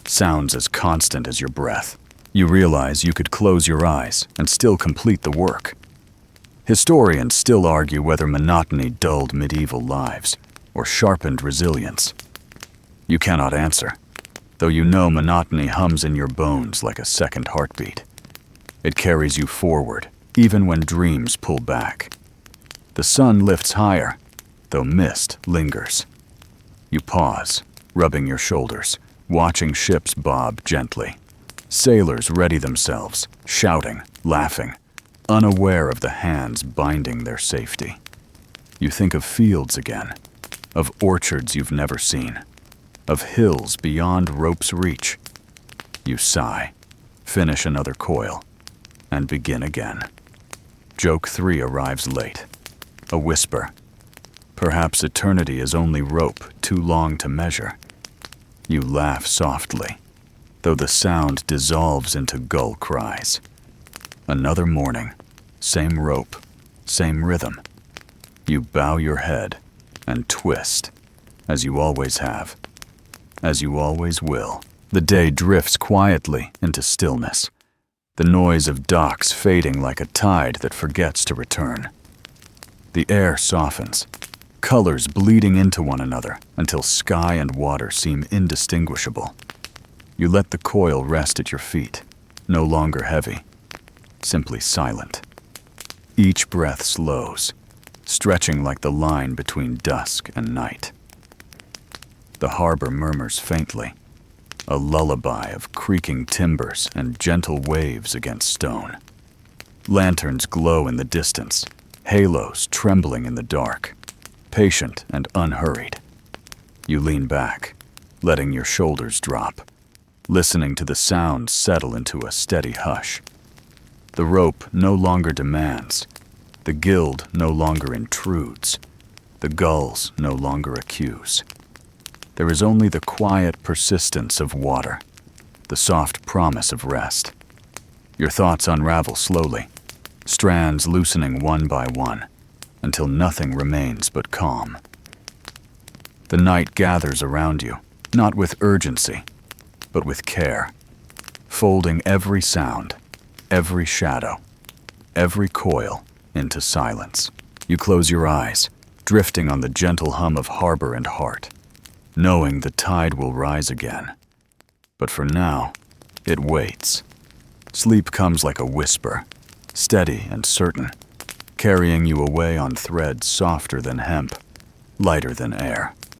sounds as constant as your breath. You realize you could close your eyes and still complete the work. Historians still argue whether monotony dulled medieval lives or sharpened resilience. You cannot answer, though you know monotony hums in your bones like a second heartbeat. It carries you forward, even when dreams pull back. The sun lifts higher, though mist lingers. You pause, rubbing your shoulders, watching ships bob gently. Sailors ready themselves, shouting, laughing, unaware of the hands binding their safety. You think of fields again, of orchards you've never seen, of hills beyond rope's reach. You sigh, finish another coil, and begin again. Joke 3 arrives late. A whisper. Perhaps eternity is only rope too long to measure. You laugh softly, though the sound dissolves into gull cries. Another morning, same rope, same rhythm. You bow your head and twist, as you always have, as you always will. The day drifts quietly into stillness, the noise of docks fading like a tide that forgets to return. The air softens, colors bleeding into one another until sky and water seem indistinguishable. You let the coil rest at your feet, no longer heavy, simply silent. Each breath slows, stretching like the line between dusk and night. The harbor murmurs faintly, a lullaby of creaking timbers and gentle waves against stone. Lanterns glow in the distance, halos trembling in the dark, patient and unhurried. You lean back, letting your shoulders drop, listening to the sound settle into a steady hush. The rope no longer demands, the guild no longer intrudes, the gulls no longer accuse. There is only the quiet persistence of water, the soft promise of rest. Your thoughts unravel slowly, strands loosening one by one, until nothing remains but calm. The night gathers around you, not with urgency, but with care, folding every sound, every shadow, every coil into silence. You close your eyes, drifting on the gentle hum of harbor and heart, knowing the tide will rise again. But for now, it waits. Sleep comes like a whisper, steady and certain, carrying you away on threads softer than hemp, lighter than air.